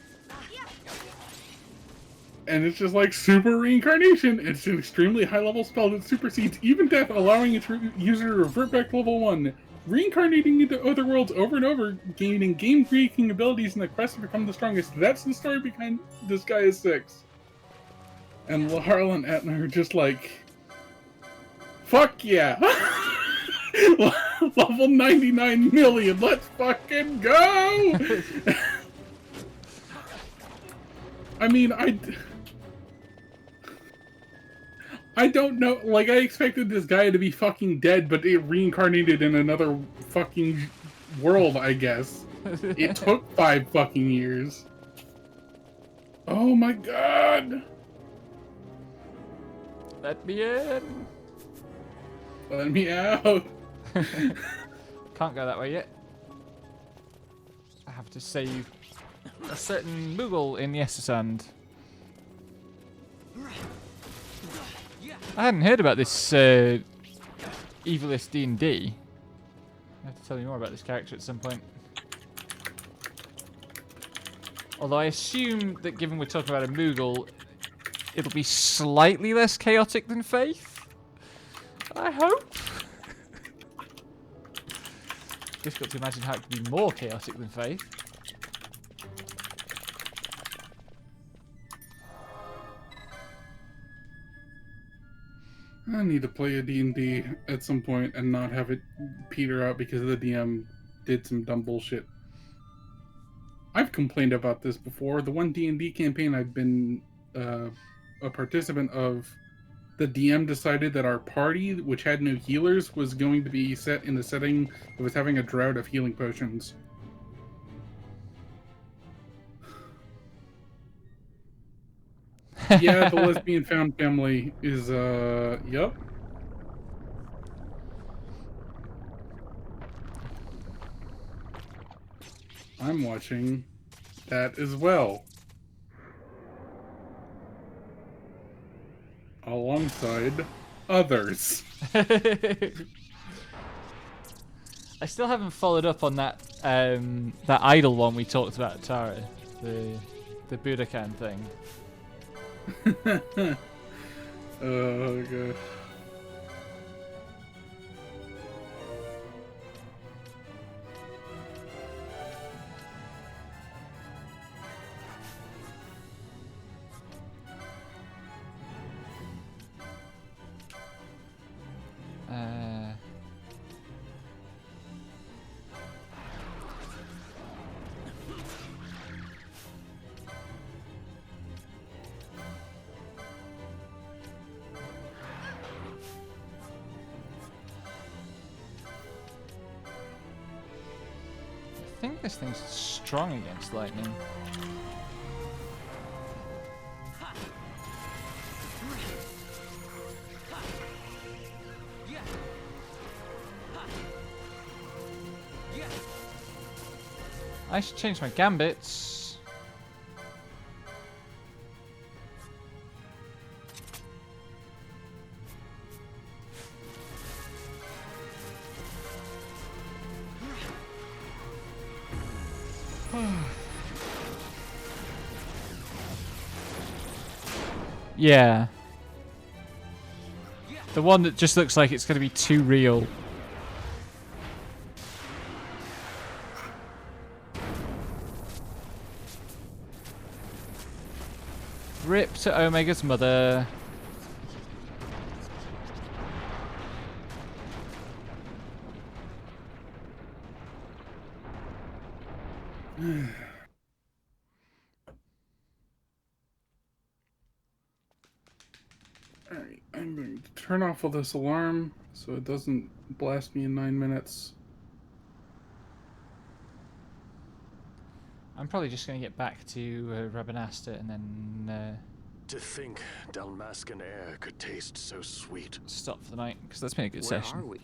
Speaker 5: And it's just like super reincarnation. It's an extremely high level spell that supersedes even death, allowing its user to revert back to level 1. Reincarnating into other worlds over and over, gaining game-breaking abilities in the quest to become the strongest. That's the story behind Disgaea 6. And Laharl and Etna are just like, fuck yeah! Level 99 million, let's fucking go! I mean, I don't know, like, I expected this guy to be fucking dead, but it reincarnated in another fucking world, I guess. It took 5 fucking years. Oh my god!
Speaker 1: Let me in.
Speaker 5: Let me out.
Speaker 1: Can't go that way yet. I have to save a certain Moogle in Yesasand. I hadn't heard about this Evilist D&D. I have to tell you more about this character at some point. Although I assume that given we're talking about a Moogle, it'll be slightly less chaotic than Faith. I hope. Difficult to imagine how it could be more chaotic than Faith.
Speaker 5: I need to play a D&D at some point and not have it peter out because the DM did some dumb bullshit. I've complained about this before. The one D&D campaign I've been a participant of, the DM decided that our party, which had no healers, was going to be set in the setting that was having a drought of healing potions. Yeah, the lesbian found family is, yup. I'm watching that as well. Alongside others.
Speaker 1: I still haven't followed up on that that idol one we talked about, Tara. The Budokan thing.
Speaker 5: Oh gosh.
Speaker 1: I think this thing's strong against lightning. I should change my gambits. Yeah. The one that just looks like it's going to be too real. Rip to Omega's mother.
Speaker 5: Alright, I'm going to turn off all this alarm so it doesn't blast me in 9 minutes.
Speaker 1: I'm probably just going to get back to Rabanastre and then
Speaker 12: To think Dalmascan air could taste so sweet.
Speaker 1: stop for the night, because that's been a good
Speaker 7: Where
Speaker 1: session.
Speaker 7: are we?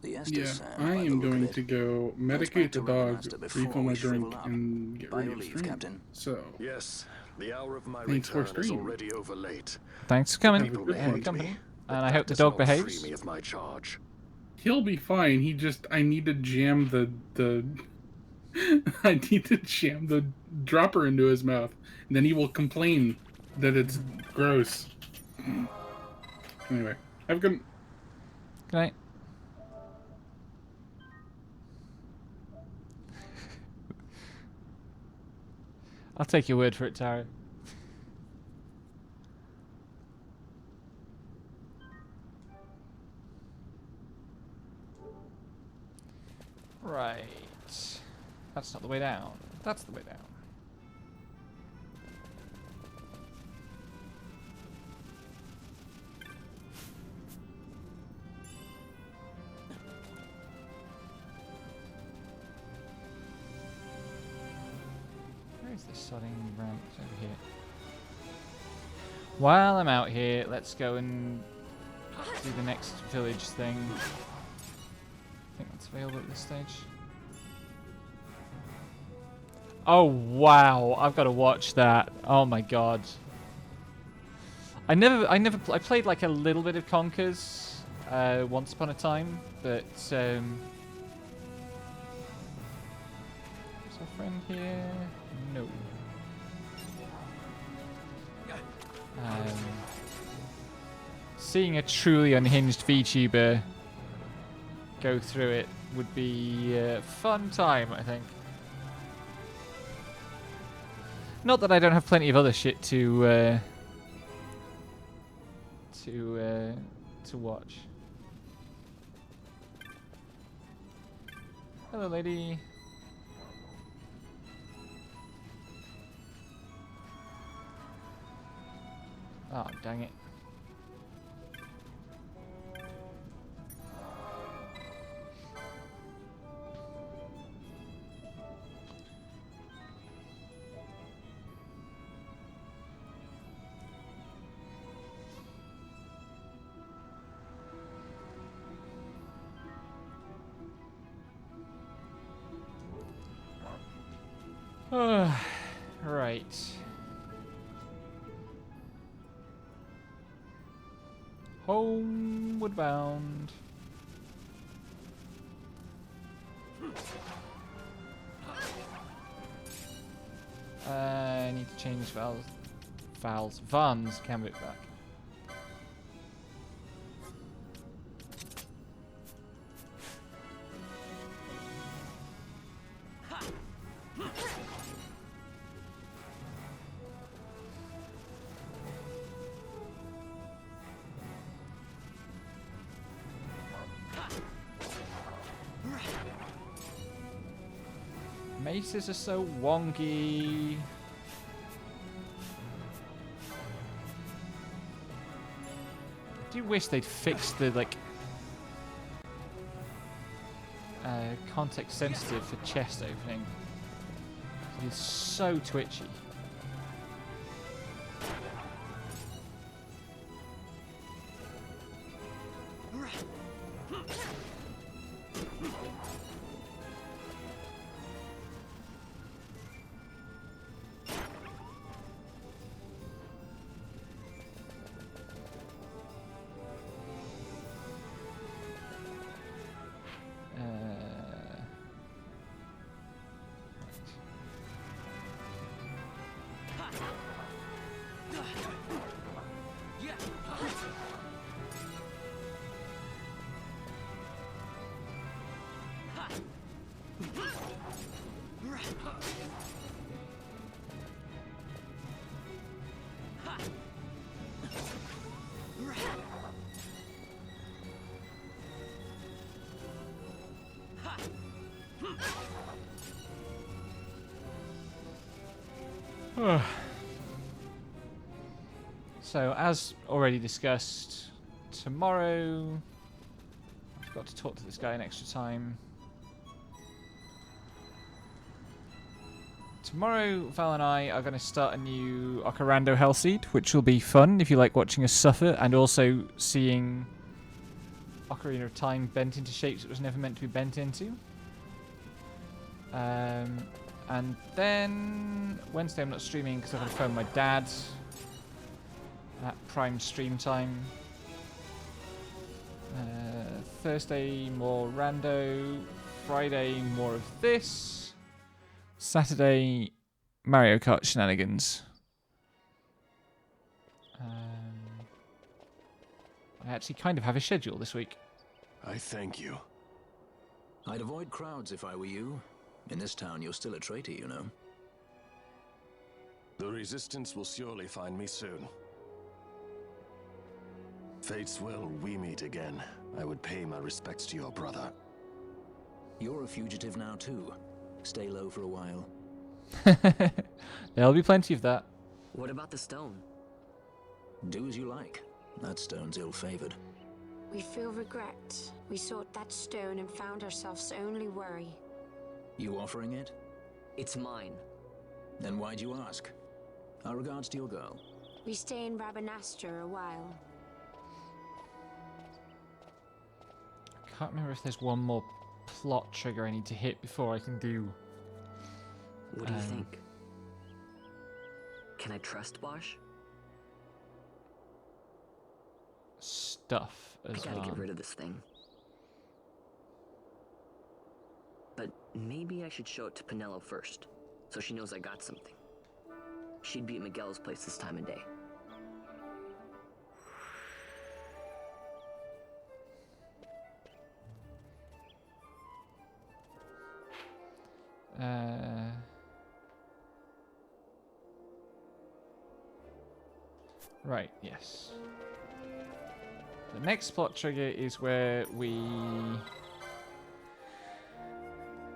Speaker 7: The
Speaker 5: Yeah,
Speaker 7: Estes Sand,
Speaker 5: I
Speaker 7: by the
Speaker 5: am
Speaker 7: look of
Speaker 5: going
Speaker 7: it.
Speaker 5: to go
Speaker 7: Let's
Speaker 5: medicate
Speaker 7: back
Speaker 5: the
Speaker 7: to
Speaker 5: dog,
Speaker 7: Rabanastre before
Speaker 5: refill my
Speaker 7: we
Speaker 5: drink,
Speaker 7: shrivel up.
Speaker 5: and get
Speaker 7: By
Speaker 5: ready
Speaker 7: your
Speaker 5: to
Speaker 7: leave,
Speaker 5: stream.
Speaker 7: Captain.
Speaker 5: So,
Speaker 12: Yes, the hour of my
Speaker 5: Thanks for
Speaker 12: return is
Speaker 5: stream.
Speaker 12: already over late.
Speaker 1: Thanks for coming
Speaker 5: Have a good
Speaker 1: and
Speaker 5: one.
Speaker 1: company.
Speaker 12: But
Speaker 1: And I
Speaker 12: that
Speaker 1: hope the
Speaker 12: does
Speaker 1: dog
Speaker 12: not
Speaker 1: behaves.
Speaker 12: free me of my charge.
Speaker 5: he'll be fine. He just, I need to jam the I need to jam the dropper into his mouth. And then he will complain that it's gross. Anyway, have a good...
Speaker 1: Good night. I'll take your word for it, Tara. Right. That's not the way down. That's the way down. Where is this sodding ramp? It's over here. While I'm out here, let's go and do the next village thing. I think that's available at this stage. Oh wow, I've got to watch that. Oh my god. I played like a little bit of Conkers once upon a time, but is our friend here? No. Seeing a truly unhinged VTuber go through it would be a fun time, I think. Not that I don't have plenty of other shit to watch. Hello, lady. Oh, dang it. Right. Homeward bound. I need to change Van's gambit back. Maces are so wonky. I do wish they'd fixed the context sensitive for chest opening. It is so twitchy. So, as already discussed, tomorrow I've got to talk to this guy an extra time. Tomorrow, Val and I are going to start a new Ocarando Hellseed, which will be fun if you like watching us suffer, and also seeing Ocarina of Time bent into shapes it was never meant to be bent into. And then Wednesday I'm not streaming because I've got to phone my dad at prime stream time. Thursday more rando. Friday more of this. Saturday Mario Kart shenanigans. I actually kind of have a schedule this week.
Speaker 12: I thank you.
Speaker 7: I'd avoid crowds if I were you. In this town, you're still a traitor, you know.
Speaker 12: The Resistance will surely find me soon. Fate's will, we meet again. I would pay my respects to your brother.
Speaker 7: You're a fugitive now, too. Stay low for a while.
Speaker 1: There'll be plenty of that.
Speaker 6: What about the stone?
Speaker 7: Do as you like. That stone's ill-favored.
Speaker 8: We feel regret. We sought that stone and found ourselves only worry.
Speaker 7: You offering it?
Speaker 6: It's mine.
Speaker 7: Then why'd you ask? Our regards to your girl.
Speaker 8: We stay in Rabanastre a while.
Speaker 1: I can't remember if there's one more plot trigger I need to hit before I can do.
Speaker 6: What do you think? Can I trust Bosch?
Speaker 1: Stuff as
Speaker 6: I gotta
Speaker 1: well.
Speaker 6: get rid of this thing. But maybe I should show it to Penelo first, so she knows I got something. She'd be at Miguel's place this time of day.
Speaker 1: Right, yes. The next plot trigger is where we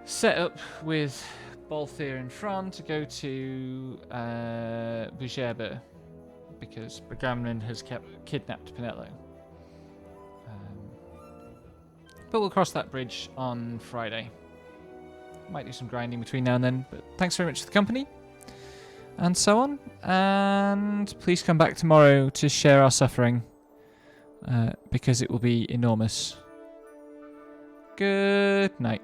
Speaker 1: set up with Balthier and Fran to go to Bugerbe because Agamemnon has kidnapped Penelo. But we'll cross that bridge on Friday. Might do some grinding between now and then, but thanks very much for the company. And so on. And please come back tomorrow to share our suffering. Because it will be enormous. Good night.